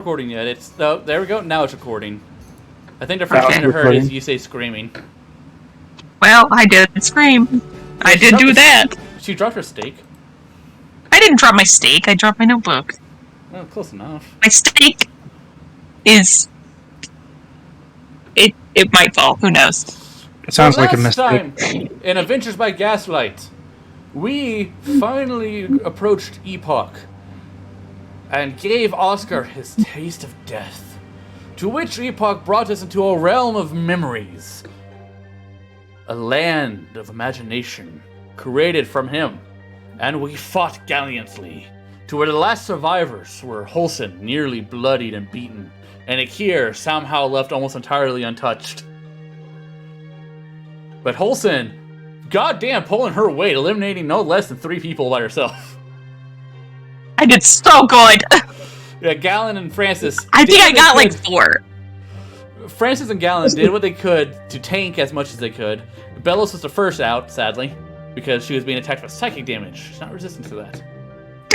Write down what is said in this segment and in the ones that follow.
Recording yet. It's there we go. Now it's recording. I think the first thing I heard is you say screaming. Well, I did scream. I did do that. She dropped her steak. I didn't drop my steak. I dropped my notebook. Oh, close enough. My steak is... It might fall. Who knows? It sounds like a mistake. Time, in Adventures by Gaslight, we finally approached Epoch and gave Oscar his taste of death, to which Epoch brought us into a realm of memories, a land of imagination created from him, and we fought gallantly to where the last survivors were Holson, nearly bloodied and beaten, and Akir somehow left almost entirely untouched. But Holson, goddamn, pulling her weight, eliminating no less than 3 people by herself. I did so good. Yeah, Gallon and Francis. I think I got like 4. Francis and Gallon did what they could to tank as much as they could. Bellows was the first out, sadly, because she was being attacked with psychic damage. She's not resistant to that.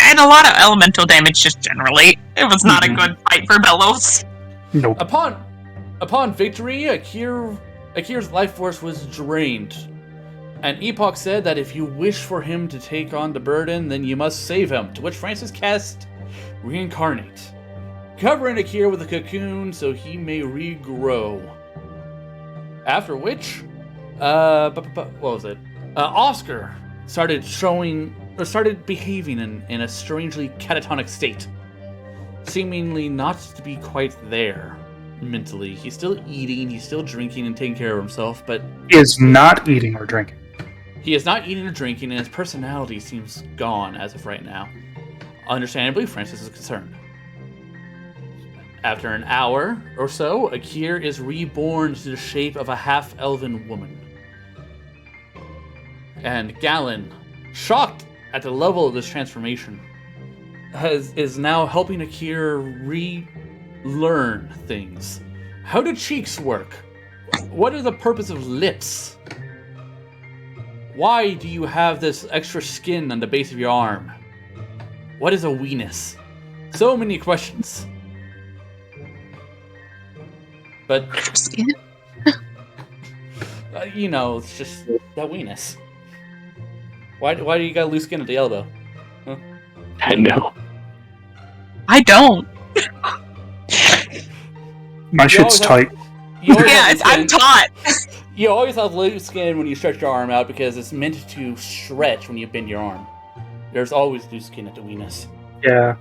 And a lot of elemental damage just generally. It was not a good fight for Bellows. Nope. Upon victory, Akir's life force was drained. And Epoch said that if you wish for him to take on the burden, then you must save him, to which Francis cast Reincarnate, covering Akir with a cocoon so he may regrow. After which, what was it? Oscar started behaving in a strangely catatonic state, seemingly not to be quite there mentally. He's still eating, he's still drinking and taking care of himself, but he is not eating or drinking. He is not eating or drinking, and his personality seems gone as of right now. Understandably, Francis is concerned. After an hour or so, Akir is reborn to the shape of a half-elven woman. And Gallon, shocked at the level of this transformation, is now helping Akir relearn things. How do cheeks work? What is the purpose of lips? Why do you have this extra skin on the base of your arm? What is a weenus? So many questions. But, it's just that weenus. Why do you got loose skin at the elbow? Huh? I know. I don't. My shit's tight. I'm taut. You always have loose skin when you stretch your arm out because it's meant to stretch when you bend your arm. There's always loose skin at the weenus. Yeah.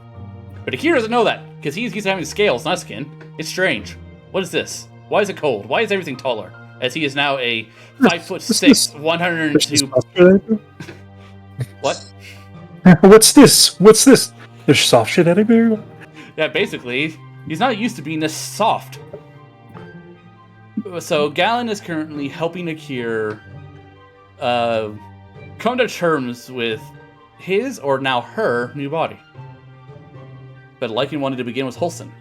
But Akira doesn't know that because he's used to having scales, not skin. It's strange. What is this? Why is it cold? Why is everything taller? As he is now a 5'6", 102. What? What's this? There's soft shit anywhere? Yeah, basically, he's not used to being this soft. So Gallon is currently helping Akir come to terms with his, or now her, new body. But like he wanted to begin with Holson.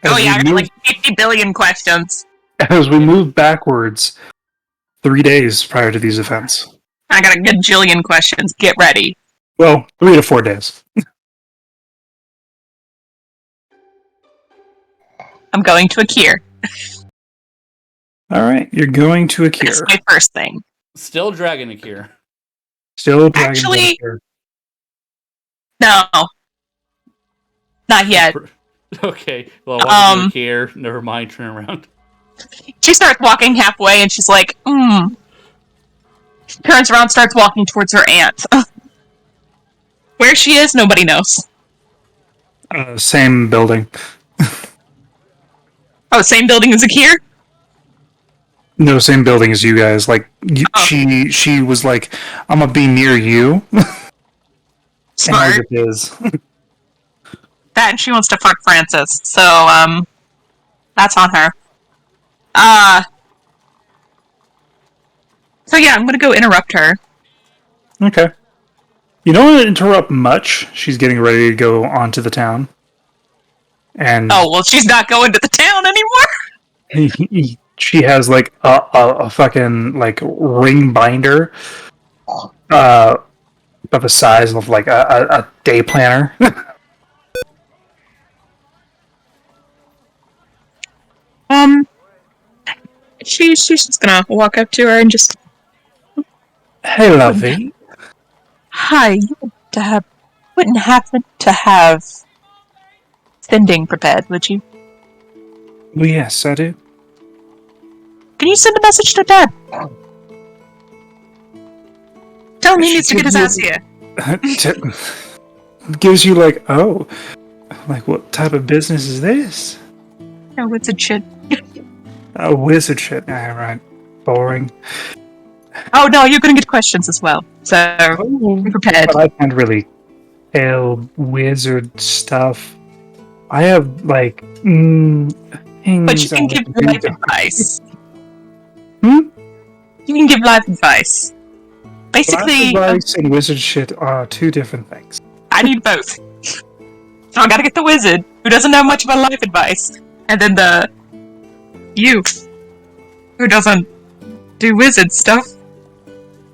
I got like 50 billion questions. As we move backwards 3 days prior to these events. I got a gajillion questions. Get ready. Well, 3 to 4 days. I'm going to Akir. Alright, you're going to Akir. That's my first thing. Still Dragon Akir. Still Dragon Actually, Akir. No. Not yet. Okay, well, welcome to Akir. Never mind, turn around. She starts walking halfway and she's like, She turns around, starts walking towards her aunt. Where she is, nobody knows. Same building. Oh, same building as Akir? No, same building as you guys. Like, she was like, I'm gonna be near you. Smart. And it is. That and she wants to fuck Francis, so, that's on her. So yeah, I'm gonna go interrupt her. Okay. You don't want to interrupt much. She's getting ready to go onto the town. And oh, well, she's not going to the town anymore! She has, like, a fucking, like, ring binder of the size of, like, a day planner. She's just gonna walk up to her and just, Hey, lovey. hi, you wouldn't happen to have sending prepared, would you? Well, yes, I do. Can you send a message to Dad? Tell him he needs to get his ass here. Gives you what type of business is this? No, wizard shit. A wizard shit. Yeah, right. Boring. Oh no, you're gonna get questions as well, so be prepared. But I can't really tell wizard stuff. I have things. But you can I give do life that- advice. Hmm? You can give life advice. Basically, Life advice and wizard shit are two different things. I need both. So I gotta get the wizard, who doesn't know much about life advice, and then the you, who doesn't do wizard stuff,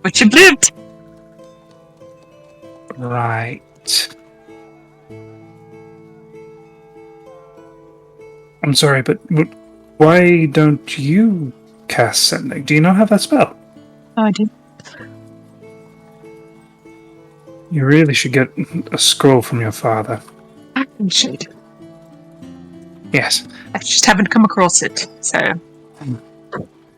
but you lived. Right. I'm sorry, but why don't you cast sending? Do you not have that spell? Oh, I do. You really should get a scroll from your father. I should. Yes. I just haven't come across it, so.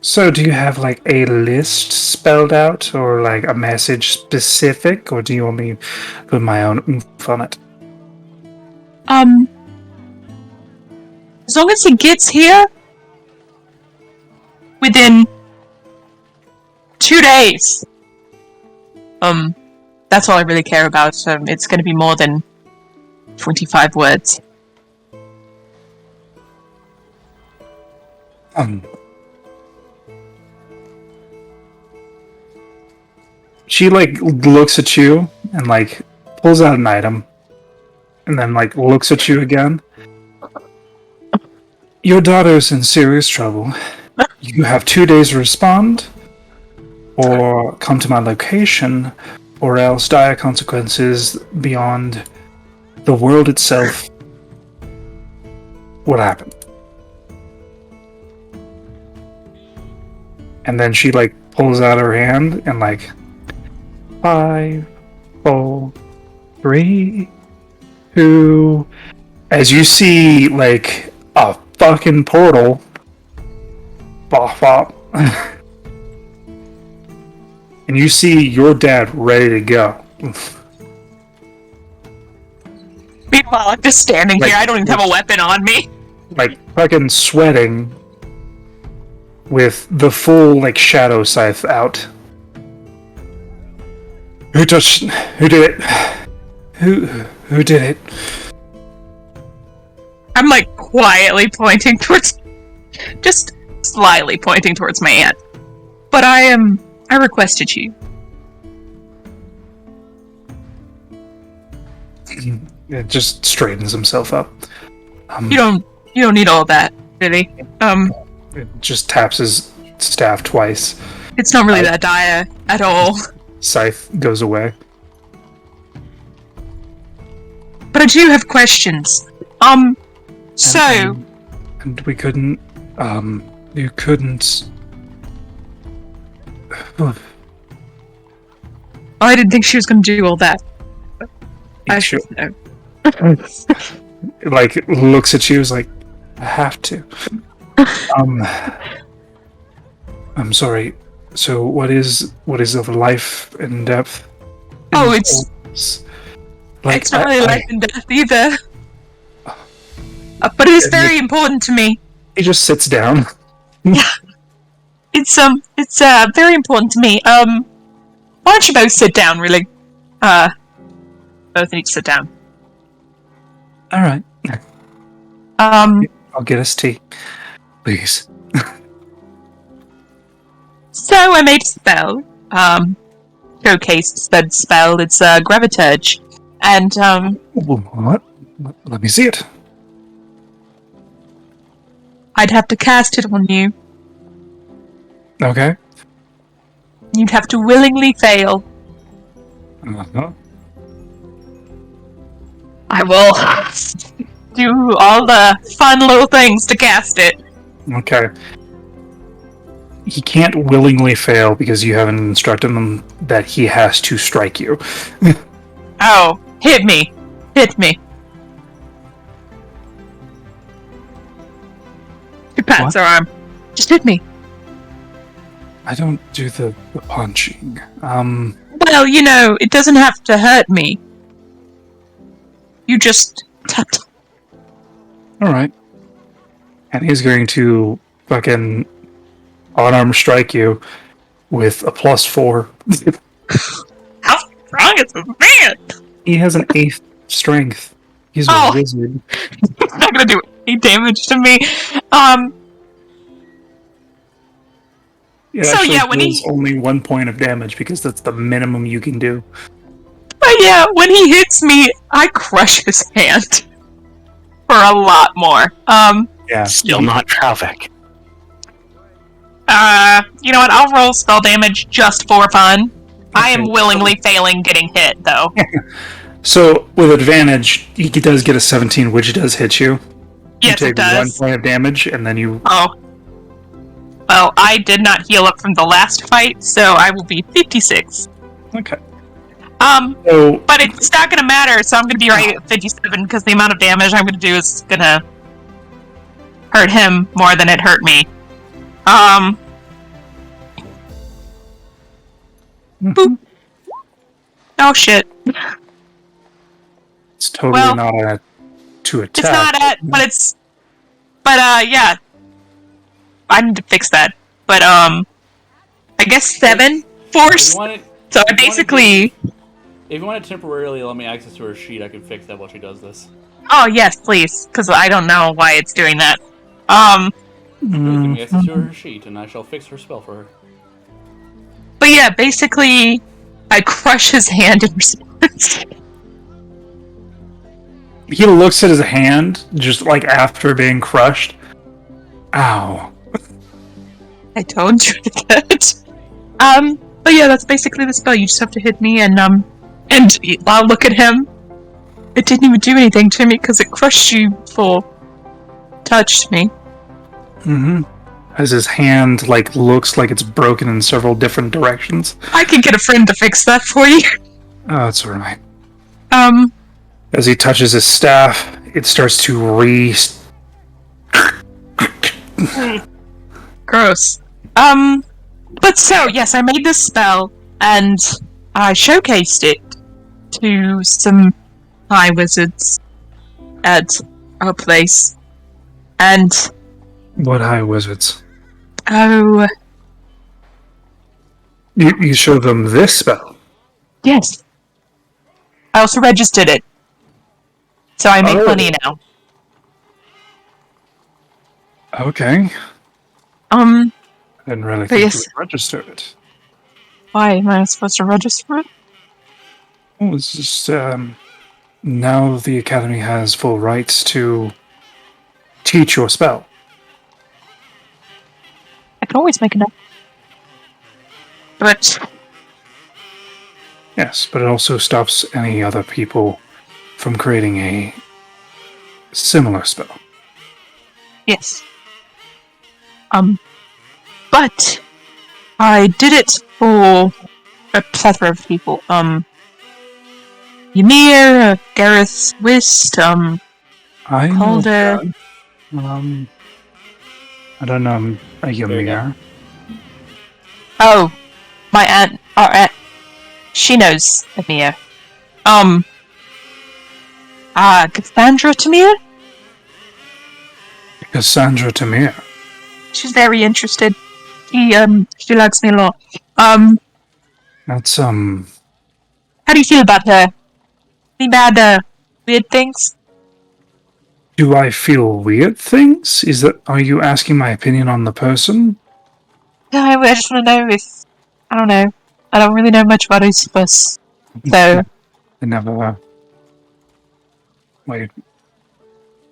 So, do you have a list spelled out, or a message specific, or do you want me to put my own oomph on it? As long as he gets here within 2 days, that's all I really care about. It's going to be more than 25 words. She looks at you and pulls out an item, and then looks at you again. Your daughter's in serious trouble. You have 2 days to respond, or come to my location, or else dire consequences beyond the world itself will happen. And then she pulls out her hand and 5, 4, 3, 2. As you see a fucking portal. Bop, bop. And you see your dad ready to go. Meanwhile, I'm just standing here. I don't even have a weapon on me. Fucking sweating. With the full shadow scythe out. Who did it? Who did it? I'm quietly pointing towards, just slyly pointing towards my aunt. But I requested you. It just straightens himself up. You don't need all that, really. It just taps his staff twice. It's not really that dire at all. Scythe goes away. But I do have questions. So... And we couldn't, you couldn't... I didn't think she was going to do all that. I should know. Looks at you, is I have to. I'm sorry. So what is of life and depth? Oh, it's not really life and death either. But it is very important to me. He just sits down. Yeah. It's very important to me. Why don't you both sit down, really? Both need to sit down. Alright. I'll get us tea. Please. So I made a spell. Showcased said spell. It's Graviturge. And, What? Let me see it. I'd have to cast it on you. Okay. You'd have to willingly fail. Uh-huh. I will do all the fun little things to cast it. Okay. he can't willingly fail because you haven't instructed him that he has to strike you. Oh, hit me. Hit me. She pats her arm. Just hit me. I don't do the punching. Well, it doesn't have to hurt me. You just tap. Alright. And he's going to fucking unarmed strike you with a +4. How strong is this man? He has an 8th strength. He's a wizard. He's not gonna do any damage to me. So yeah, when he only 1 point of damage because that's the minimum you can do. But yeah, when he hits me, I crush his hand for a lot more. Yeah. Still not traffic. You know what? I'll roll spell damage just for fun. I am willingly failing getting hit, though. So with advantage, he does get a 17, which does hit you. Yes, you take it does. 1 point of damage, and then you. Oh. Well, I did not heal up from the last fight, so I will be 56. Okay. But it's not gonna matter, so I'm gonna be right at 57, because the amount of damage I'm gonna do is gonna hurt him more than it hurt me. Boop. Oh shit. It's totally not to attack. It's not yeah. I need to fix that. But, I guess 7 force. So I basically... If you want to temporarily let me access to her sheet, I can fix that while she does this. Oh, yes, please. Because I don't know why it's doing that. Give me access to her sheet, and I shall fix her spell for her. But yeah, basically, I crush his hand in response. He looks at his hand, just like after being crushed. Ow. I told you that. But yeah, that's basically the spell. You just have to hit me, and I'll look at him. It didn't even do anything to me because it crushed you before it touched me. Mm-hmm. As his hand, looks like it's broken in several different directions. I can get a friend to fix that for you. Oh, that's alright. As he touches his staff, it starts to Gross. But so, yes, I made this spell, and I showcased it to some high wizards at our place. And... What high wizards? Oh... You show them this spell? Yes. I also registered it. So I make money now. Okay. I didn't really think you would register it. Why am I supposed to register it? Well, it's just, now the Academy has full rights to teach your spell. I can always make enough. But... Yes, but it also stops any other people from creating a similar spell. Yes. But I did it for a plethora of people. Ymir, Gareth, Wist, I Calder. I don't know a Ymir. Oh, my aunt, our aunt, she knows Ymir. Cassandra Tamir? Cassandra Tamir. She's very interested. She likes me a lot. That's, How do you feel about her? Any bad, weird things? Do I feel weird things? Are you asking my opinion on the person? No, I just want to know if... I don't know. I don't really know much about Usurpus. So... I never... Wait.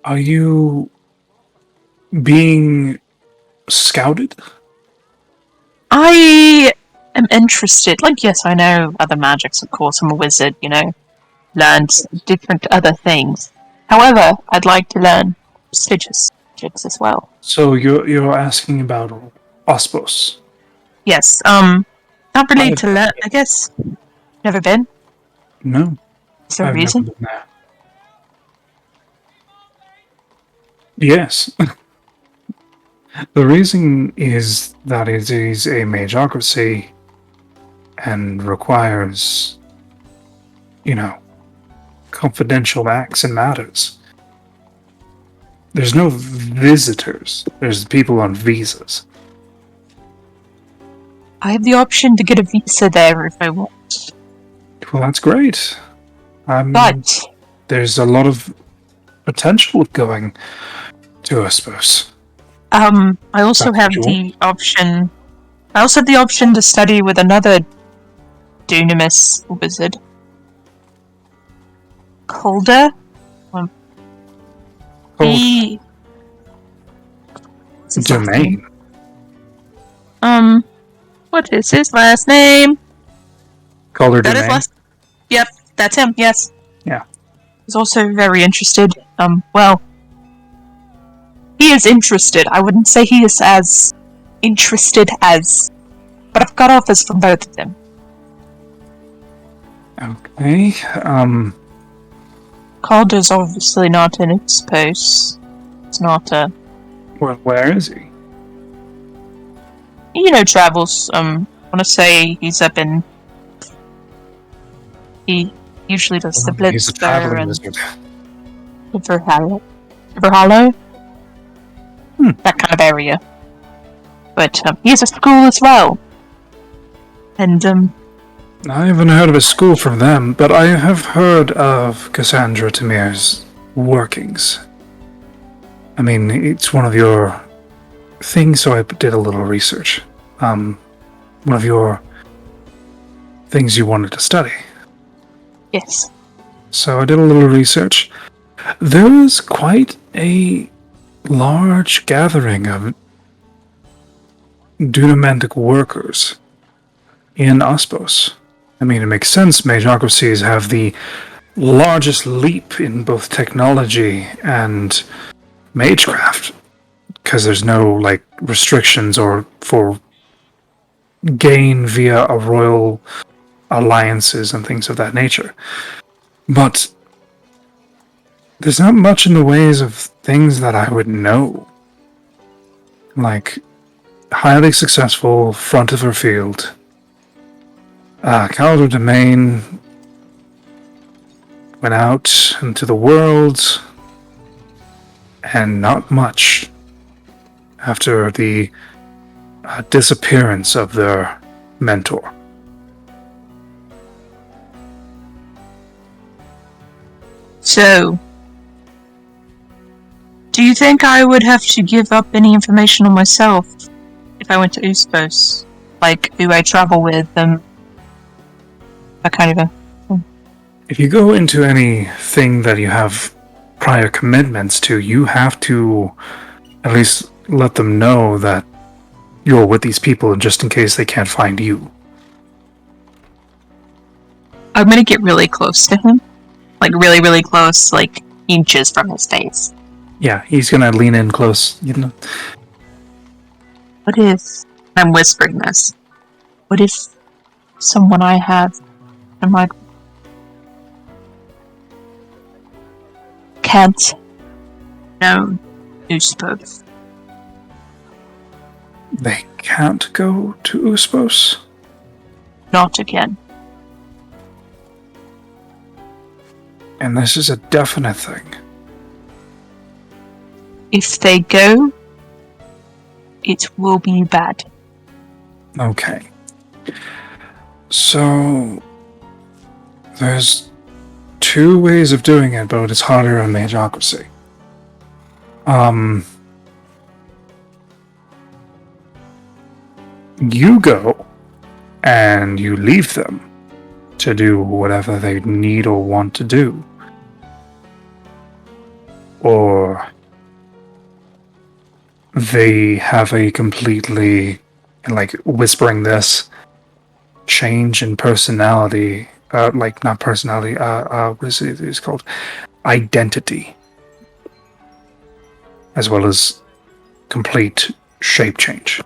Are you... being... scouted? I am interested. Yes, I know other magics, of course. I'm a wizard, learned different other things. However, I'd like to learn prestigious magics as well. So you're asking about Ospos? Yes, not really to learn, I guess. Never been? No, Is there a I've reason? never been there. Yes. The reason is that it is a magocracy and requires, confidential acts and matters. There's no visitors. There's people on visas. I have the option to get a visa there if I want. Well, that's great. But There's a lot of potential with going to Uspos. I also That's have what you the option. I also have the option to study with another dunamis wizard. Calder? He... What's his last name? Domain. What is his last name? Calder That is Domain. last. Yep, that's him. Yes. Yeah. He's also very interested. Well, he is interested. I wouldn't say he is as interested as, but I've got offers from both of them. Okay. Calder's obviously not in its post. It's not a. Well, where is he? Travels. I want to say he's up in. He usually does the Blitz He's a there traveling and wizard. River Hollow. That kind of area. But he has a school as well. And I haven't heard of a school from them, but I have heard of Cassandra Tamir's workings. I mean, it's one of your things, so I did a little research. One of your things you wanted to study. yes. So I did a little research. There is quite a large gathering of Dunamantic workers in Uspos. I mean, it makes sense. Magocracies have the largest leap in both technology and magecraft, because there's no restrictions or for gain via a royal alliances and things of that nature. But there's not much in the ways of things that I would know. Like, highly successful, front of her field. Calder Domain went out into the world, and not much after the disappearance of their mentor. So, do you think I would have to give up any information on myself if I went to Uspos? Like who I travel with, that kind of a... If you go into anything that you have prior commitments to, you have to at least let them know that you're with these people, just in case they can't find you. I'm gonna get really close to him. Like really, really close, like inches from his face. Yeah, he's gonna lean in close, What if... I'm whispering this. What if someone I have... I'm like... can't know Uspos? They can't go to Uspos? Not again. And this is a definite thing. If they go, it will be bad. Okay. So, there's two ways of doing it, but it's harder on magocracy. You go, and you leave them to do whatever they need or want to do. Or they have a completely, whispering this, change in personality, not personality, what is it it's called? Identity. As well as complete shape change.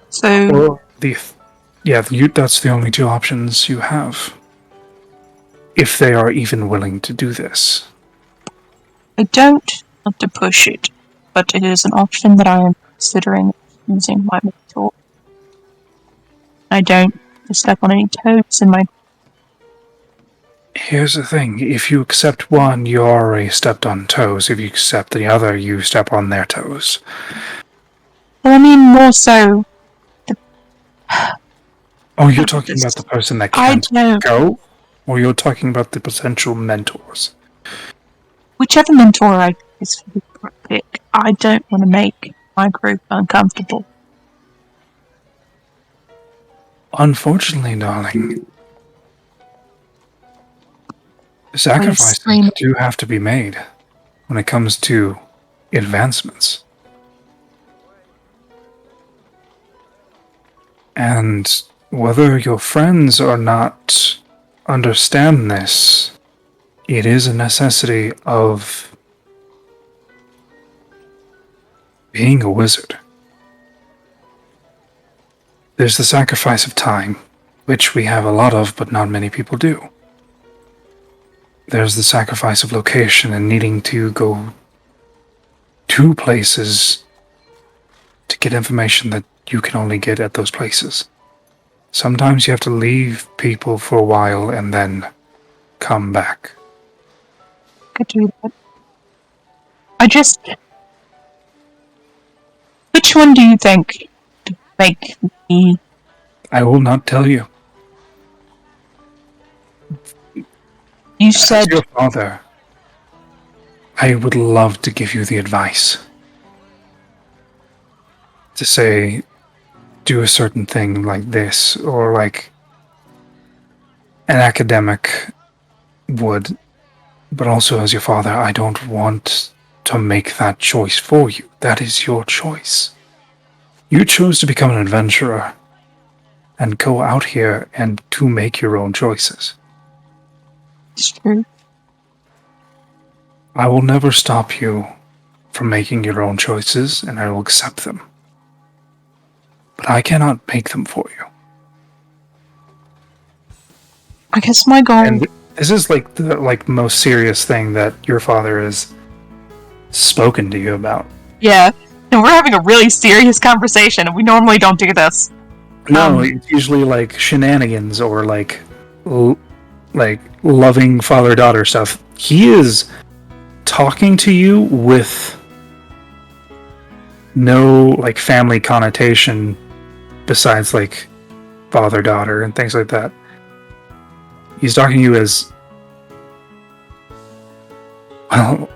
So, Or that's the only two options you have. If they are even willing to do this. I don't want to push it, but it is an option that I am considering using my mentor. I don't want to step on any toes in my... Here's the thing, if you accept one, you already stepped on toes. If you accept the other, you step on their toes. Well, I mean, more so... Oh, you're talking about the person that can't go? Or you're talking about the potential mentors? Whichever mentor I pick, I don't want to make my group uncomfortable. Unfortunately, darling, sacrifices do have to be made when it comes to advancements. And whether your friends or not understand this, it is a necessity of being a wizard. There's the sacrifice of time, which we have a lot of, but not many people do. There's the sacrifice of location and needing to go to places to get information that you can only get at those places. Sometimes you have to leave people for a while and then come back. Could do that. Which one do you think to make me... I will not tell you. You said... As your father, I would love to give you the advice. To say, do a certain thing like this, or like an academic would. But also, as your father, I don't want to make that choice for you. That is your choice. You chose to become an adventurer and go out here and to make your own choices. It's true. I will never stop you from making your own choices, and I will accept them. But I cannot make them for you. I guess my goal... And this is like the most serious thing that your father has spoken to you about. Yeah, and we're having a really serious conversation, and we normally don't do this. No, it's usually like shenanigans or like loving father-daughter stuff. He is talking to you with no like family connotation besides like father-daughter and things like that. He's talking to you as, well,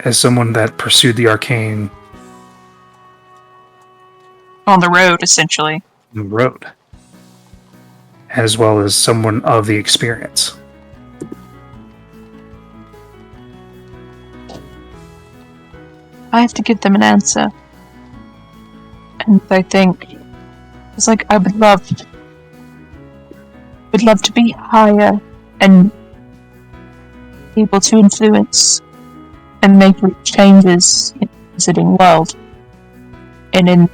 as someone that pursued the arcane on the road, essentially. On the road. As well as someone of the experience. I have to give them an answer. And I think it's like I would love to be higher and able to influence and make changes in the visiting world and in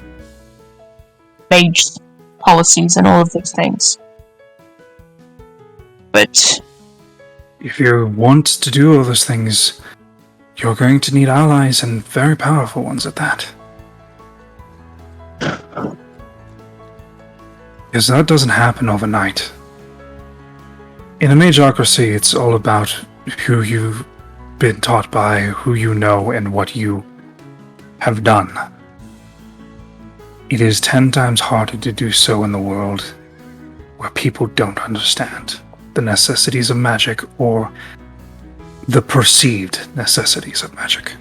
mage policies and all of those things. But if you want to do all those things, you're going to need allies and very powerful ones at that. Because that doesn't happen overnight. In a mageocracy, it's all about who you've been taught by, who you know, and what you have done. It is 10 times harder to do so in the world where people don't understand the necessities of magic or the perceived necessities of magic.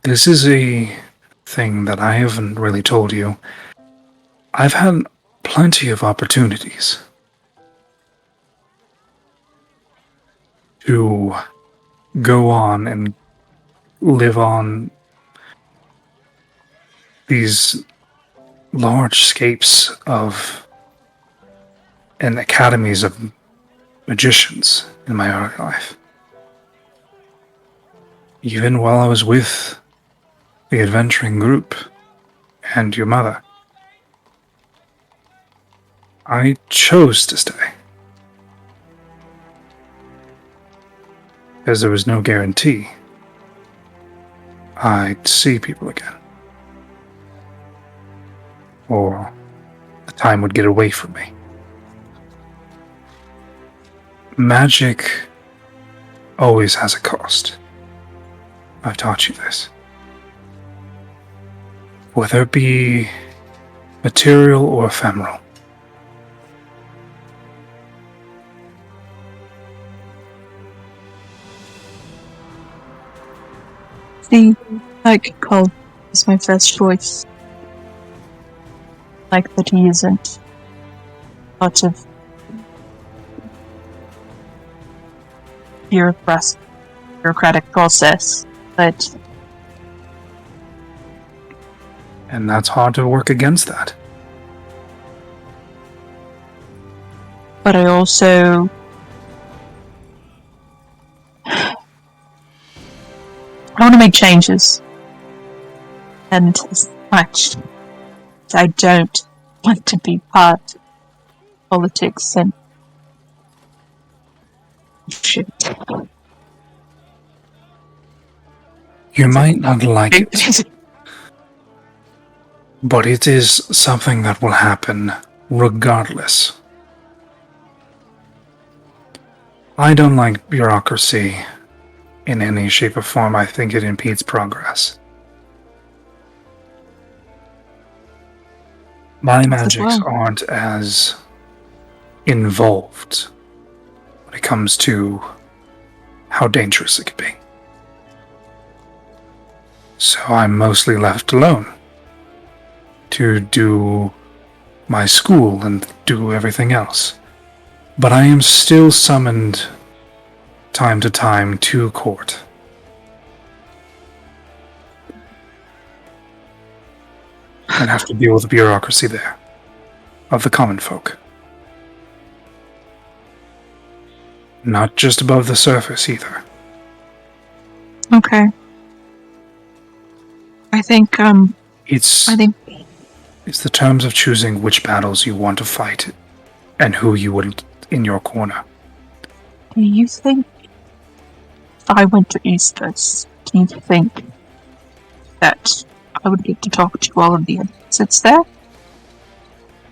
This is a thing that I haven't really told you. I've had plenty of opportunities to go on and live on these large scapes of and academies of magicians in my early life. Even while I was with the adventuring group and your mother, I chose to stay. As there was no guarantee I'd see people again. Or the time would get away from me. Magic always has a cost. I've taught you this. Whether it be material or ephemeral. The like call is my first choice. Like that he isn't part of bureaucratic process, but And that's hard to work against that. but I also I want to make changes, and as much as I don't want to be part of politics and shit. You might not like it, but it is something that will happen regardless. I don't like bureaucracy in any shape or form. I think it impedes progress. My magics aren't as involved when it comes to how dangerous it could be. So I'm mostly left alone to do my school and do everything else. But I am still summoned time to time to court. And have to deal with the bureaucracy there, of the common folk. Not just above the surface either. Okay. I think It's the terms of choosing which battles you want to fight and who you would in your corner. do you think if I went to Eastos, do you think that I would get to talk to all of the advocates there?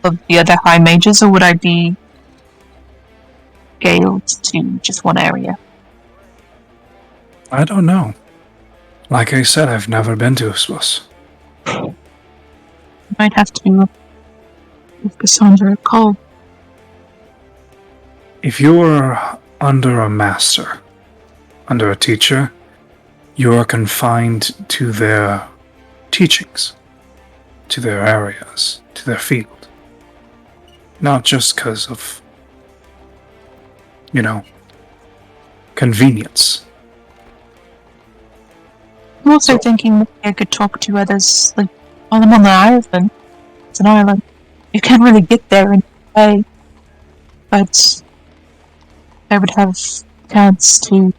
Of the other high mages, or would I be scaled to just one area? I don't know. Like I said, I've never been to Uspos. Might have to give Cassandra a call. If you're under a master, under a teacher, you are confined to their teachings, to their areas, to their field. Not just because of, convenience. I'm also thinking maybe I could talk to others, like, while I'm on the island. It's an island. You can't really get there in a way, but I would have a chance to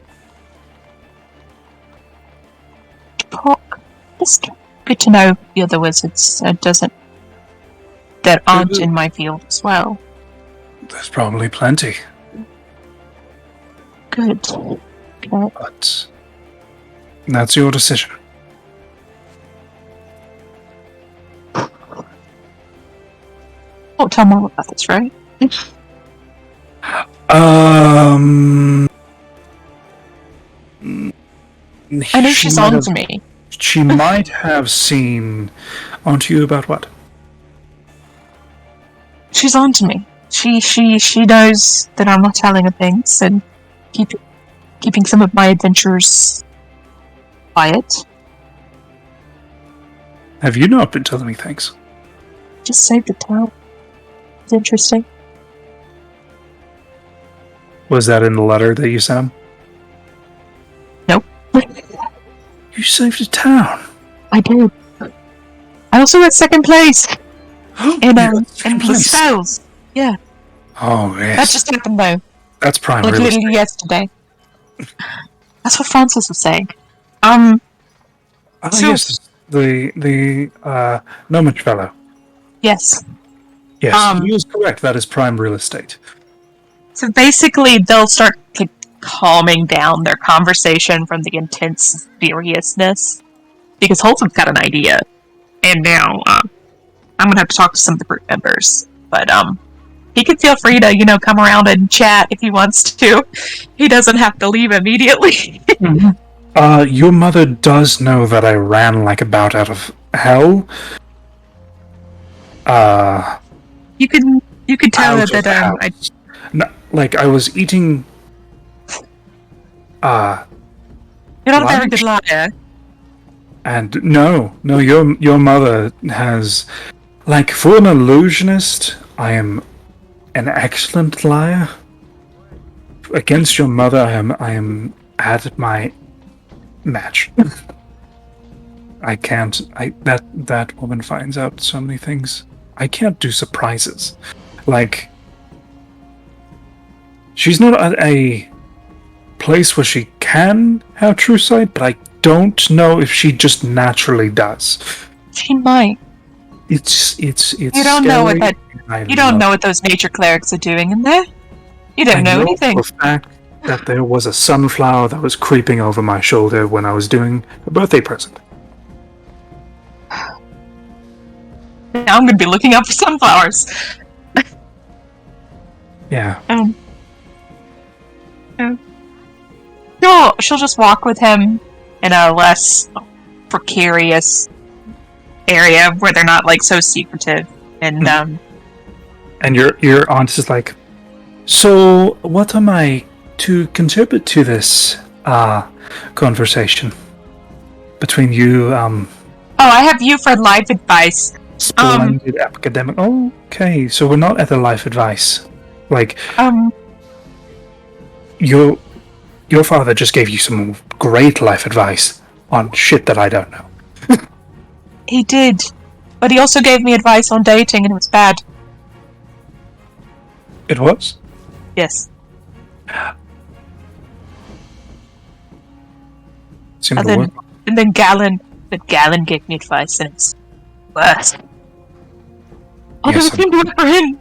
talk. Just good to know the other wizards that aren't in my field as well. There's probably plenty, Good. Okay. but that's your decision. Won't tell Mom about this, right? I I know she's on to me. She might have seen onto you about what? She's on to me. She knows that I'm not telling her things and keeping some of my adventures quiet. Have you not been telling me things? Just saved the town. It's interesting. Was that in the letter that you sent him? Nope. You saved a town. I did. I also got second place in You got second the place. spells. Yeah, Oh, yes. that just happened though. That's prime Like real estate. literally yesterday. That's what Francis was saying. Oh, so- yes, the gnomish fellow. Yes. Yes, he is correct. That is prime real estate. So basically, they'll start calming down their conversation from the intense seriousness. Because Holton's got an idea. And now, I'm gonna have to talk to some of the group members. But, he can feel free to, come around and chat if he wants to. He doesn't have to leave immediately. Your mother does know that I ran like a bat out of hell. You can tell her Out of that, house. No, like I was eating. you're not a very lunch? good liar. And no, your mother has, like, for an illusionist, I am an excellent liar. Against your mother, I am at my match. I can't. That woman finds out so many things. I can't do surprises. Like, she's not at a place where she can have true sight, but I don't know if she just naturally does. She might. It's You don't know what scary, that. and You don't know what those nature clerics are doing in there. You don't I know anything. for a fact that there was a sunflower that was creeping over my shoulder when I was doing a birthday present. Now I'm gonna be looking out for sunflowers. Yeah. She'll just walk with him in a less precarious area where they're not like so secretive. And And your aunt is like, so what am I to contribute to this conversation between you? I have you for life advice. Splendid academic. Okay, so we're not at the life advice. Like, your father just gave you some great life advice on shit that I don't know. He did, but he also gave me advice on dating, and it was bad. It was? Yes. Seemed And to then, work. and then Galen gave me advice, and it's worse. Although Yes, it seemed to work for him.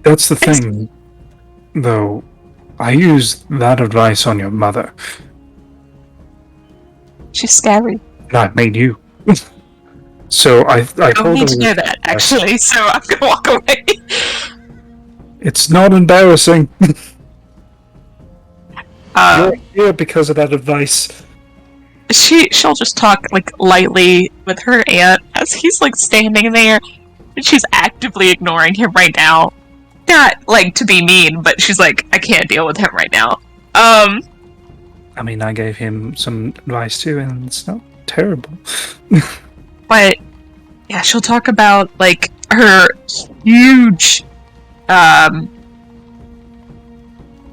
That's the thing, though. I used that advice on your mother, She's scary. and I made you. So I I don't told need her to know that, actually, so I'm gonna walk away. it's not embarrassing. Uh, You're here because of that advice. she'll just talk like lightly with her aunt as he's like standing there, and she's actively ignoring him right now. Not like to be mean, but she's like, I can't deal with him right now. I mean, I gave him some advice too, and it's not terrible. But yeah, she'll talk about like her huge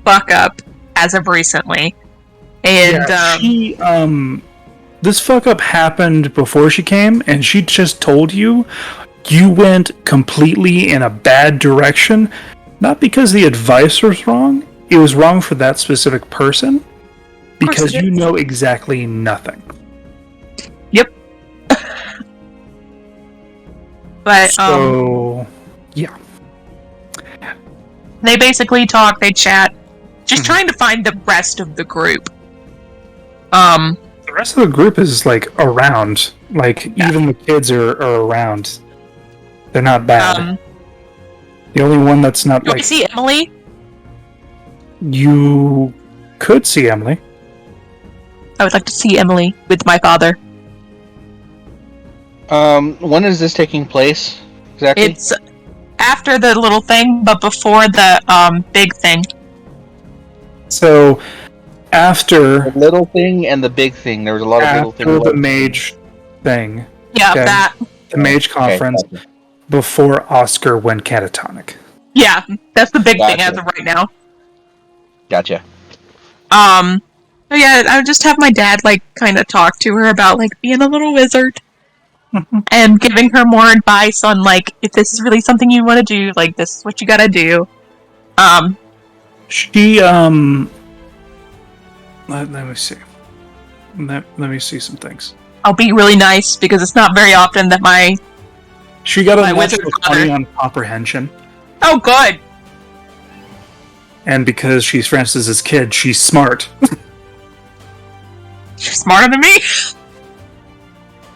fuck up as of recently. And she this fuck up happened before she came, and she just told you went completely in a bad direction, not because the advice was wrong, it was wrong for that specific person, because you know exactly nothing. Yep. But So yeah. they basically talk, they chat, just trying to find the rest of the group. The rest of the group is like around. Like even the kids are around. They're not bad. The only one that's not You want like to see Emily? you could see Emily. I would like to see Emily with my father. When is this taking place exactly? It's after the little thing, but before the big thing. So after The little thing and the big thing. There was a lot of little after things. the mage thing, Yeah, Okay. that. the mage conference, Okay, gotcha. before Oscar went catatonic. Yeah, that's the big thing Gotcha. as of right now. Gotcha. So yeah, I would just have my dad like kind of talk to her about like being a little wizard. and giving her more advice on, like, if this is really something you want to do, like, this is what you gotta do. She, let me see. Let me see some things. I'll be really nice, because it's not very often that my... She got My a wizard natural father. 20 on comprehension. Oh, good! And because she's Francis's kid, she's smart. You're smarter than me?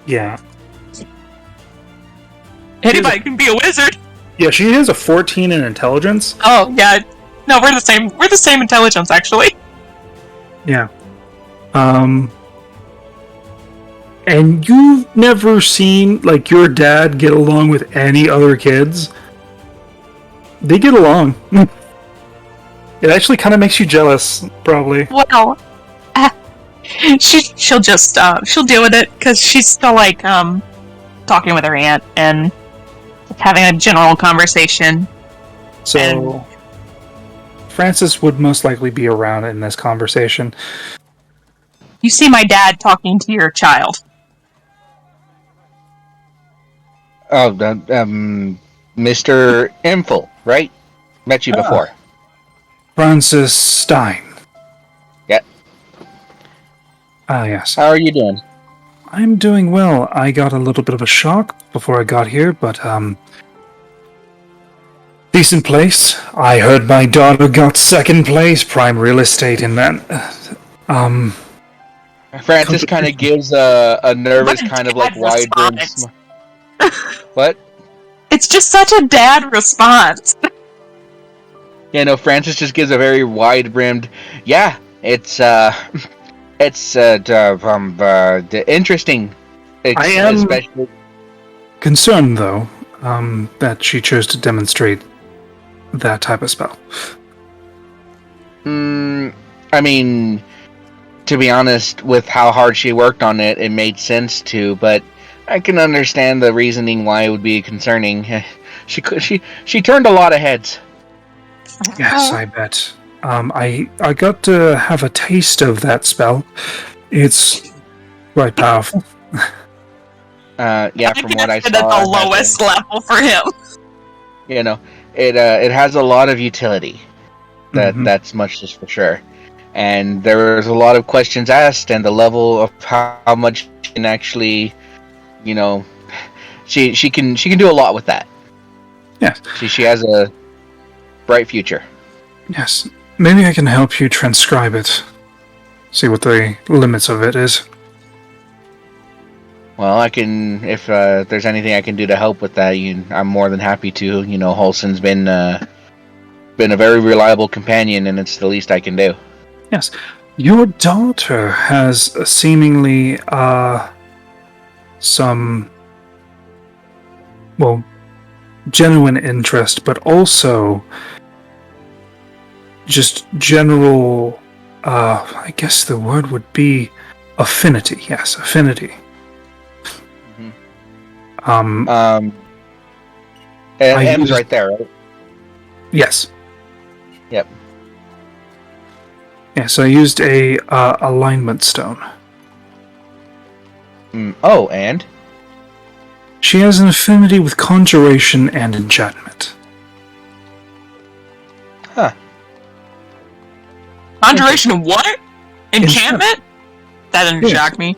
Yeah. Anybody can be a wizard. Yeah, she has a 14 in intelligence. Oh, yeah. No, we're the same. We're the same intelligence, actually. Yeah. And you've never seen, like, your dad get along with any other kids? They get along. It actually kind of makes you jealous, probably. Well, she'll just, she'll deal with it, because she's still, like, talking with her aunt, and having a general conversation. So, Francis would most likely be around in this conversation. You see my dad talking to your child. Oh, Mr. Imful, right? Met you before. Francis Stein. Yeah. Ah, yes. How are you doing? I'm doing well. I got a little bit of a shock before I got here, but, decent place. I heard my daughter got second place, prime real estate in that. Francis kind of gives a nervous, What a kind of like dad wide-brimmed response. What? It's just such a dad response. Yeah, no, Francis just gives a very wide-brimmed, yeah, it's interesting. I am- Especially... Concerned, though, that she chose to demonstrate that type of spell. I mean, to be honest, with how hard she worked on it, it made sense to, but I can understand the reasoning why it would be concerning. She turned a lot of heads. Yes, I bet. I got to have a taste of that spell. It's quite powerful. Yeah, I from think what I it's saw, at the lowest level for him. you know, it has a lot of utility. That's much just for sure. And there was a lot of questions asked, and the level of how much she can actually, she can do a lot with that. Yes. She has a bright future. Yes. Maybe I can help you transcribe it. See what the limits of it is. Well, I can, if there's anything I can do to help with that, I'm more than happy to. Holson's been a very reliable companion, and it's the least I can do. Yes. Your daughter has seemingly some, well, genuine interest, but also just general, I guess the word would be affinity. Yes, affinity. M's right there, right? Yes. Yep. Yes, I used a alignment stone. Oh, and? She has an affinity with conjuration and enchantment. Huh. Conjuration of what? Enchantment? That didn't Yes. shock me.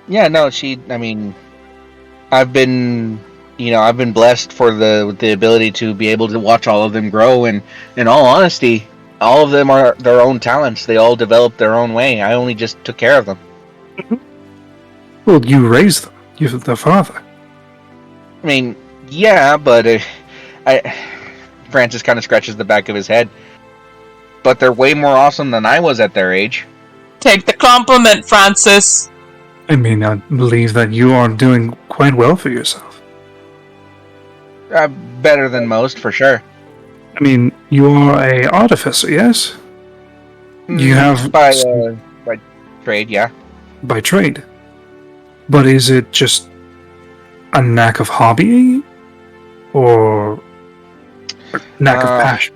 Yeah, no, I've been blessed with the ability to be able to watch all of them grow, and in all honesty, all of them are their own talents. They all developed their own way. I only just took care of them. Well, you raised them. You're the father. I mean, yeah, but Francis kind of scratches the back of his head. But they're way more awesome than I was at their age. Take the compliment, Francis. I mean, I believe that you are doing quite well for yourself. Better than most, for sure. I mean, you are a artificer, yes? You have by trade, yeah. by trade. But is it just a knack of hobbying? Or a knack of passion?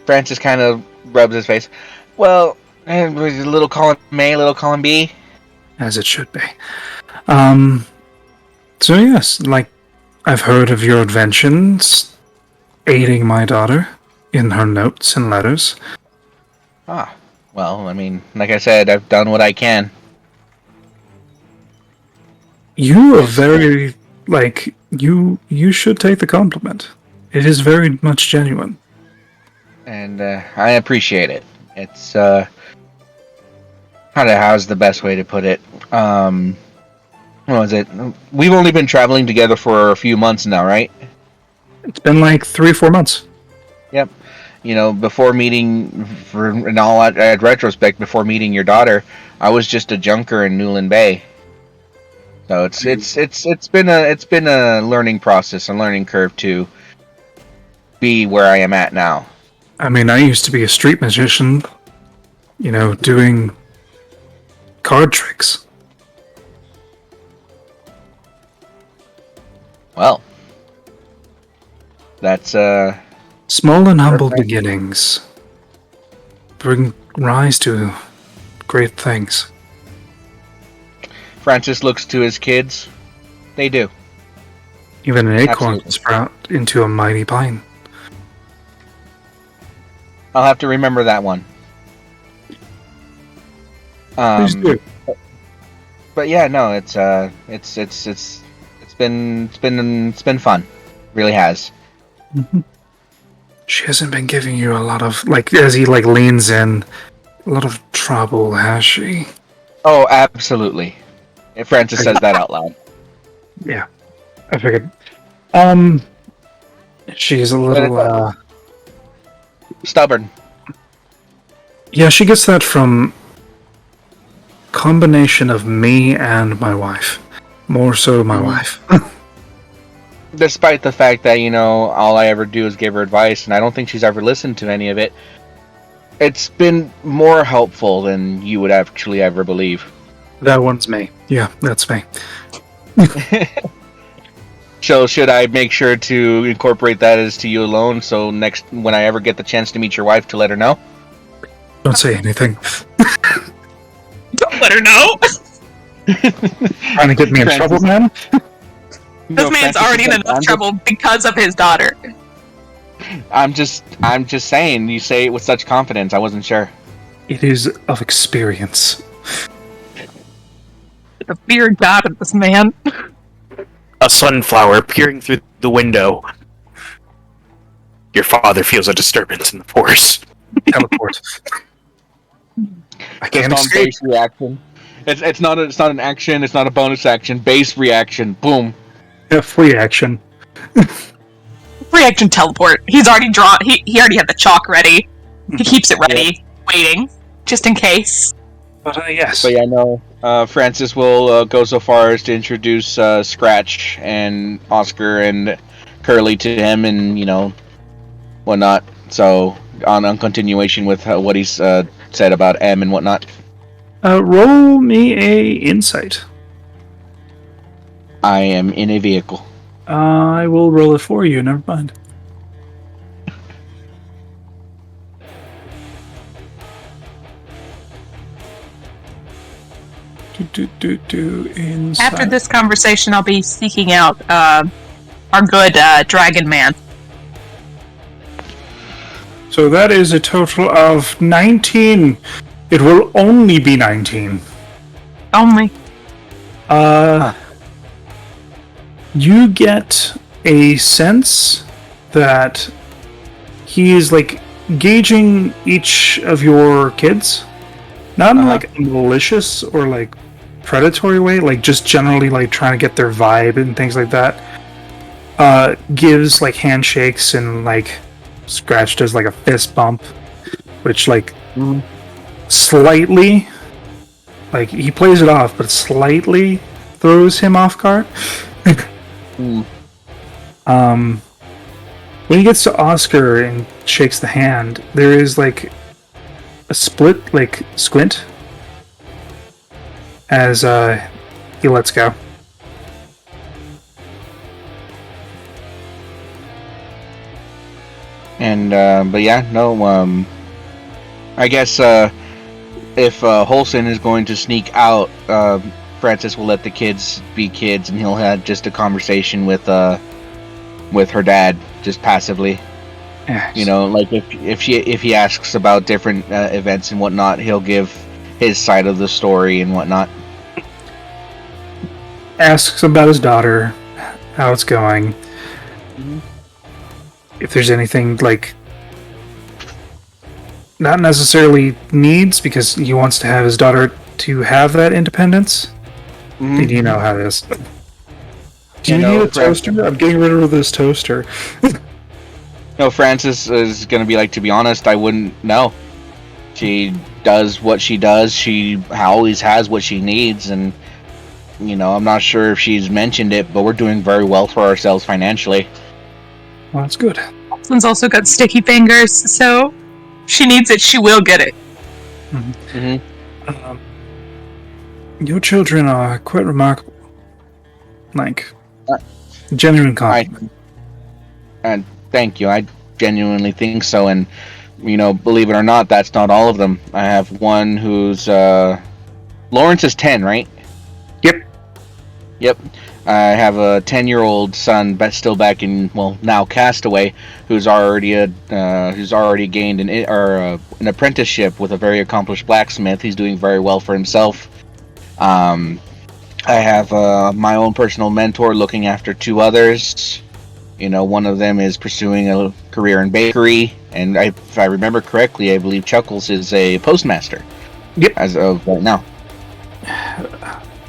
Francis kind of rubs his face. Well, And with a little column A, little column B. As it should be. So yes, like, I've heard of your inventions aiding my daughter in her notes and letters. Ah, well, I mean, like I said, I've done what I can. You are very, like, you should take the compliment. It is very much genuine. And I appreciate it. It's how's the best way to put it? What was it? We've only been traveling together for a few months now, right? It's been like 3-4 months. Yep. You know, before meeting, in all at retrospect, before meeting your daughter, I was just a junker in Newland Bay. So it's been a learning process, a learning curve to be where I am at now. I mean, I used to be a street magician, you know, doing card tricks. Well, that's Small and humble beginnings bring rise to great things. Francis looks to his kids. They do. Even an acorn Absolutely. can sprout into a mighty pine. I'll have to remember that one. Please do. But yeah, no, it's been fun. Really has. She hasn't been giving you a lot of, like, as he, like, leans in, a lot of trouble, has she? Oh, absolutely. If Francis says that out loud. Yeah, I figured. She's a little, Stubborn. yeah, she gets that from combination of me and my wife. More so my wife. Despite the fact that, you know, all I ever do is give her advice, and I don't think she's ever listened to any of it, it's been more helpful than you would actually ever believe. That one's me. Yeah, that's me. So should I make sure to incorporate that as to you alone, so next, when I ever get the chance to meet your wife, to let her know? Don't say anything. Don't let her know. Trying to get me in trouble, man? This man's already in enough trouble because of his daughter. I'm just saying, you say it with such confidence, I wasn't sure. It is of experience. The fear of God of this man. A sunflower peering through the window. Your father feels a disturbance in the force. Teleport. I can't Just on escape. base reaction. It's not an action, it's not a bonus action, base reaction, boom. Yeah, free action. Reaction teleport. He's already drawn. He already had the chalk ready. He keeps it ready, waiting, just in case. But yes. So yeah, no. Francis will go so far as to introduce Scratch and Oscar and Curly to him, and you know, whatnot. So on continuation with what he's said about M and whatnot. Roll me a insight. I am in a vehicle. I will roll it for you. Never mind. Insight. After this conversation, I'll be seeking out our good dragon man. So that is a total of 19. It will only be 19. Only. You get a sense that he is like gauging each of your kids, not in like a malicious or like predatory way, like just generally like trying to get their vibe and things like that. Gives like handshakes and like Scratch does like a fist bump, which like slightly, like he plays it off, but slightly throws him off guard. When he gets to Oscar and shakes the hand, there is like a split, like squint, as he lets go. And but yeah, no. I guess if Holson is going to sneak out, Francis will let the kids be kids, and he'll have just a conversation with her dad, just passively. Yes. You know, like if he asks about different events and whatnot, he'll give his side of the story and whatnot. Asks about his daughter, how it's going. If there's anything, like, not necessarily needs, because he wants to have his daughter to have that independence. You know how it is. Do you need a toaster? I'm getting rid of this toaster. No, Francis is going to be like, to be honest, I wouldn't know. She does what she does. She always has what she needs, and you know, I'm not sure if she's mentioned it, but we're doing very well for ourselves financially. Well, that's good. Holson's also got sticky fingers, so she needs it, she will get it. Your children are quite remarkable. Like, genuine compliment. And thank you. I genuinely think so. And, you know, believe it or not, that's not all of them. I have one who's, Lawrence is 10, right? Yep. I have a 10-year-old son, but still back in, well, now Castaway, who's already gained an apprenticeship with a very accomplished blacksmith. He's doing very well for himself. I have my own personal mentor looking after two others. You know, one of them is pursuing a career in bakery, and if I remember correctly, I believe Chuckles is a postmaster. Yep. As of right now.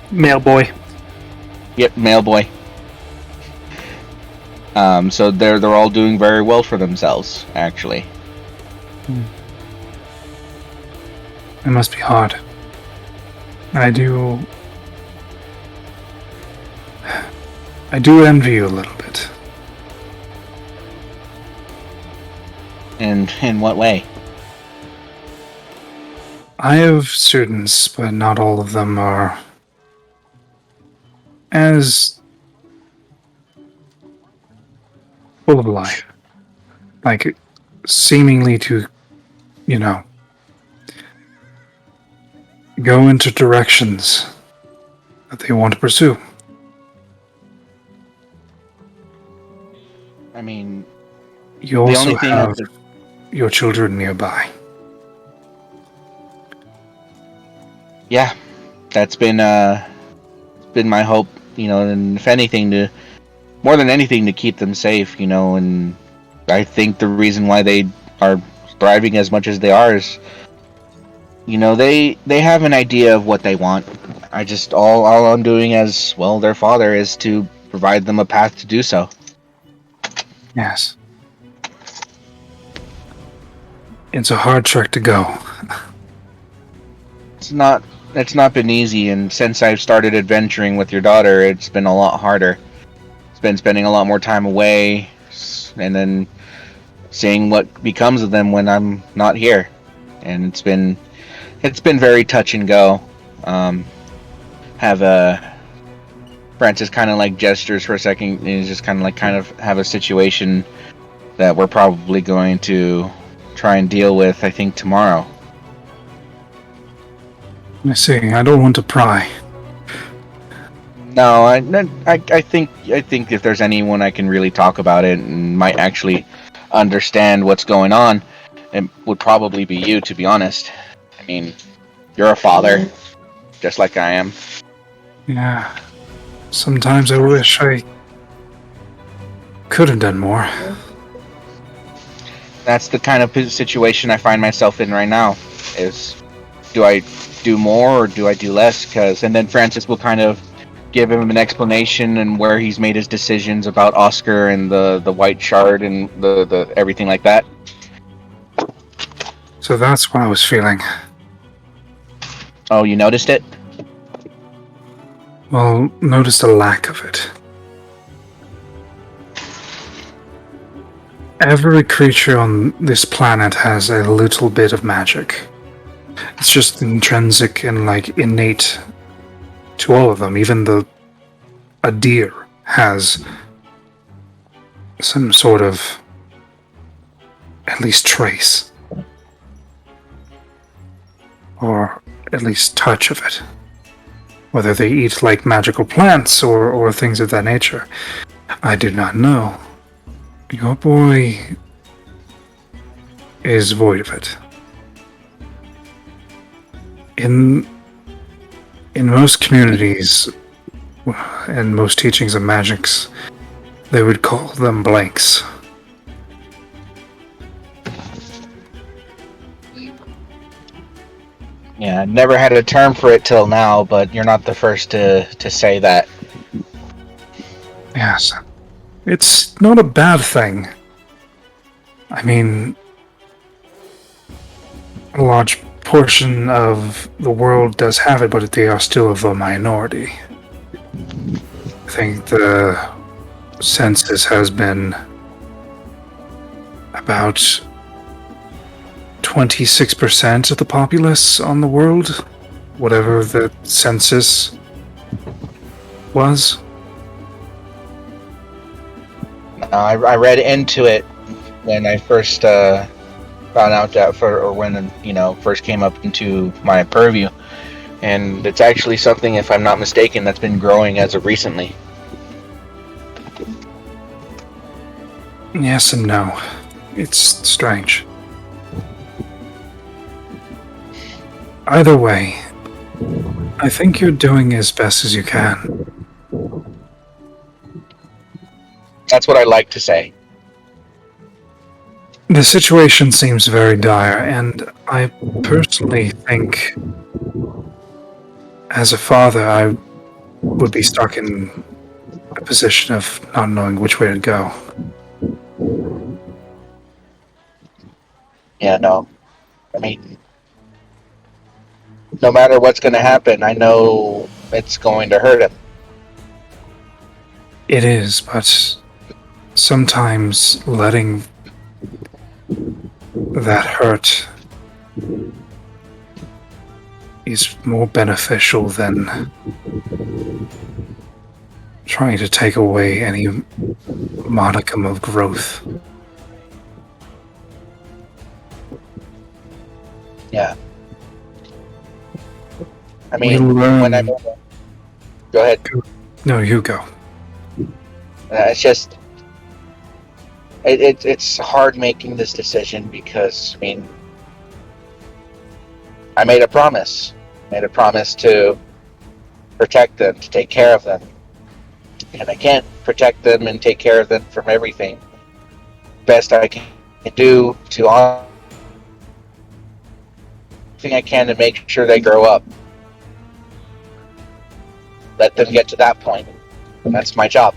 Mail boy. Yep, mail boy. So they're all doing very well for themselves, actually. It must be hard. I do envy you a little bit. And in what way? I have students, but not all of them are as full of life. Like, seemingly to, you know, go into directions that they want to pursue. I mean, You also only thing have your children nearby. Yeah, that's been my hope, you know, and if anything, more than anything, to keep them safe, you know. And I think the reason why they are thriving as much as they are is, you know, they have an idea of what they want. I just all I'm doing as, well, their father, is to provide them a path to do so. Yes. It's a hard trek to go. It's not been easy, and since I've started adventuring with your daughter, it's been a lot harder. It's been spending a lot more time away, and then seeing what becomes of them when I'm not here. And it's been very touch and go. Francis kind of like gestures for a second, and he's just kind of have a situation that we're probably going to try and deal with, I think, tomorrow. I see. I don't want to pry. No, I think if there's anyone I can really talk about it and might actually understand what's going on, it would probably be you, to be honest. I mean, you're a father, just like I am. Yeah. Sometimes I wish I could have done more. That's the kind of situation I find myself in right now. Is, do I do more or do I do less? And then Francis will kind of give him an explanation and where he's made his decisions about Oscar and the white shard and the everything like that. So that's what I was feeling. Oh, you noticed it? Well, notice the lack of it. Every creature on this planet has a little bit of magic. It's just intrinsic and, like, innate to all of them. Even a deer has some sort of, at least, trace or at least touch of it. Whether they eat like magical plants or things of that nature, I do not know. Your boy is void of it. In most communities and most teachings of magics, they would call them blanks. Yeah, never had a term for it till now, but you're not the first to say that. Yes. It's not a bad thing. I mean, a large portion of the world does have it, but they are still of a minority. I think the census has been about 26% of the populace on the world, whatever the census was. I read into it when I first found out that, when first came up into my purview, and it's actually something, if I'm not mistaken, that's been growing as of recently. Yes and no. It's strange. Either way, I think you're doing as best as you can. That's what I like to say. The situation seems very dire, and I personally think, as a father, I would be stuck in a position of not knowing which way to go. Yeah, no. I mean, no matter what's going to happen, I know it's going to hurt him. It is, but sometimes letting that hurt is more beneficial than trying to take away any modicum of growth. Yeah. I mean, when I'm... Go ahead. No, you go. It's just... It's hard making this decision because, I mean, I made a promise. I made a promise to protect them, to take care of them. And I can't protect them and take care of them from everything. Best I can do to honor everything I can to make sure they grow up. Let them get to that point. And that's my job.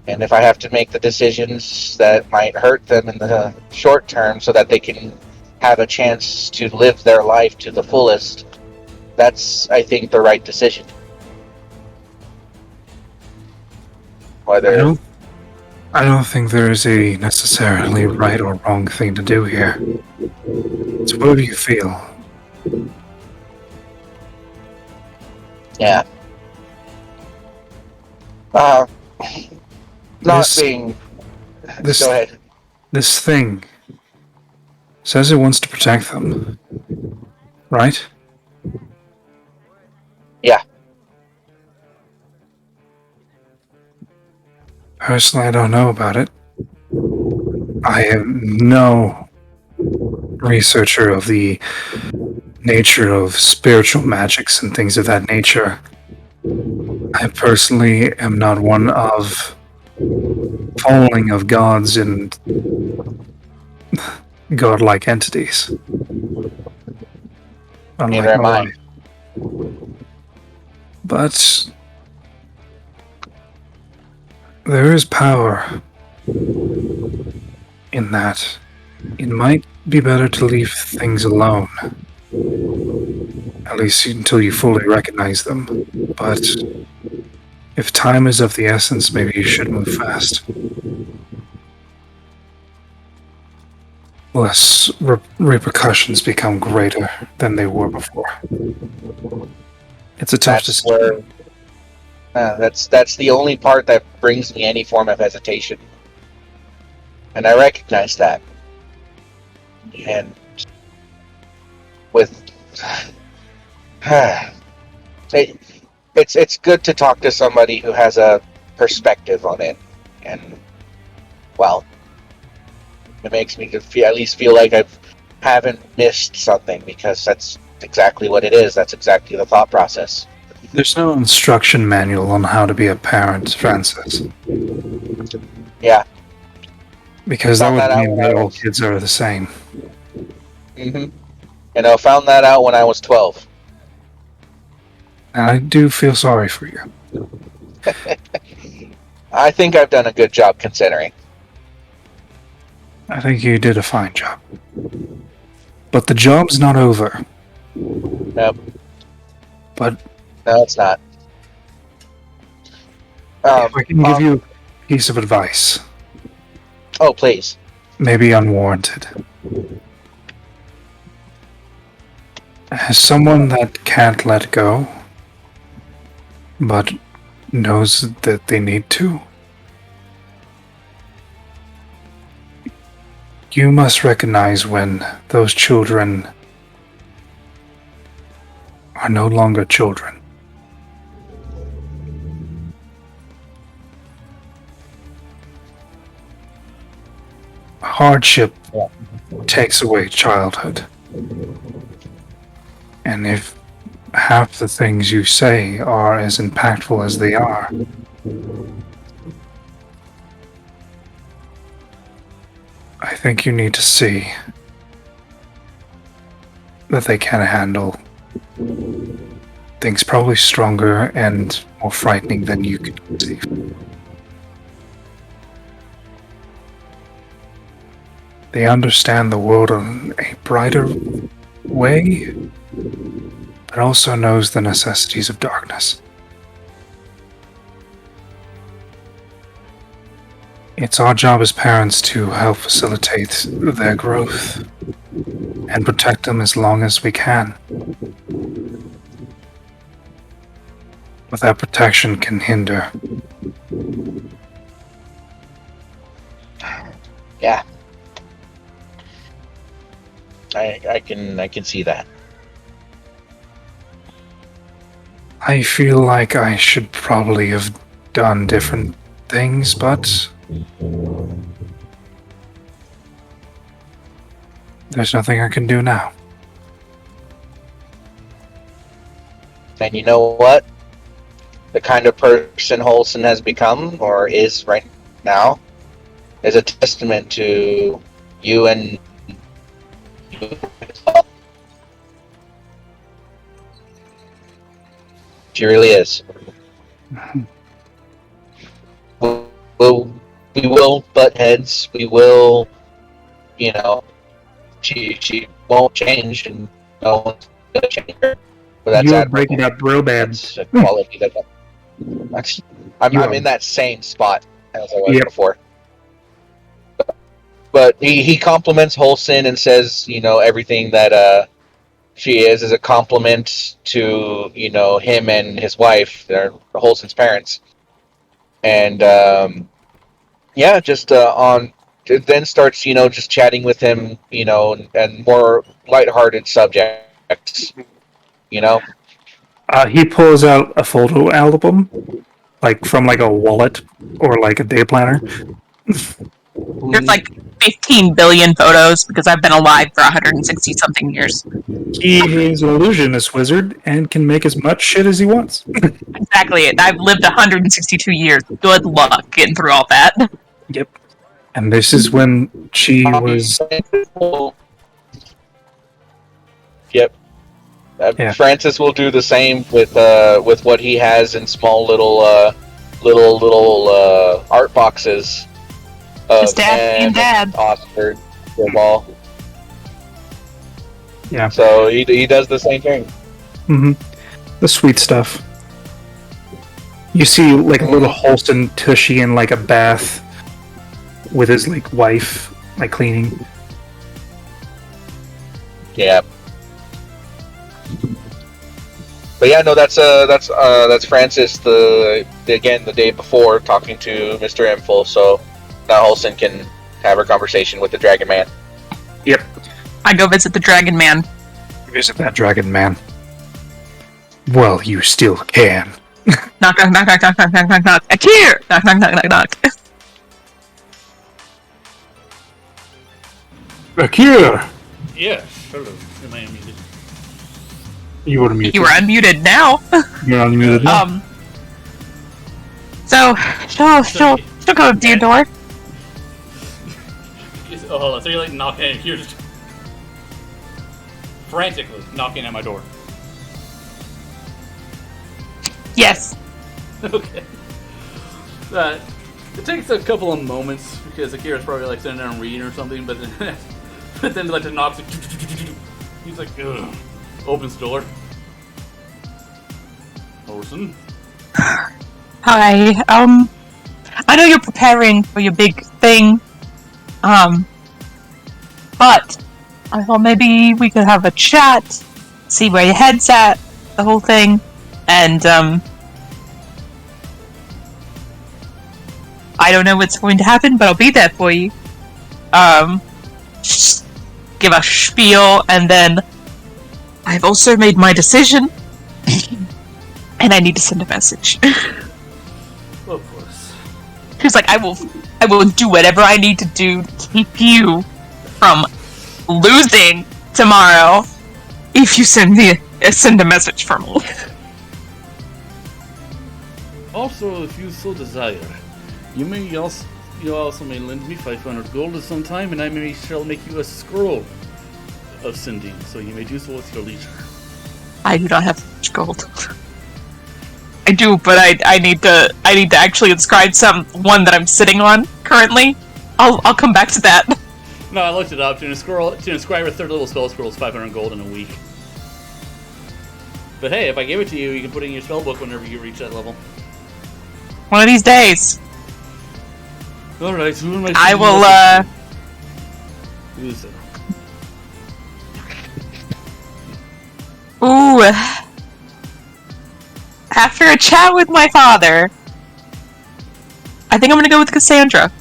And if I have to make the decisions that might hurt them in the short term so that they can have a chance to live their life to the fullest, that's, I think, the right decision. Whether... I don't think there is a necessarily right or wrong thing to do here. It's whatever you feel. Yeah. Go ahead. This thing says it wants to protect them, right? Yeah. Personally, I don't know about it. I am no researcher of the nature of spiritual magics and things of that nature. I personally am not one of following of gods and godlike entities. Neither am I. But there is power in that. It might be better to leave things alone. At least until you fully recognize them. But if time is of the essence, maybe you should move fast. Less repercussions become greater than they were before. It's a tough decision. That's the only part that brings me any form of hesitation. And I recognize that. And with it's good to talk to somebody who has a perspective on it, and well, it makes me at least feel like I haven't missed something, because that's exactly what it is. That's exactly the thought process. There's no instruction manual on how to be a parent, Francis. Yeah. Because that Found would that out mean when that I all was- kids are the same. Mm-hmm. And I found that out when I was 12. And I do feel sorry for you. I think I've done a good job considering. I think you did a fine job. But the job's not over. Nope. But No, it's not. if I can give you a piece of advice, Oh, please. maybe unwarranted. As someone that can't let go, but knows that they need to, you must recognize when those children are no longer children. Hardship takes away childhood. And if half the things you say are as impactful as they are, I think you need to see that they can handle things probably stronger and more frightening than you could conceive. They understand the world in a brighter way, but also knows the necessities of darkness. It's our job as parents to help facilitate their growth and protect them as long as we can. But that protection can hinder. Yeah. I can see that. I feel like I should probably have done different things, but there's nothing I can do now. And you know what? The kind of person Holson has become, or is right now, is a testament to you and she really is. We will butt heads. We will, she won't change, and no one's gonna change her. But that's You're admirable. breaking up real bad. That's a quality that I'm in that same spot as I was Yep. before. But he compliments Holson and says, everything that she is a compliment to, him and his wife, they're Holson's parents. And then starts, just chatting with him, and more lighthearted subjects, He pulls out a photo album, from a wallet or a day planner. There's 15 billion photos because I've been alive for 160 something years. He is an illusionist wizard and can make as much shit as he wants. Exactly. I've lived 162 years. Good luck getting through all that. Yep. And this is when she was. Yep. Yeah. Francis will do the same with what he has in small little art boxes. His dad being dad. Oscar, the ball. Yeah. So he does the same thing. Mm-hmm. The sweet stuff. You see, a little Holston Tushy in a bath with his wife, cleaning. Yeah. But yeah, no, that's Francis. The day before talking to Mr. Inful, so now Holson can have her conversation with the Dragon Man. Yep. I go visit the Dragon Man. Visit that dragon, man. Well, you still can. Knock, knock, knock, knock, knock, knock, knock, knock, knock. Akir! Knock, knock, knock, knock, knock. Akira! Yeah, hello. Am I unmuted? You were muted. You were unmuted now. You're unmuted now. So, she'll go to your door. Oh, hold on. So you're like knocking at you're just frantically knocking at my door. Yes. Okay. It takes a couple of moments because Akira's probably like sitting there and reading or something, but then, but then like the knocks. He's like, ugh. Opens the door. Orson. Hi. I know you're preparing for your big thing. But I thought maybe we could have a chat, see where your head's at, the whole thing, and I don't know what's going to happen, but I'll be there for you. Just give a spiel, and then I've also made my decision, and I need to send a message. Of course. She's like, I will do whatever I need to do to keep you from losing tomorrow if you send a message for me. Also, if you so desire, you also may lend me 500 gold at some time, and I shall make you a scroll of sending, so you may do so with your leisure. I do not have much gold. I do, but I need to actually inscribe one that I'm sitting on currently. I'll come back to that. No, I looked it up. To inscribe a third level spell scroll is 500 gold in a week. But hey, if I give it to you, you can put it in your spell book whenever you reach that level. One of these days. Alright, who am I will, Who's it? Ooh. After a chat with my father, I think I'm gonna go with Cassandra.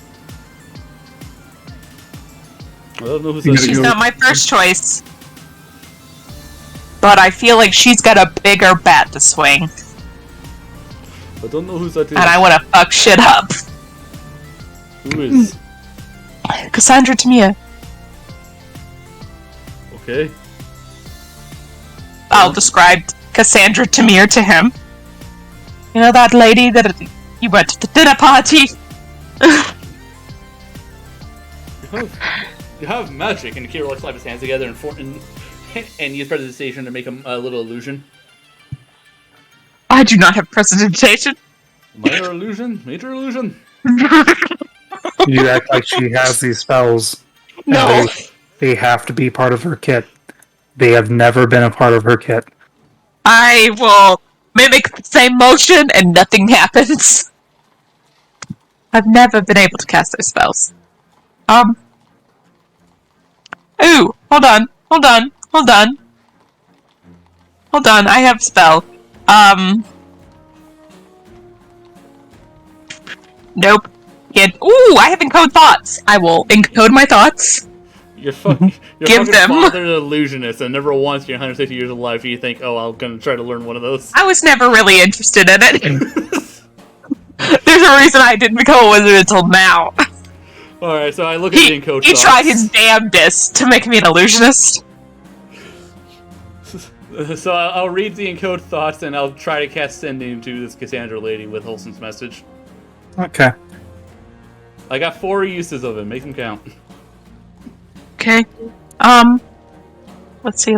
I don't know who's that. She's not my first choice. But I feel like she's got a bigger bat to swing. I don't know who's that is. And I wanna fuck shit up. Who is? Cassandra Tamia. Okay. I'll describe Cassandra Tamir to him. You know that lady that you went to the dinner party? You have magic, and Kira slaps his hands together and use prestidigitation to make a little illusion. I do not have prestidigitation. Minor illusion? Major illusion? You act like she has these spells. No. They have to be part of her kit. They have never been a part of her kit. I will mimic the same motion and nothing happens. I've never been able to cast those spells. Ooh, hold on, I have a spell. Nope. Ooh, I have encode thoughts. I will encode my thoughts. You're fucking Give them. father's an illusionist, and never once in your 160 years of life do you think, oh, I'm gonna try to learn one of those. I was never really interested in it. There's a reason I didn't become a wizard until now. Alright, so I look at the encode He thoughts. tried his damnedest to make me an illusionist. So I'll read the encode thoughts, and I'll try to cast sending to this Cassandra lady with Wholesom's message. Okay. I got 4 uses of it. Make them count. Okay. Let's see.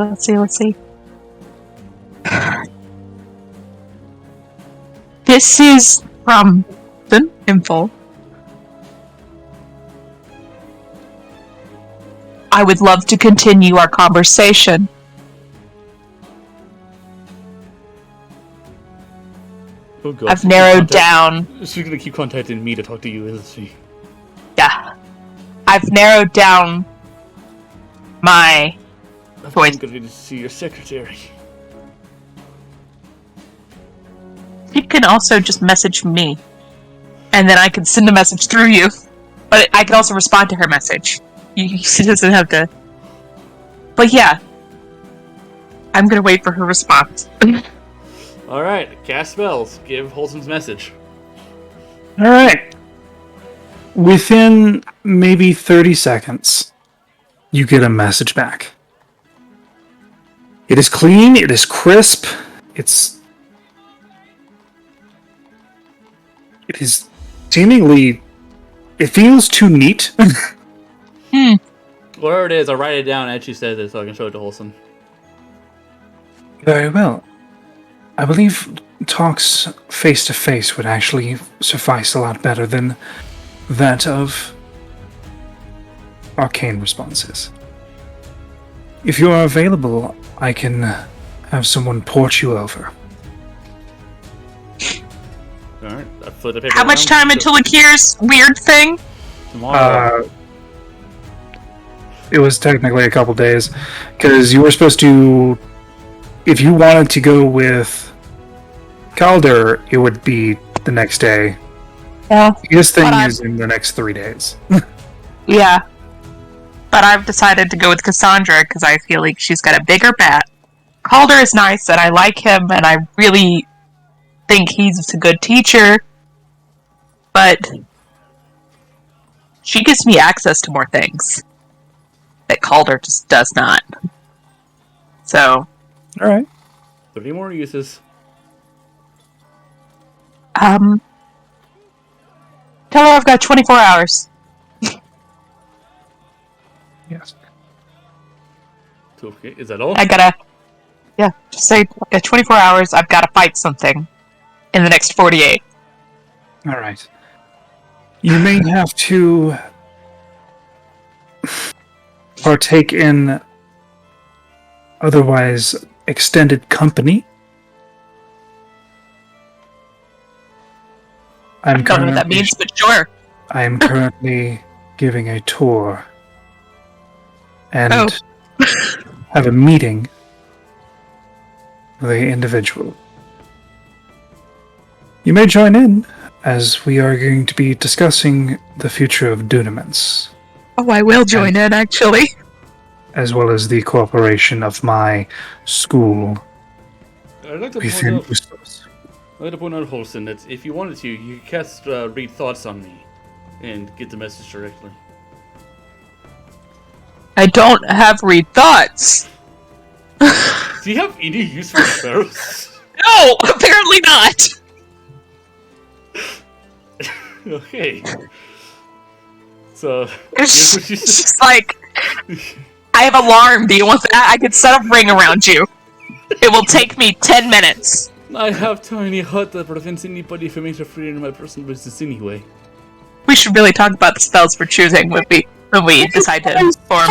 This is from the info. I would love to continue our conversation. Oh god. I've narrowed down. She's gonna keep contacting me to talk to you, isn't she? Yeah. I've narrowed down my choice. I'm gonna need to see your secretary. You can also just message me. And then I can send a message through you. But I can also respond to her message. She doesn't have to... But yeah. I'm gonna wait for her response. Alright, cast spells. Give Wholesom's message. All right. Within maybe 30 seconds, you get a message back. It is clean, it is crisp, it is seemingly, it feels too neat. Whatever it is, I'll write it down as she says it so I can show it to Wholesome. Very well. I believe talks face to face would actually suffice a lot better than that of arcane responses. If you are available, I can have someone port you over. Alright, I flip the paper How much around. time until Akir's weird thing? Tomorrow. It was technically a couple days, because you were supposed to, if you wanted to go with Calder, it would be the next day. Yeah. His thing But is in the next 3 days. Yeah. But I've decided to go with Cassandra because I feel like she's got a bigger bat. Calder is nice and I like him and I really think he's a good teacher. But she gives me access to more things that Calder just does not. So, Alright. 30 more uses. tell her I've got 24 hours. Yes. Okay, is that all? Just say, I've got 24 hours, I've got to fight something in the next 48. Alright. You may have to partake in otherwise extended company. I don't know what that means, but sure. I am currently giving a tour and have a meeting with an individual. You may join in, as we are going to be discussing the future of Dunaments, Oh, I will join in, actually. as well as the cooperation of my school I'd like to within point out, Ustos. Wholesome, that if you wanted to, you could cast Read Thoughts on me and get the message directly. I don't have read thoughts. Do you have any use for spells? No, apparently not. Okay. So, It's here's what you said. just like, I have alarm. Do you want that? I could set a ring around you. It will take me 10 minutes. I have tiny hut that prevents anybody from interfering in my personal business anyway. We should really talk about the spells we're choosing when we decide to form.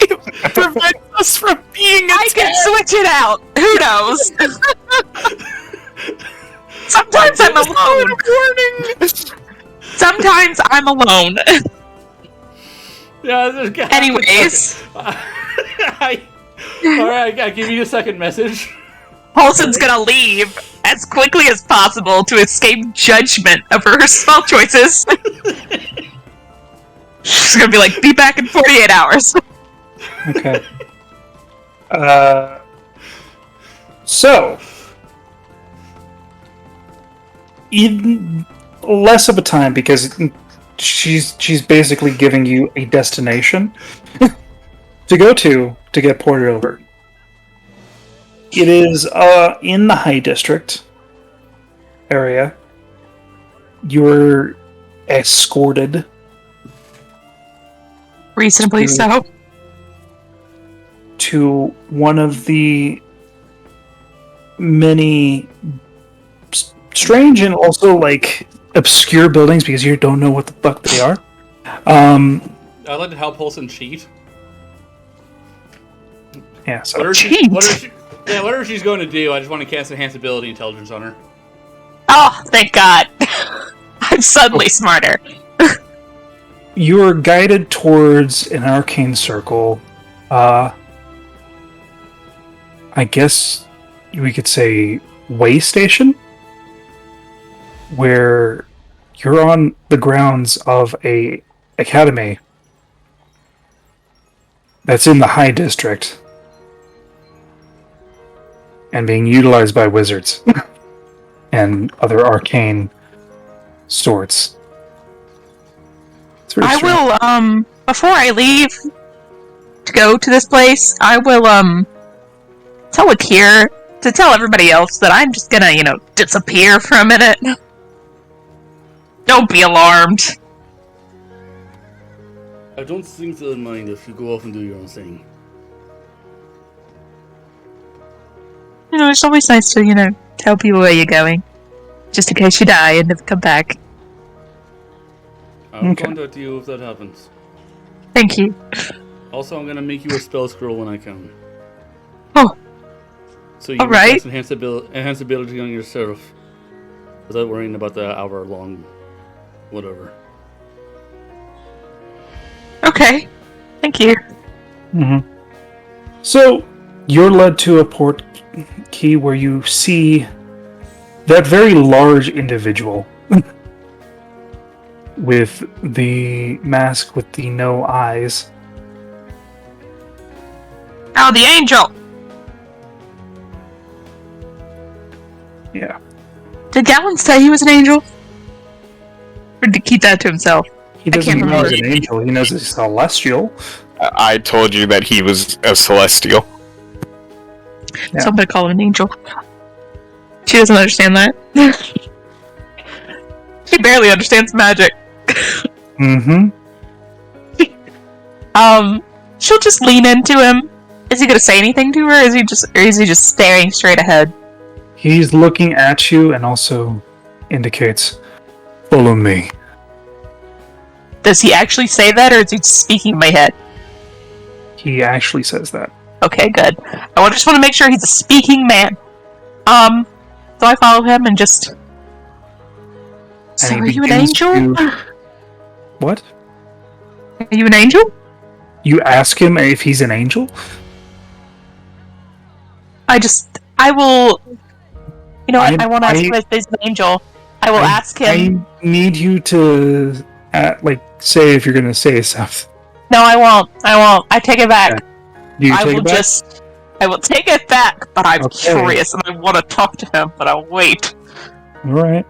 It prevents us from being I can switch it out. Who knows? Sometimes I'm alone. Sometimes I'm alone. Yeah, there's got Anyways, Alright, I give you a second message. Paulson's gonna leave as quickly as possible to escape judgment of her spell choices. She's gonna be like, be back in 48 hours. Okay. So, in less of a time, because she's basically giving you a destination to go to get ported over. It is in the High District area. You're escorted Reasonably so. to one of the many strange and also like obscure buildings because you don't know what the fuck they are. I'd like to help Paulson cheat. Yeah, so Whatever she's going to do, I just want to cast Enhanced Ability Intelligence on her. Oh, thank God. I'm suddenly smarter. you are guided towards an arcane circle. I guess we could say way station, where you're on the grounds of a academy that's in the High District and being utilized by wizards and other arcane sorts. It's very I strange. will, before I leave to go to this place, I will, tell Akir to tell everybody else that I'm just gonna, disappear for a minute. Don't be alarmed. I don't think they'll mind if you go off and do your own thing. It's always nice to, tell people where you're going. Just in case you die and never come back. I'll Okay. contact you if that happens. Thank you. Also, I'm gonna make you a spell scroll when I can. Oh. So you Alright. can cast enhance ability on yourself without worrying about the hour-long whatever. Okay. Thank you. Mm-hmm. So, you're led to a port key where you see that very large individual with the mask with the no eyes. Oh, the angel! Yeah. Did Gallon say he was an angel? Or did he keep that to himself? He doesn't can't know remember. he's an angel, he knows he's celestial. I told you that he was a celestial. Yeah. So I'm gonna call him an angel. She doesn't understand that. She barely understands magic. Mm-hmm. She'll just lean into him. Is he gonna say anything to her? Or is he just staring straight ahead? He's looking at you and also indicates, "Follow me." Does he actually say that, or is he just speaking in my head? He actually says that. Okay, good. I just want to make sure he's a speaking man. So I follow him and just. So And are he you an begins angel? to- What? Are you an angel? You ask him if he's an angel? I will. You know what? I won't ask I- him if he's an angel. I will ask him. I need you to, say if you're going to say something. No, I won't. I take it back. Okay. Do you I take will it back? I will take it back, but I'm Okay. curious and I want to talk to him, but I'll wait. All right.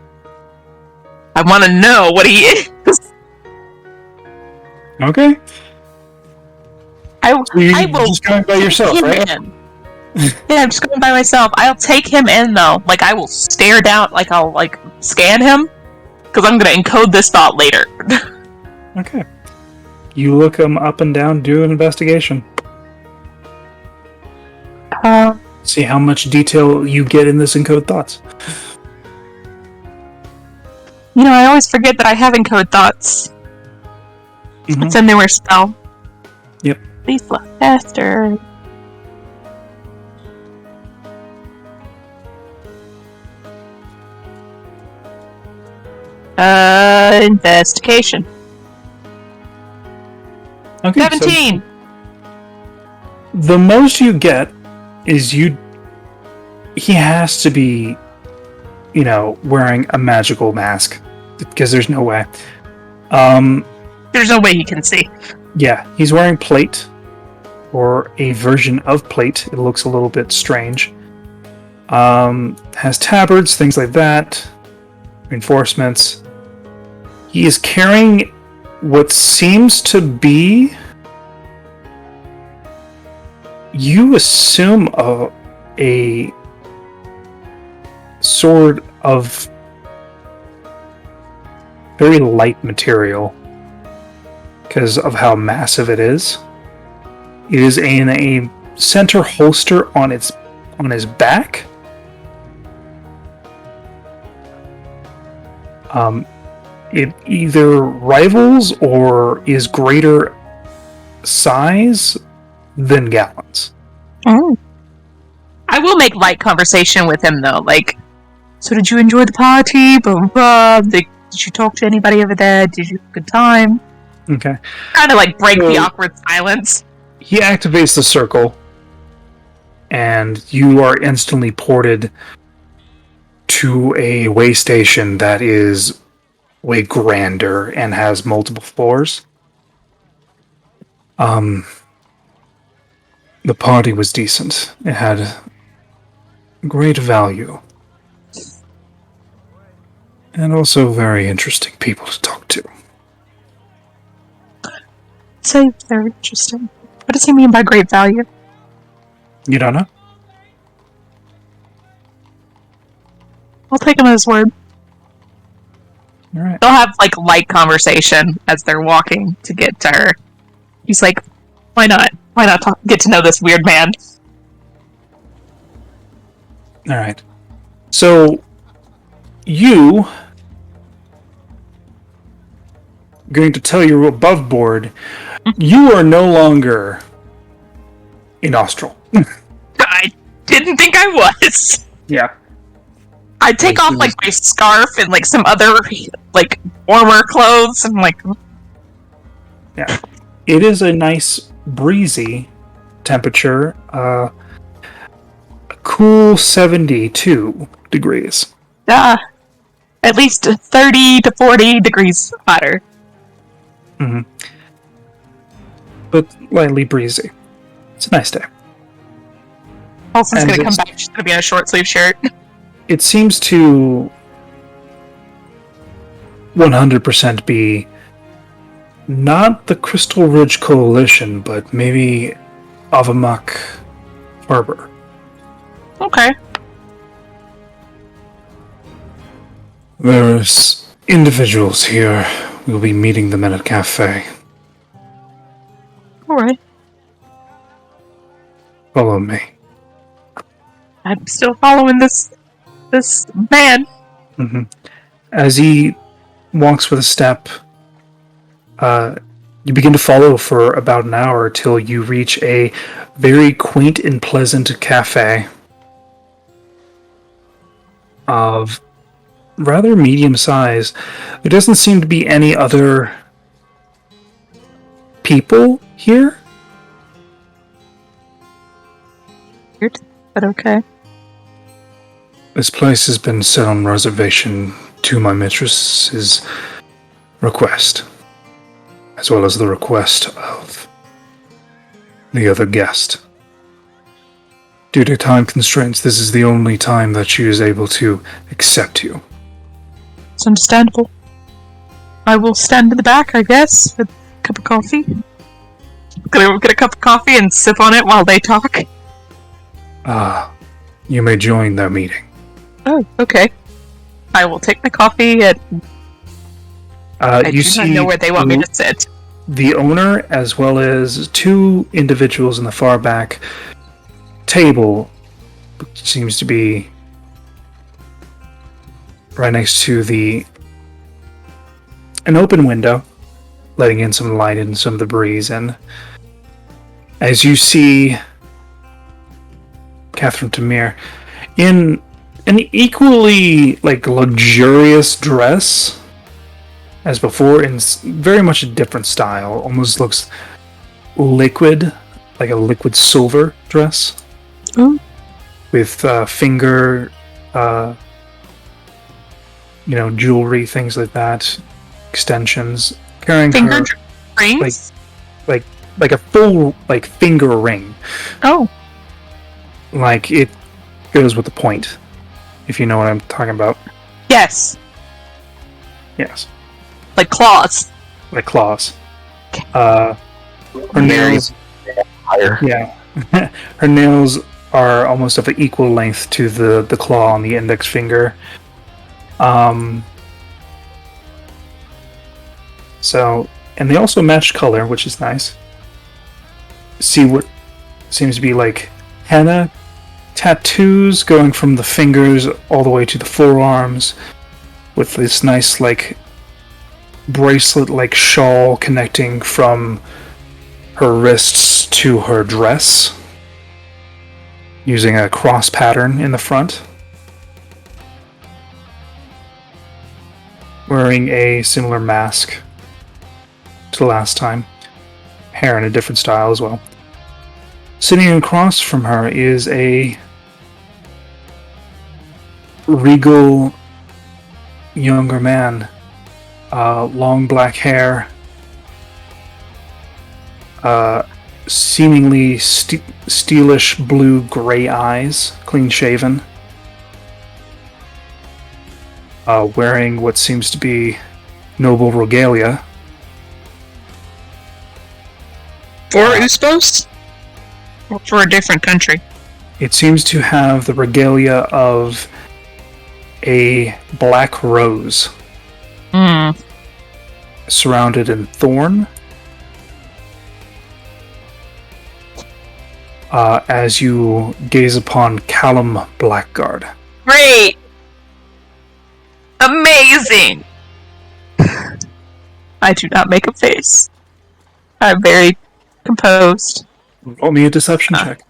I want to know what he is. Okay. I You're will just going by yourself, take him right? in. Yeah, I'm just going by myself. I'll take him in though. Like I will stare down. Like I'll scan him because I'm gonna encode this thought later. Okay. You look him up and down, do an investigation. See how much detail you get in this encode thoughts. I always forget that I have encode thoughts. Mhm. It's a newer spell. Yep. Please fly faster. Investigation. Okay, so 17! the most you get is he has to be, wearing a magical mask. Because there's no way. There's no way he can see. Yeah, he's wearing plate. Or a version of plate. It looks a little bit strange. Has tabards, things like that. Reinforcements. He is carrying what seems to be... You assume a sword of very light material because of how massive it is. It is in a center holster on his back. It either rivals or is greater size than Gallon's. Oh. I will make light conversation with him though. So did you enjoy the party? Blah, blah, blah. Did you talk to anybody over there? Did you have a good time? Okay. Kind of break the So- awkward silence. He activates the circle, and you are instantly ported to a way station that is way grander and has multiple floors. The party was decent. It had great value. And also very interesting people to talk to. Say very interesting. What does he mean by great value? You don't know? I'll take him at his word. Alright. They'll have like light conversation as they're walking to get to her. He's like, why not? Why not get to know this weird man? Alright. So, you... going to tell you above board, you are no longer a nostril. I didn't think I was. Yeah. I'd take off like my scarf and like some other like warmer clothes and like. Yeah. It is a nice breezy temperature. A cool 72 degrees. At least 30 to 40 degrees hotter. Mm-hmm. But lightly breezy. It's a nice day. Olsen's And gonna come it's- back. She's gonna be in a short sleeve shirt. It seems to 100% be not the Crystal Ridge Coalition, but maybe Avamak Harbor. Okay. There's individuals here. We'll be meeting them in a cafe. All right. Follow me. I'm still following this man. Mm-hmm. As he walks with a step, you begin to follow for about an hour till you reach a very quaint and pleasant cafe of rather medium size. There doesn't seem to be any other people here. Weird, but okay. This place has been set on reservation to my mistress's request, as well as the request of the other guest. Due to time constraints, this is the only time that she is able to accept you. It's understandable. I will stand in the back, I guess, with a cup of coffee. Gonna get a cup of coffee and sip on it while they talk. You may join their meeting. Oh, okay. I will take my coffee and I You do not know where they want me to sit. the owner, as well as two individuals in the far back table, which seems to be right next to an open window, letting in some light and some of the breeze. And as you see Catherine Tamir in an equally luxurious dress as before, in very much a different style, almost looks liquid, like a liquid silver dress. Ooh. With finger, jewelry, things like that, extensions, carrying Finger her rings? like a full finger ring. Oh. Like it goes with the point, if you know what I'm talking about. Yes. Yes, Like claws. like claws. Her nails, Higher. yeah, her nails are almost of an equal length to the claw on the index finger. So, and they also match color, which is nice. See what seems to be like henna tattoos going from the fingers all the way to the forearms, with this nice bracelet shawl connecting from her wrists to her dress, using a cross pattern in the front. Wearing a similar mask to the last time. Hair in a different style as well. Sitting across from her is a regal younger man. Long black hair. seemingly steelish blue-gray eyes, clean-shaven. Wearing what seems to be noble regalia. For Uspos? Or for a different country? It seems to have the regalia of a black rose. Surrounded in thorn. As you gaze upon Callum Blackguard. Great! Amazing! I do not make a face. I'm very composed. Roll me a deception check.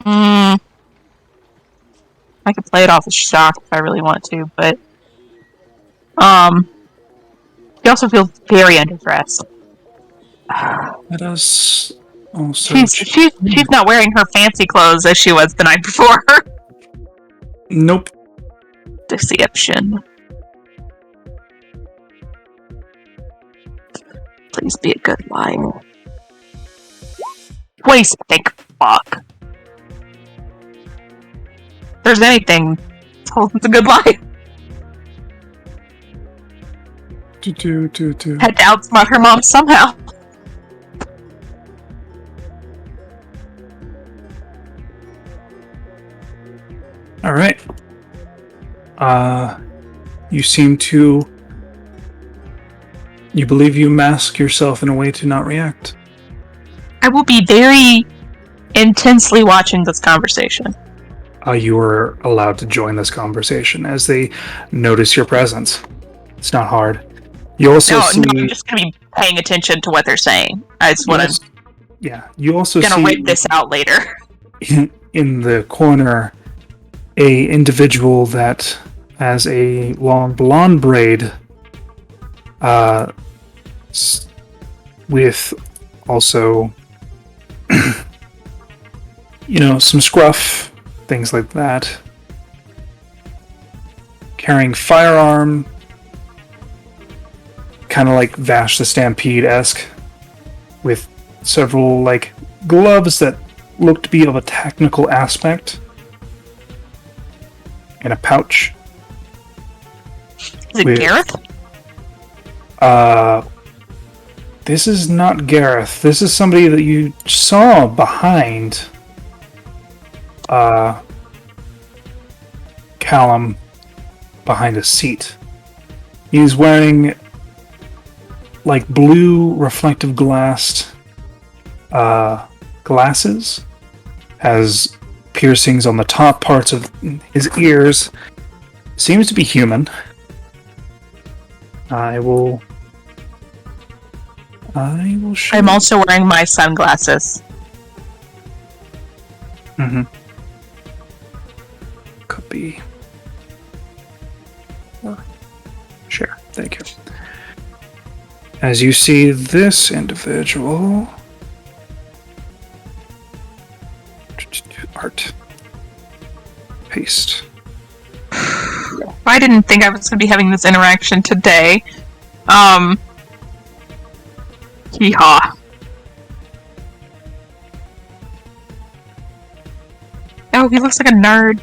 I could play it off as shock if I really want to, but he also feels very underdressed. Let us also. She's not wearing her fancy clothes as she was the night before. Nope. Deception. Please be a good liar. Please think fuck. If there's anything, it's a good lie. Had to outsmart her mom somehow. All right. You seem to. You believe you mask yourself in a way to not react. I will be very intensely watching this conversation. You are allowed to join this conversation as they notice your presence. It's not hard. You also see. No, I'm just going to be paying attention to what they're saying. That's what I'm. Yeah, you also gonna see. rip this out later. In the corner, a individual that has a long blonde braid, with also, some scruff, things like that. Carrying firearm, kind of like Vash the Stampede-esque, with several gloves that look to be of a technical aspect, in a pouch. Is it Gareth? This is not Gareth. This is somebody that you saw behind Callum, behind a seat. He's wearing blue reflective glasses, has piercings on the top parts of his ears. Seems to be human. I will show. I'm also wearing my sunglasses. Could be. Sure, thank you. As you see this individual. Art. Paste. I didn't think I was going to be having this interaction today. Hee-haw. Oh, he looks like a nerd.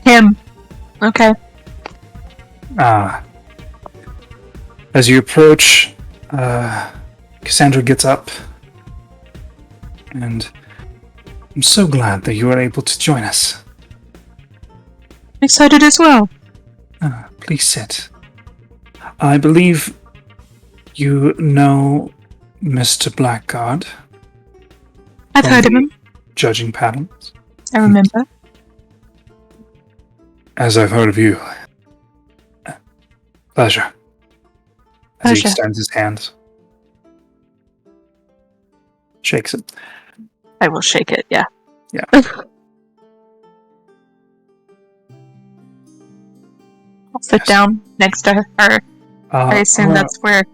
Him. Okay. As you approach, Cassandra gets up. And I'm so glad that you were able to join us. Excited as well. Please sit. I believe you know Mr. Blackguard. I've heard of him. Judging patterns. I remember. As I've heard of you. Pleasure. As he extends his hands. Shakes it. I will shake it, yeah. Yeah. I'll sit down next to her. I assume that's where...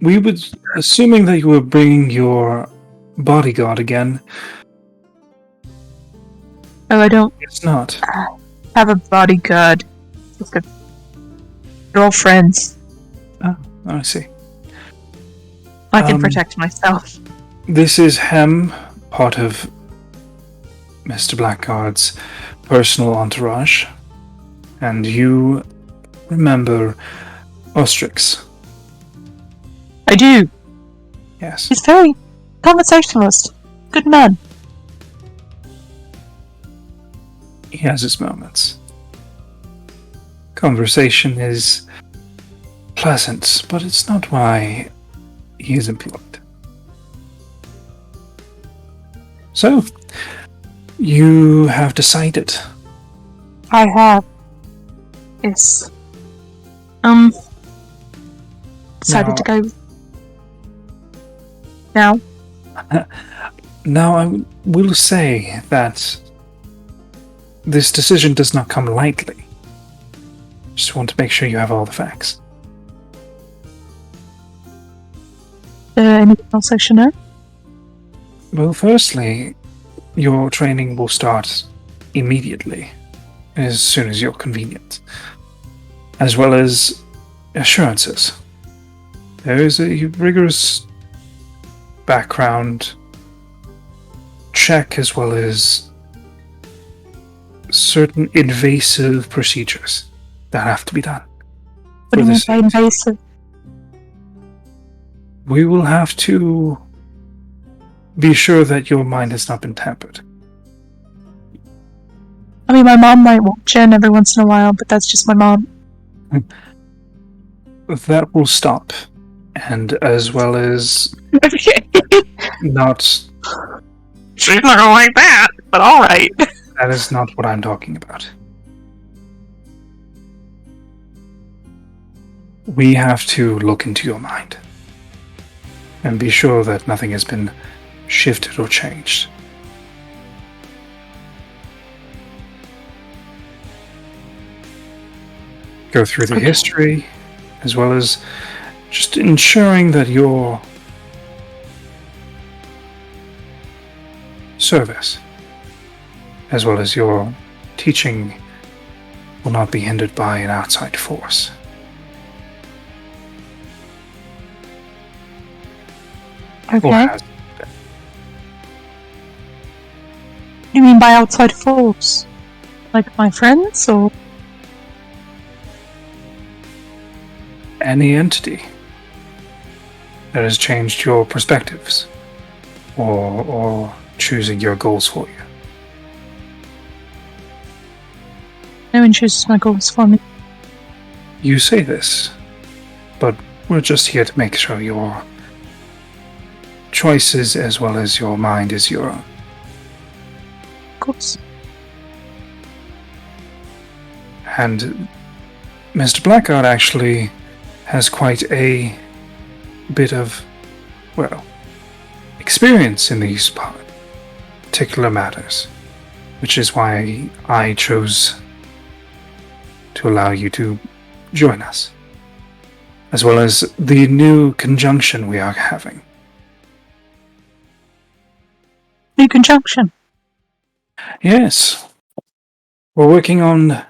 We would... Assuming that you were bringing your bodyguard again... Oh, I don't... It's not. Have a bodyguard. Just a... They're all friends. Oh, I see. I can protect myself. This is Hem, part of Mr. Blackguard's personal entourage. And you remember Ostrix. I do. Yes. He's very conversationalist. Good man. He has his moments. Conversation is pleasant, but it's not why he is employed. So, you have decided. I have. Yes. Decided to go now. Now, I will say that this decision does not come lightly. Just want to make sure you have all the facts. Anything else I should know? Well, firstly, your training will start immediately, as soon as you're convenient, as well as assurances. There is a rigorous background check as well as certain invasive procedures that have to be done. What do you mean by invasive? We will have to be sure that your mind has not been tampered. I mean, my mom might watch in every once in a while, but that's just my mom. That will stop. And as well as not... She's not gonna like that, but alright. That is not what I'm talking about. We have to look into your mind and be sure that nothing has been shifted or changed. Go through the history, as well as just ensuring that your service, as well as your teaching, will not be hindered by an outside force. Okay. Or What has. do you mean by outside force? Like my friends, or...? Any entity that has changed your perspectives or choosing your goals for you. No one chooses my goals for me. You say this, but we're just here to make sure your choices as well as your mind is your own. Of course. And Mr. Blackguard actually has quite a bit of, well, experience in these particular matters, which is why I chose to allow you to join us, as well as the new conjunction we are having. New conjunction. Yes, we're working on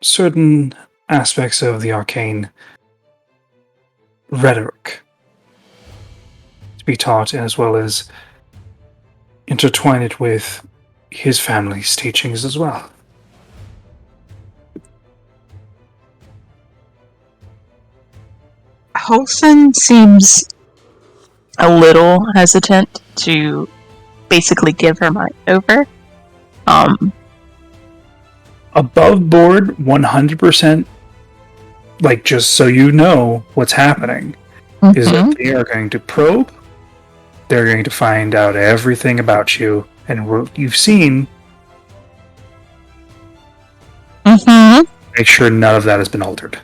certain aspects of the arcane rhetoric to be taught, as well as intertwine it with his family's teachings as well. Holson seems a little hesitant to basically give her mind over. Above board, 100%, like, just so you know what's happening, is that they are going to probe, they're going to find out everything about you, and what you've seen, make sure none of that has been altered.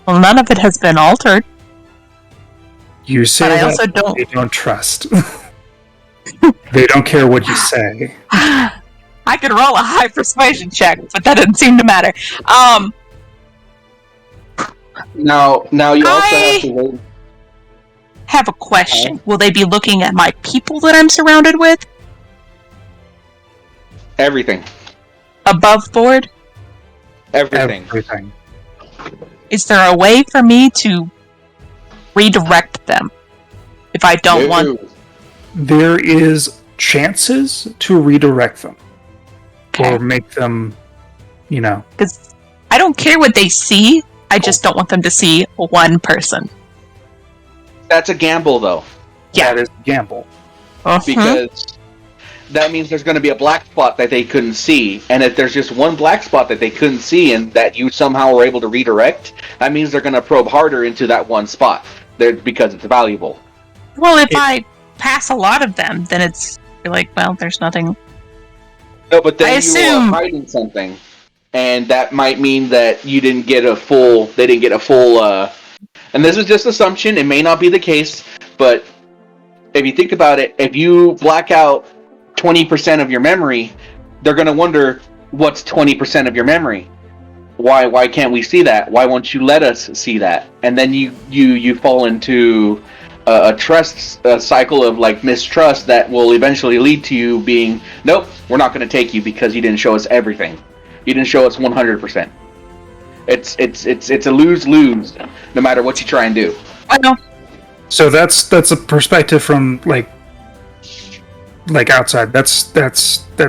Well, none of it has been altered. You say But I that also don't... they don't trust. They don't care what you say. I could roll a high persuasion check, but that doesn't seem to matter. Now you also have to wait. Have a question. Will they be looking at my people that I'm surrounded with? Everything. Above board? Everything. Everything. Is there a way for me to redirect them if I don't want? There is chances to redirect them. Okay. Or make them, Because I don't care what they see. I just don't want them to see one person. That's a gamble, though, Yeah. that is a gamble. because that means there's going to be a black spot that they couldn't see, and if there's just one black spot that they couldn't see and that you somehow were able to redirect, that means they're going to probe harder into that one spot because it's valuable. Well, if I pass a lot of them, then it's like, well, there's nothing. No, but then I you assume- are hiding something, and that might mean that you didn't get a full. They didn't get a full. And this is just assumption. It may not be the case, but if you think about it, if you black out 20% of your memory, they're going to wonder what's 20% of your memory. Why can't we see that? Why won't you let us see that? And then you fall into a trust cycle of like mistrust that will eventually lead to you being, nope, we're not going to take you because you didn't show us everything. You didn't show us 100%. It's a lose-lose no matter what you try and do. I know. So that's a perspective from like outside. That's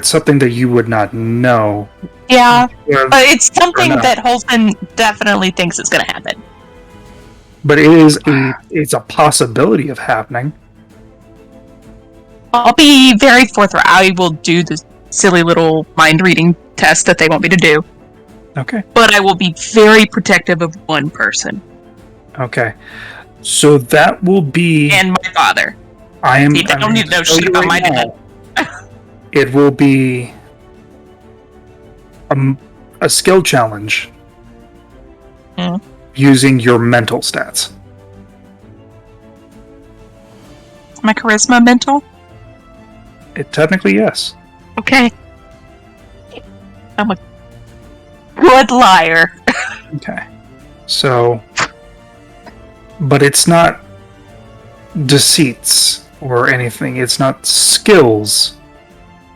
something that you would not know. Yeah, Yeah, but it's something not. that Holton definitely thinks is going to happen. but it's a possibility of happening. I'll be very forthright. I will do the silly little mind reading test that they want me to do, Okay. but I will be very protective of one person Okay. So that will be. and my father. I am. See, they don't need to know tell shit you about right my now, it will be a skill challenge Hmm. using your mental stats. My charisma mental? It technically yes. Okay. I'm a good liar. Okay. So, but it's not deceits or anything. It's not skills.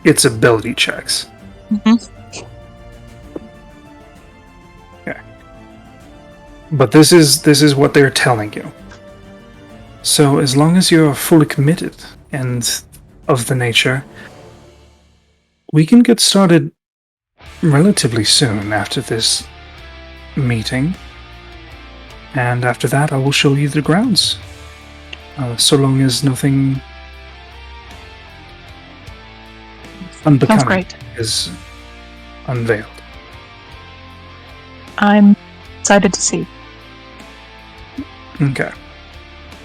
It's ability checks. Mhm. Okay. But this is what they're telling you. So as long as you're fully committed and of the nature, we can get started relatively soon after this meeting. And after that, I will show you the grounds. So long as nothing Sounds unbecoming great. is unveiled. I'm excited to see. Okay.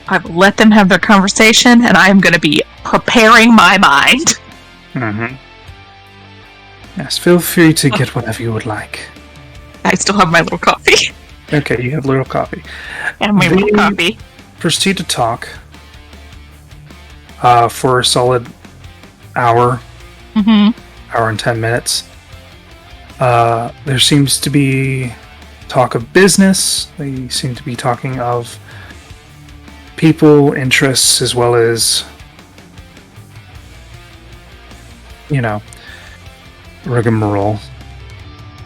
I will let them have their conversation, and I am going to be preparing my mind. Mm-hmm. Yes, feel free to get whatever you would like. I still have my little coffee. Okay, you have little coffee. And my little They coffee. proceed to talk for a solid hour, Mm-hmm. hour and 10 minutes. There seems to be talk of business. They seem to be talking of people, interests, as well as, rigmarole,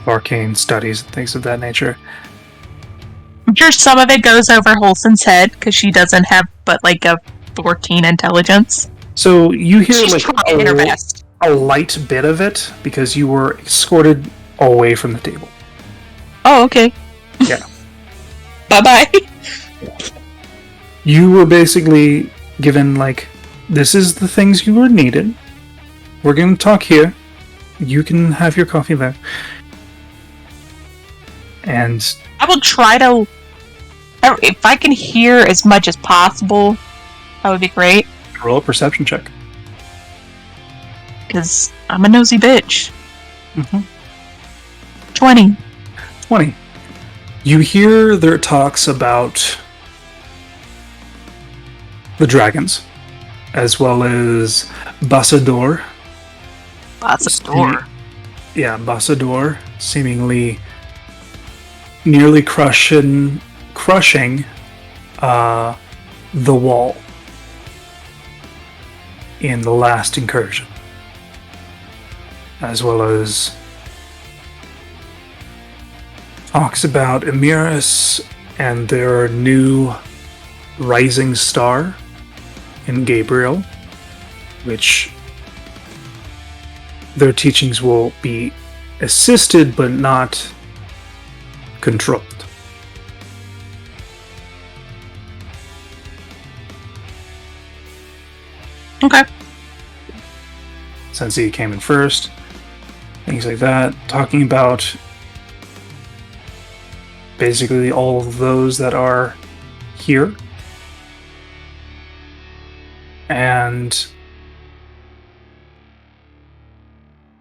arcane studies, and things of that nature. I'm sure some of it goes over Holson's head, because she doesn't have but like a 14 intelligence. So you hear She's like trying her best. a light bit of it because you were escorted away from the table. Oh, okay. Yeah. Bye-bye. You were basically given like, this is the things you were needed. We're going to talk here. You can have your coffee there. And I will try to... If I can hear as much as possible, that would be great. roll a perception check. Because I'm a nosy bitch. Mm-hmm. 20. 20. You hear their talks about the dragons, as well as Bassador. That's a door. Yeah, Bassador seemingly nearly crushing the wall in the last incursion, as well as talks about Emiris and their new rising star in Gabriel, which their teachings will be assisted but not controlled. Okay. Since he came in first, things like that, talking about basically all of those that are here. And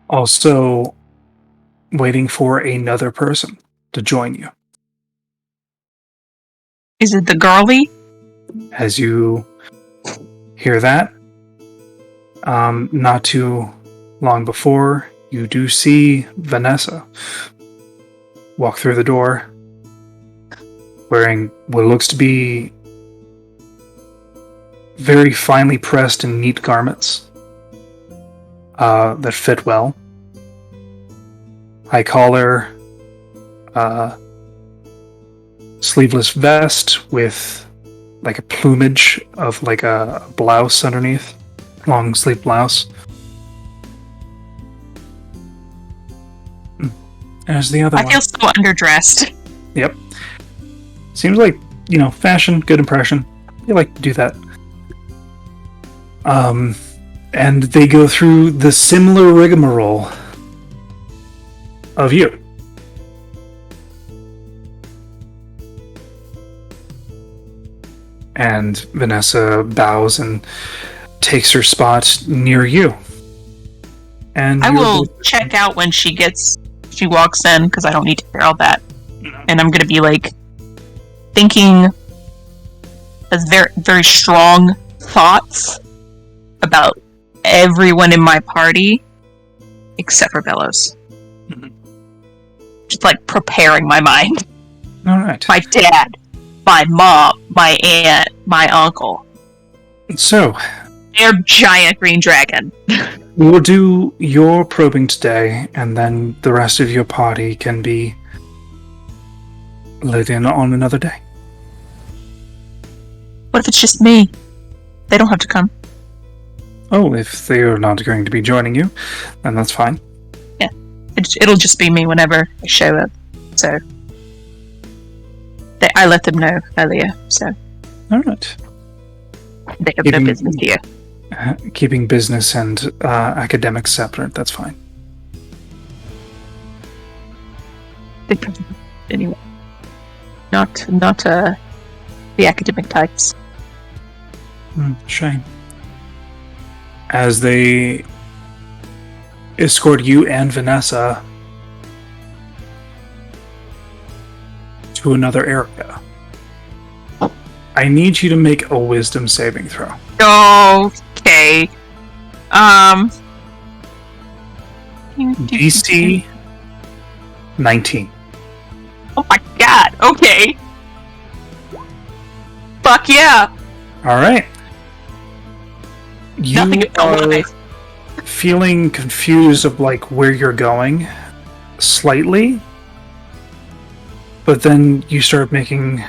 also waiting for another person to join you. Is it the girly? As you hear that, not too long before, you do see Vanessa walk through the door wearing what looks to be very finely pressed and neat garments that fit well. High collar, sleeveless vest with like a plumage of like a blouse underneath, long sleeve blouse. There's the other I one. feel so underdressed. Yep. Seems like, fashion, good impression. You like to do that. And they go through the similar rigmarole of you. And Vanessa bows and takes her spot near you. And I you're will both- check out when she walks in, because I don't need to hear all that. And I'm gonna be like thinking as very, very strong thoughts about everyone in my party except for Bellows. Mhm. Just like preparing my mind. All right. My dad, my mom, my aunt, my uncle. So, Their giant green dragon. we'll do your probing today, and then the rest of your party can be let in on another day. What if it's just me? They don't have to come. Oh, if they are not going to be joining you, then that's fine. It'll just be me whenever I show up. So I let them know earlier, so All right. they have no Even- business here. Keeping business and academics separate, that's fine. Anyway, not the academic types. Shame. As they escort you and Vanessa to another area, I need you to make a wisdom saving throw. Okay. DC 19. Oh my god. Okay. Fuck yeah. All right. You Nothing are alive. feeling confused of like where you're going slightly, but then you start making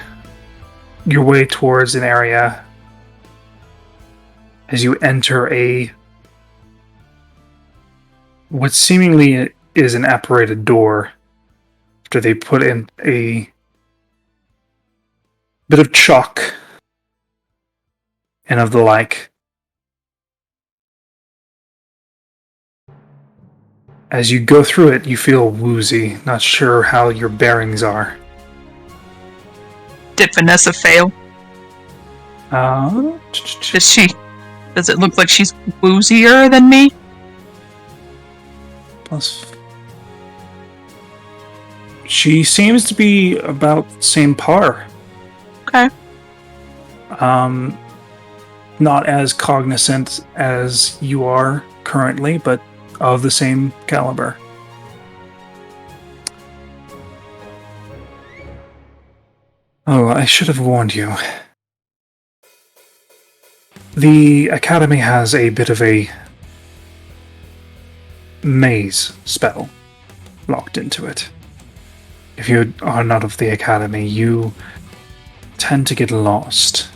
your way towards an area as you enter what seemingly is an apparated door after they put in a bit of chalk and of the like. As you go through it, you feel woozy, not sure how your bearings are. Did Vanessa fail? Uh, Does it look like she's woozier than me? plus. She seems to be about the same par. Okay. Not as cognizant as you are currently, but of the same caliber. Oh, I should have warned you. The Academy has a bit of a maze spell locked into it. if you are not of the academy, you tend to get lost.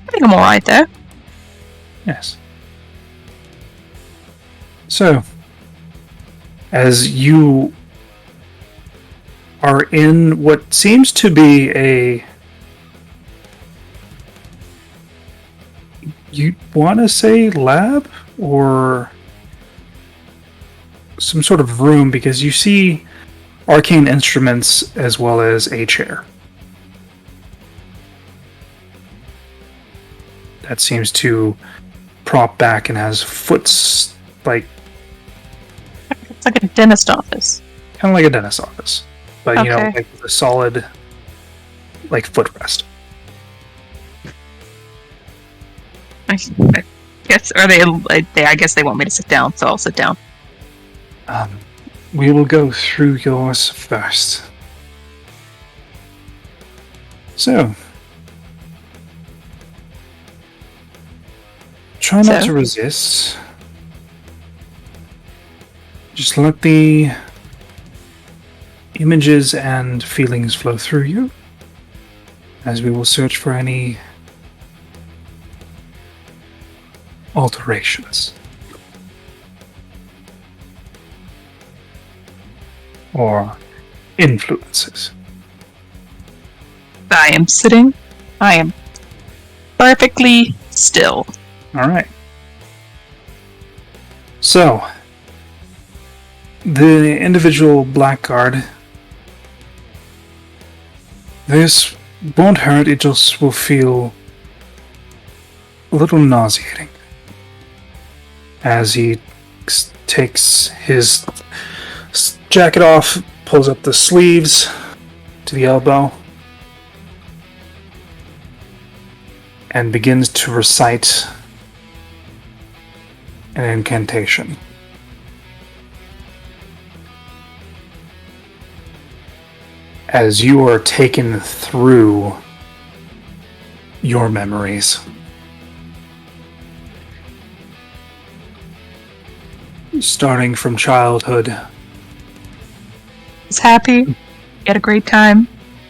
I think I'm alright there. Yes. So, as you are in what seems to be you want to say lab or some sort of room, because you see arcane instruments as well as a chair that seems to prop back and has foots, like It's like a dentist office. kind of like a dentist office, but you know, Okay. like with a solid like footrest. I guess, or I guess they want me to sit down, so I'll sit down. We will go through yours first. So, try not So? to resist. Just let the images and feelings flow through you, as we will search for any alterations or influences. I am sitting. I am perfectly still. All right. So, the individual blackguard, this won't hurt, it just will feel a little nauseating as he takes his jacket off, pulls up the sleeves to the elbow, and begins to recite an incantation. As you are taken through your memories, starting from childhood, Was happy. Had a great time.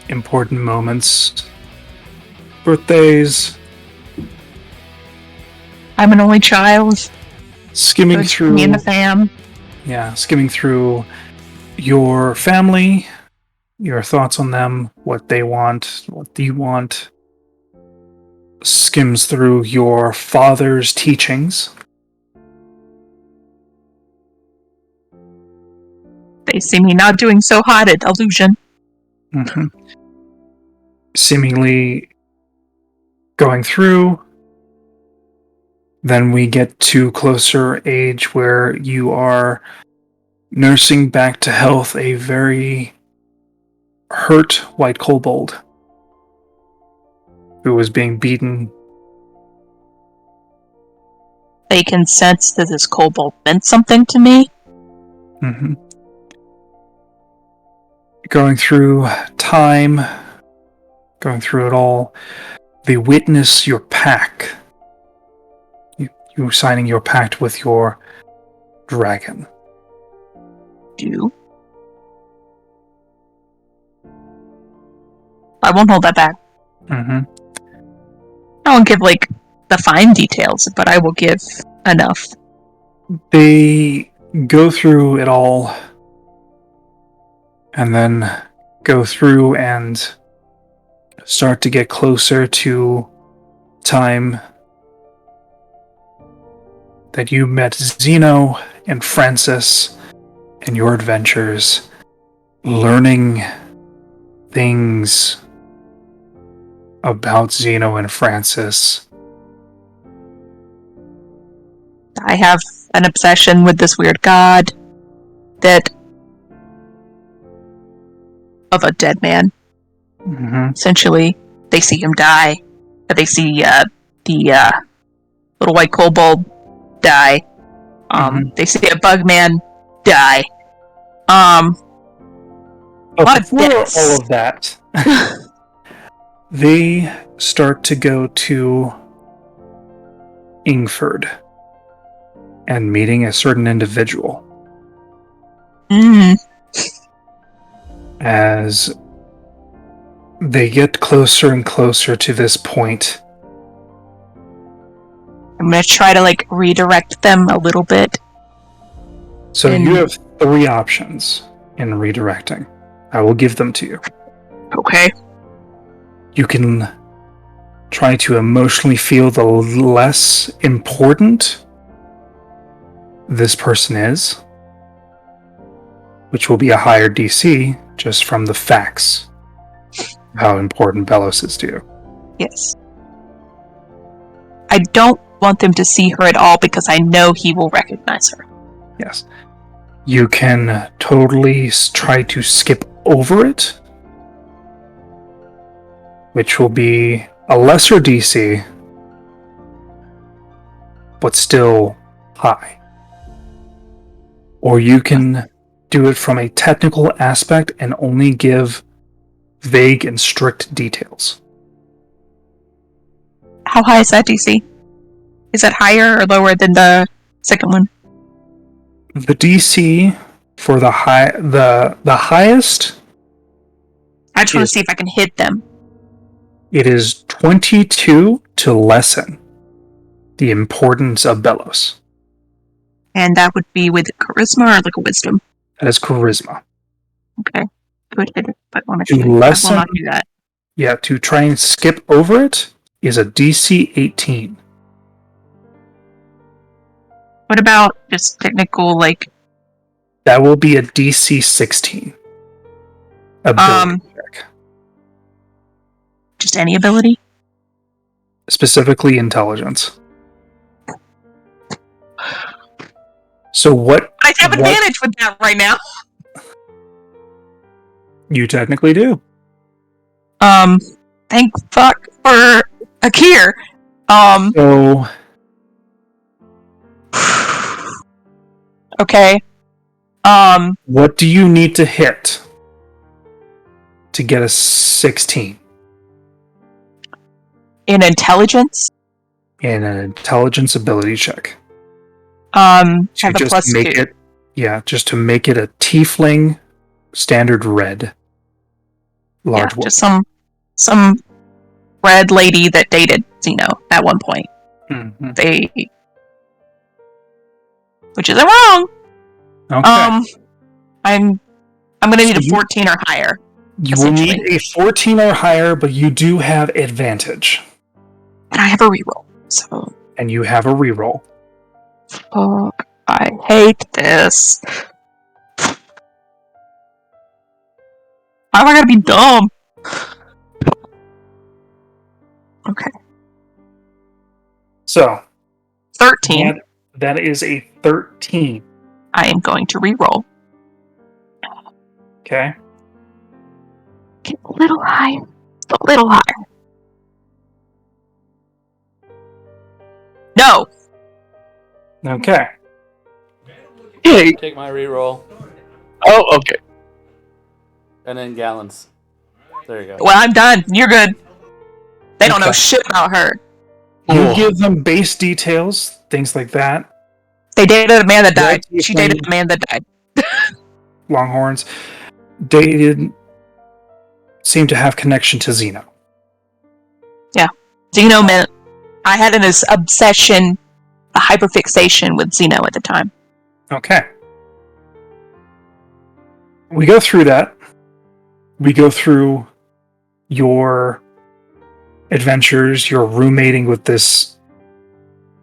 important moments, birthdays, I'm an only child. skimming So it's through me and the fam. skimming through your family, your thoughts on them, what they want, what you want. Skims through your father's teachings. They see me not doing so hot at illusion. Mhm. Seemingly going through. Then we get to closer age where you are nursing back to health a very hurt white kobold who was being beaten. They can sense that this kobold meant something to me. Mm-hmm. Going through time, going through it all. They witness your pact. You signing your pact with your dragon. Do. I won't hold that back. Mm-hmm. I won't give, like, the fine details, but I will give enough. They go through it all and then go through and start to get closer to time that you met Zeno and Francis and your adventures, learning things about Zeno and Francis. I have an obsession with this weird god that of a dead man. Mm-hmm. Essentially, they see him die. They see the little white kobold die. They see a bug man die. But What before this? all of that, they start to go to Ingford and meeting a certain individual. Mm. As they get closer and closer to this point, I'm gonna try to like redirect them a little bit. so And- you have 3 options in redirecting. I will give them to you. Okay. You can try to emotionally feel the less important this person is, which will be a higher DC just from the facts of how important Belos is to you. Yes. I don't want them to see her at all because I know he will recognize her. Yes. You can totally try to skip over it, which will be a lesser DC, but still high. Or you can do it from a technical aspect and only give vague and strict details. How high is that DC? Is that higher or lower than the second one? The DC for the highest, I just want Yes. to see if I can hit them. it is 22 to lessen the importance of Belos. And that would be with charisma or like a wisdom. That is charisma. Okay. Good hit it, but To I will lessen, not do that. to try and skip over it is a DC 18. What about just technical, like, That will be a DC 16. Ability check. just any ability? Specifically intelligence. So what I have What? advantage with that right now. you technically do. Thank fuck for Akir. So Okay. what do you need to hit to get a 16 In intelligence, in an intelligence ability check? to have a just plus make 2. it, just to make it a tiefling standard red large wolf. Just some red lady that dated Zeno at one point. Mhm. Which isn't wrong. Okay. I'm gonna need So a 14 or higher. You will need essentially. a 14 or higher, but you do have advantage. And I have a reroll. So And you have a reroll. fuck, I hate this. Why am I gonna be dumb? Okay. So, 13. that is a 13. I am going to reroll. Okay. Get a little higher. Just a little higher. No! Okay. Hey. Take my reroll, Oh, okay. and then gallons. There you go. Well, I'm done. You're good. They don't know Okay. shit about her. You Oh. give them base details, things like that. They dated a man that Yeah, died. She dated a man that died. Longhorns. They didn't seem to have connection to Xeno. Zeno meant I had an obsession, a hyperfixation with Zeno at the time. Okay. We go through that. We go through your adventures, your roommating with this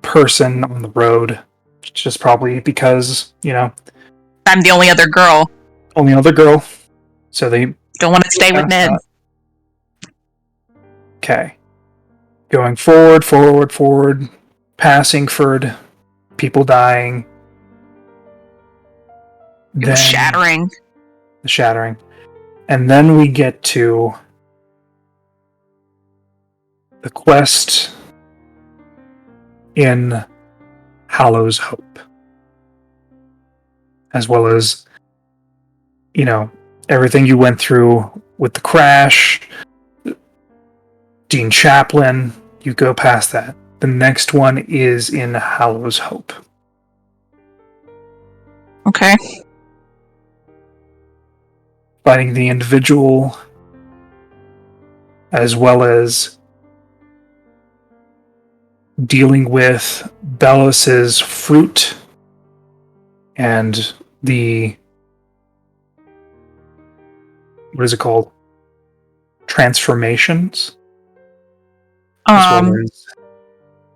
person on the road. Just probably because, I'm the only other girl. only other girl. So they Don't want to stay with passed men. that. Okay. Going forward, passing Ford, people dying. It was shattering. The shattering. And then we get to the quest in Hallow's Hope. As well as, everything you went through with the crash, Dean Chaplin, you go past that. The next one is in Hallow's Hope. Okay. finding the individual, as well as dealing with Belos's fruit and the, what is it called? Transformations. As well as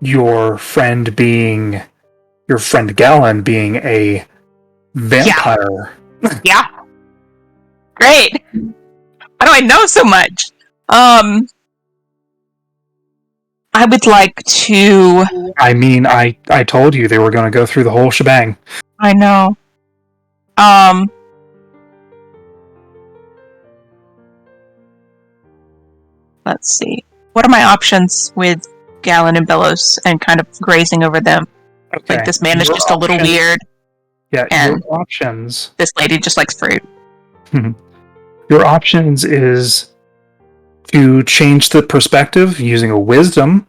your friend Galen being a vampire. Yeah. Great. How do I know so much? I would like to... I mean, I told you they were going to go through the whole shebang. I know. Let's see. What are my options with Galen and Belos and kind of grazing over them? Okay. Like, this man is Your just a little options- weird, Yeah, and- your options. this lady just likes fruit. Your options is to change the perspective using a wisdom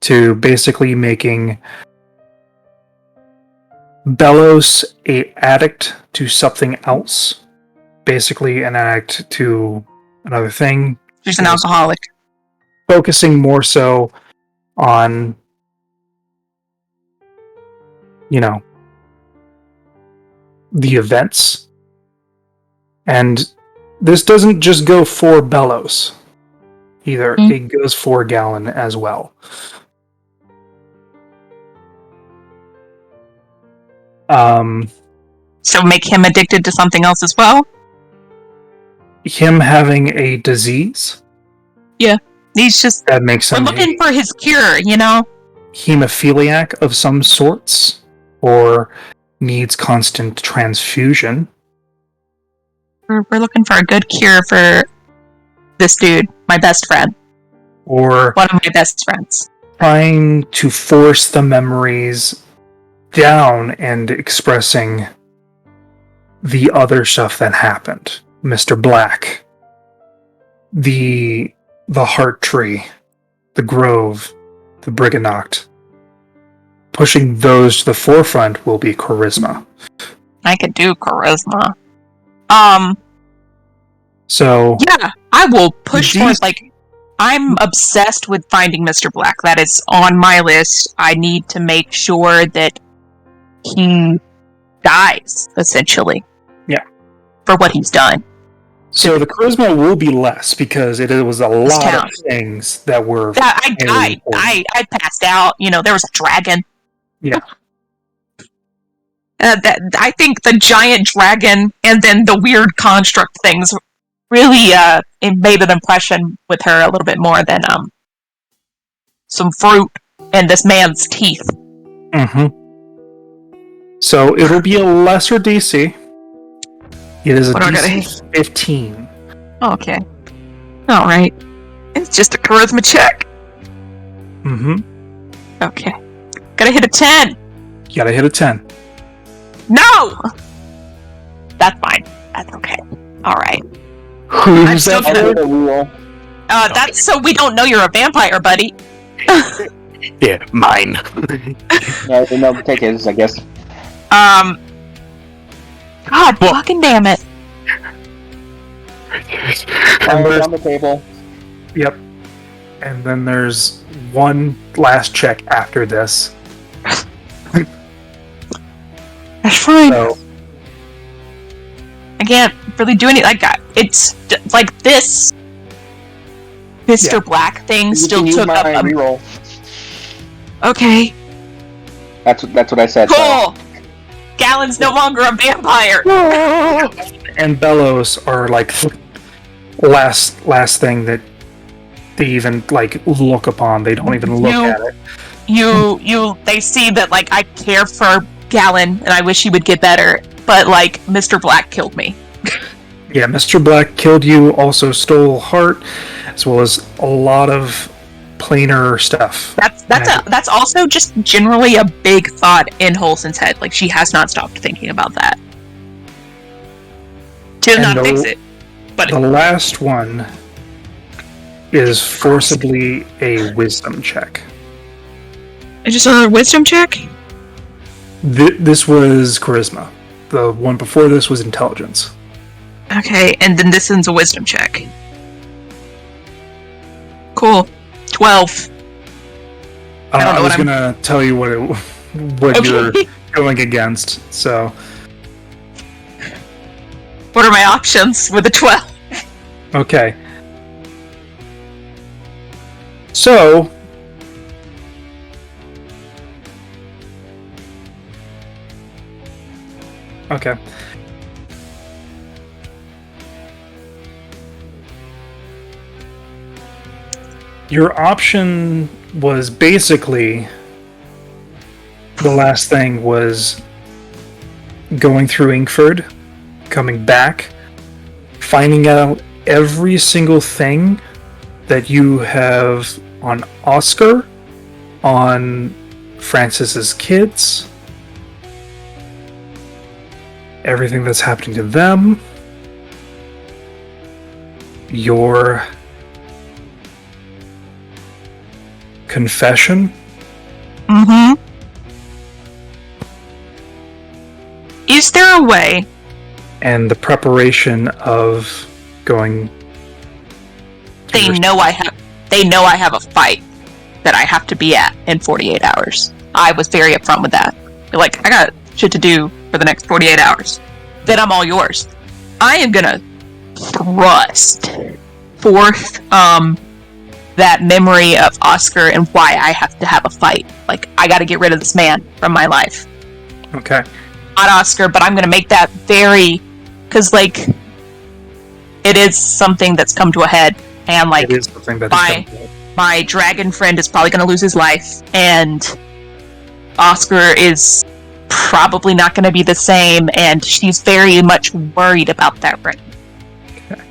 to basically making Belos a addict to something else. Basically an addict to another thing. She's an alcoholic. Focusing more so on, the events. And this doesn't just go for Belos either. It goes for Galen as well. So make him addicted to something else as well? Him having a disease He's just... that makes We're him looking for his cure, you know? hemophiliac of some sorts, or needs constant transfusion. We're looking for a good cure for this dude, my best friend. Or One of my best friends. trying to force the memories down and expressing the other stuff that happened. Mr. Black, the Heart Tree, the Grove, the Briganoct. Pushing those to the forefront will be charisma. I could do charisma. So Yeah, I will push for These- it. I'm obsessed with finding Mr. Black. That is on my list. I need to make sure that he dies, essentially. Yeah. For what he's done. So the charisma will be less because it was a lot town. of things that were. Yeah, I very died. important. I passed out. There was a dragon. Yeah. I think the giant dragon and then the weird construct things really it made an impression with her a little bit more than some fruit and this man's teeth. Mm-hmm. So it'll be a lesser DC. It is a What do I gotta DC 15. Okay. Alright. It's just a charisma check. Mm-hmm. Okay. Gotta hit a 10. You gotta hit a 10. No! That's fine. That's okay. Alright. Who's still that? gonna- With a rule. That's so we don't know you're a vampire, buddy. Yeah, mine. Yeah, no, take his, I guess. God Well- fucking damn it. And there's- on the table. Yep. And then there's one last check after this. That's fine. So I can't really do anything. It's like this Mr. Yeah. Black thing You still can use took my up. reroll. Okay, That's what I said. cool. Galen's no longer a vampire. and Belos are like last thing that they even look upon. They don't even look You- at it. They see that I care for Galen and I wish he would get better, but Mr. Black killed me. Yeah, Mr. Black killed you, also stole heart, as well as a lot of planar stuff. That's also just generally a big thought in Holson's head. She has not stopped thinking about that. To And not the- fix it. But The last one is forcibly a wisdom check. just another wisdom check? This was charisma. The one before this was intelligence. Okay, and then this is a wisdom check. Cool. 12. I don't know I was what I'm- gonna tell you what Okay. you're going against. So What are my options with a 12? okay. So okay. Your option was basically the last thing was going through Inkford, coming back, finding out every single thing that you have on Oscar, on Francis's kids, everything that's happening to them, your confession. Mm-hmm. Is there a way? And the preparation of going. They know I have a fight that I have to be at in 48 hours. I was very upfront with that. They're like, I got shit to do for the next 48 hours. Then I'm all yours. I am gonna thrust forth that memory of Oscar and why I have to have a fight. Like, I gotta get rid of this man from my life. Okay. Not Oscar, but I'm gonna make that very... Because, like, it is something that's come to a head. And, like, It is something that my dragon friend is probably gonna lose his life. And Oscar is probably not gonna be the same. And she's very much worried about that right now. Okay.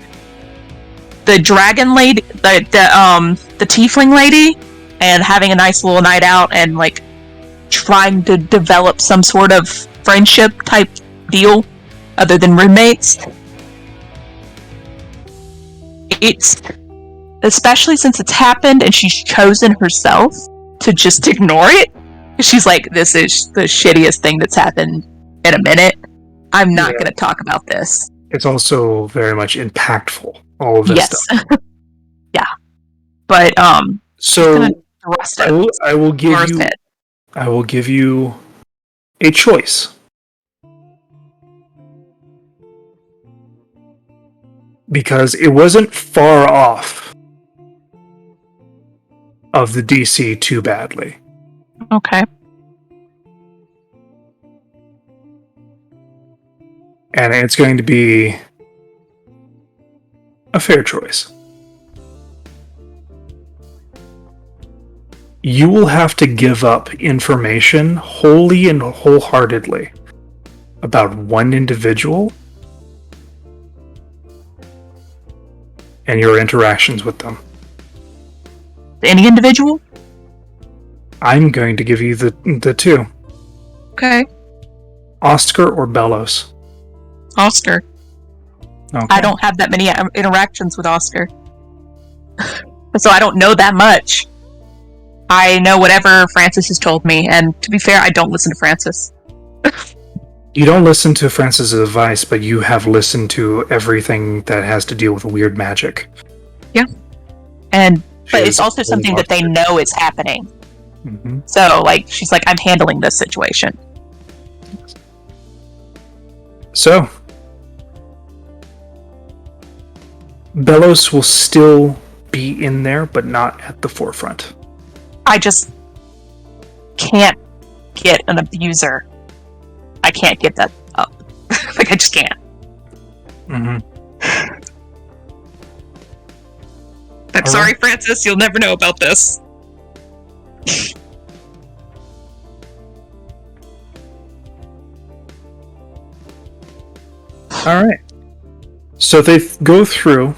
The dragon lady, the tiefling lady, and having a nice little night out and like trying to develop some sort of friendship type deal other than roommates. It's especially since it's happened and she's chosen herself to just ignore it. She's like, this is the shittiest thing that's happened in a minute. I'm not going to talk about this. It's also very much impactful. All of this Yes. stuff. Yeah. But So thrust I it. will give Thrust you. it. I will give you a choice. Because it wasn't far off of the DC too badly. Okay. And it's going to be a fair choice. You will have to give up information wholly and wholeheartedly about one individual and your interactions with them. Any individual? I'm going to give you the two. Okay. Oscar or Bellows. Oscar. Okay. I don't have that many interactions with Oscar. So I don't know that much. I know whatever Francis has told me, and to be fair, I don't listen to Francis. You don't listen to Francis' advice, but you have listened to everything that has to deal with weird magic. Yeah. But She it's is also a something that they know is happening. Mm-hmm. So, like, she's like, I'm handling this situation. So, Bellows will still be in there, but not at the forefront. I just can't get an abuser. I can't get that up. Like, I just can't. Mm-hmm. I'm sorry, Francis, you'll never know about this. Alright. So they go through.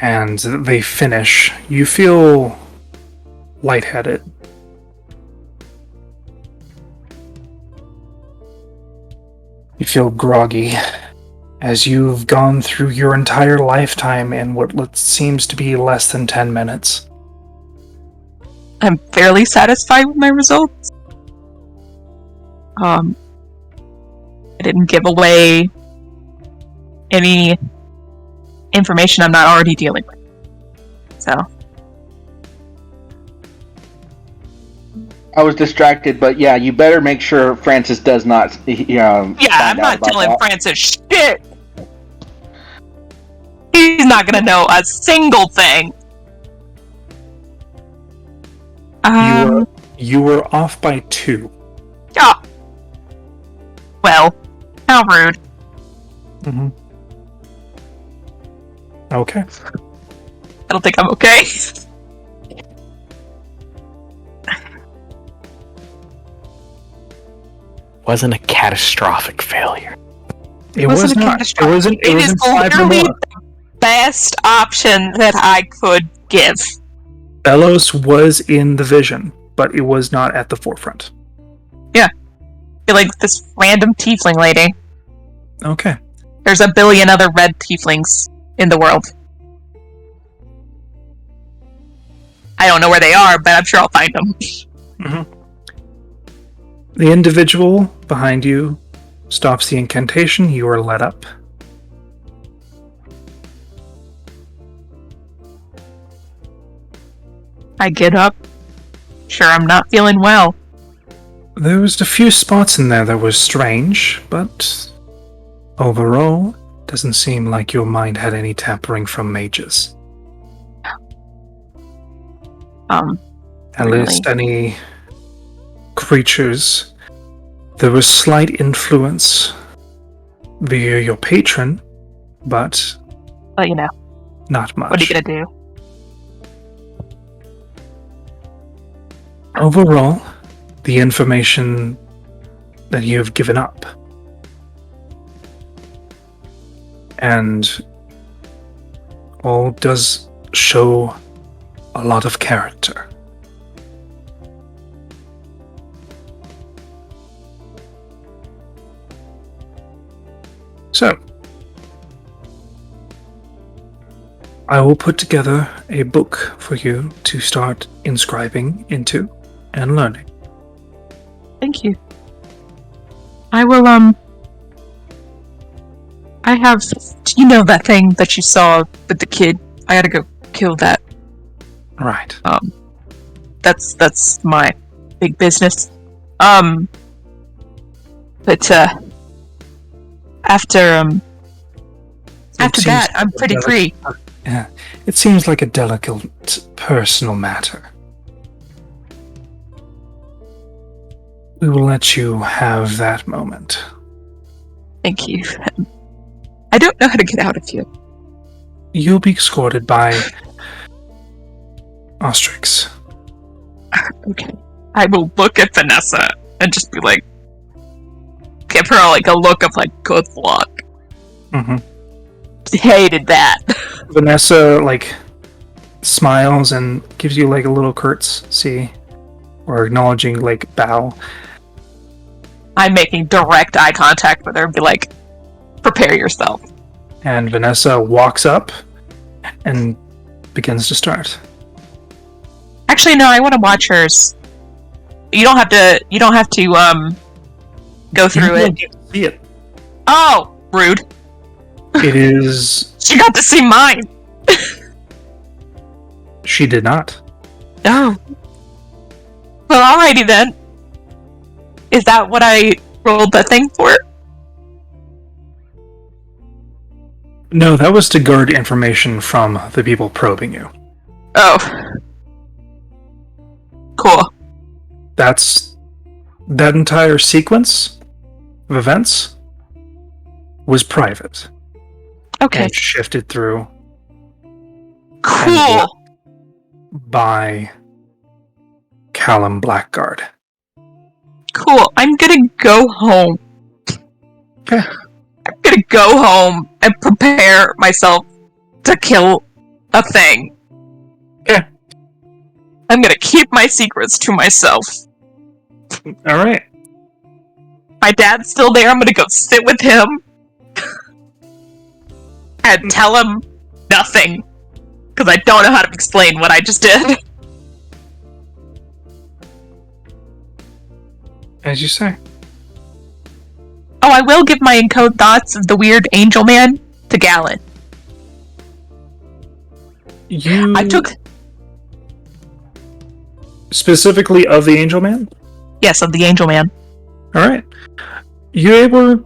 And they finish. You feel lightheaded. You feel groggy as you've gone through your entire lifetime in what seems to be less than 10 minutes. I'm fairly satisfied with my results. I didn't give away any information I'm not already dealing with. So. I was distracted, but yeah, you better make sure Francis does not. Yeah, I'm not telling Francis shit. He's not gonna know a single thing. You were off by 2. Yeah. Well, how rude. Mm-hmm. Okay. I don't think I'm okay. Wasn't a catastrophic failure. It was not. It wasn't. It was literally the best option that I could give. Bellows was in the vision, but it was not at the forefront. Yeah. You're like this random tiefling lady. Okay. There's a billion other red tieflings in the world. I don't know where they are, but I'm sure I'll find them. Mm-hmm. The individual behind you stops the incantation. You are let up. I get up. Sure, I'm not feeling well. There was a few spots in there that were strange, but overall, doesn't seem like your mind had any tampering from mages. At really? least any creatures. There was slight influence via your patron, but Well, you know, not much. what are you gonna do? Overall, the information that you have given up and all does show a lot of character. So, I will put together a book for you to start inscribing into and learning. Thank you. I will, I have... Do you know that thing that you saw with the kid? I gotta go kill that. Right. That's my big business. But, after that, I'm pretty free. Yeah, it seems like a delicate personal matter. We will let you have that moment. Thank you. I don't know how to get out of here. You'll be escorted by Ostrix. Okay. I will look at Vanessa and just be like, give her like a look of like, good luck. Mm-hmm. Hated that. Vanessa like smiles and gives you like a little curtsy or acknowledging like bow. I'm making direct eye contact with her and be like, prepare yourself. And Vanessa walks up and begins to start. Actually, no, I want to watch hers. You don't have to go through You it. get to see it. Oh, rude. It is. She got to see mine. She did not. Oh. Well, alrighty then. Is that what I rolled the thing for? No, that was to guard information from the people probing you. Oh. Cool. That entire sequence of events was private. Okay. And shifted through Cool. by Callum Blackguard. Cool. I'm gonna go home. Okay. I'm gonna go home and prepare myself to kill a thing. Yeah. I'm gonna keep my secrets to myself. Alright. My dad's still there. I'm gonna go sit with him and tell him nothing. Because I don't know how to explain what I just did. As you say. Oh, I will give my encode thoughts of the weird angel man to Galen. I took... Specifically of the Angel Man? Yes, of the angel man. Alright. You're able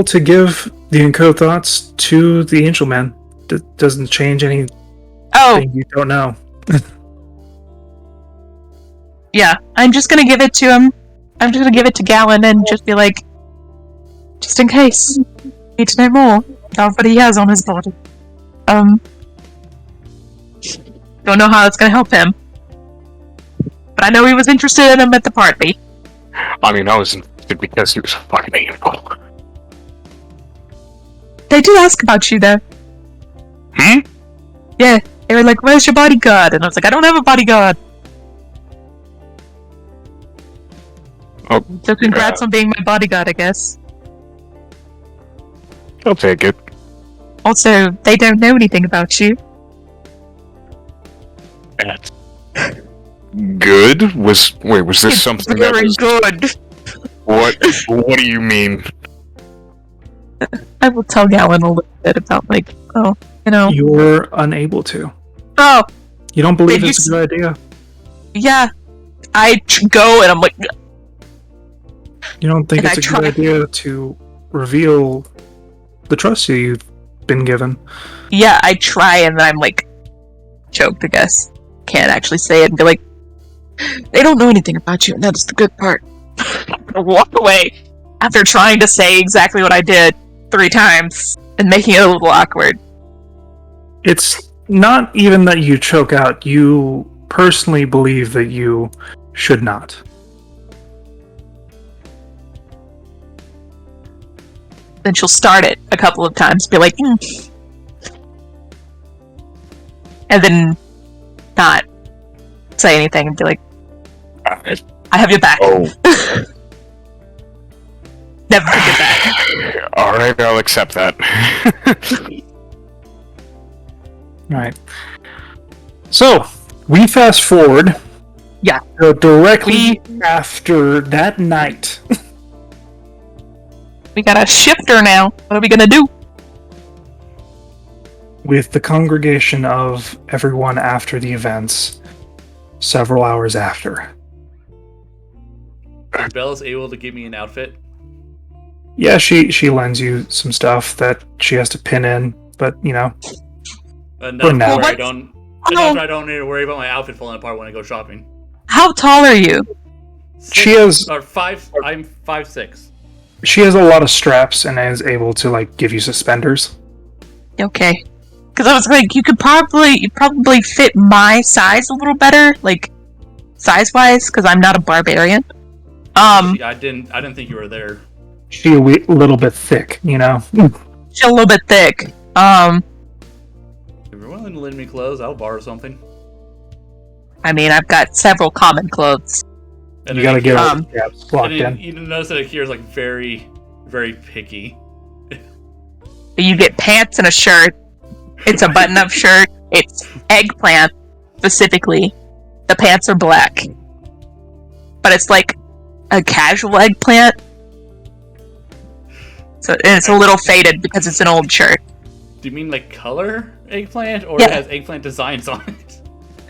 to give the encode thoughts to the Angel Man. That doesn't change anything you don't know. Yeah, I'm just gonna give it to him. I'm just gonna give it to Galen and just be like, just in case. Need to know more about what he has on his body. Don't know how it's gonna help him. But I know he was interested in him at the party. I mean, I was interested because he was a fucking angel. They do ask about you, though. Yeah, they were like, where's your bodyguard? And I was like, I don't have a bodyguard. Oh, So congrats on being my bodyguard, I guess. I'll take it. Also, they don't know anything about you. That's good? Was this It's something that very was... good. What do you mean? I will tell Galen a little bit about, like, You're unable to. Oh, You don't believe Wait, it's a good idea. yeah. I go and I'm like, You don't think And it's I a good try- idea to reveal the trust you've been given. yeah, I try and then I'm like, choked, I guess. Can't actually say it and be like, they don't know anything about you, and that's the good part. Walk away after trying to say exactly what I did 3 times and making it a little awkward. It's not even that you choke out. You personally believe that you should not. Then she'll start it a couple of times, be like, and then not say anything and be like, I have your back. Oh. Never forget that. Alright, I'll accept that. Right. So, we fast forward. Yeah. Directly after that night. We got a shifter now. What are we gonna do? With the congregation of everyone after the events, several hours after. Bella's able to give me an outfit. Yeah, she lends you some stuff that she has to pin in, but Enough For now. where I What? don't. Oh. Enough where I don't need to worry about my outfit falling apart when I go shopping. How tall are you? She has- Or 5. I'm 5'6". she has a lot of straps and is able to like give you suspenders. Okay. Because I was like, you probably fit my size a little better, like size-wise, because I'm not a barbarian. See, I didn't think you were there. She a little bit thick, you know. She's a little bit thick. If you're willing to lend me clothes, I'll borrow something. I mean, I've got several common clothes. And You then gotta get all Um, the straps locked and then in. you notice that Akira's like very, very picky. You get pants and a shirt. It's a button-up shirt. It's eggplant, specifically. The pants are black. But it's like a casual eggplant. So and it's a little faded because it's an old shirt. Do you mean like color eggplant, or Yeah. it has eggplant designs on it?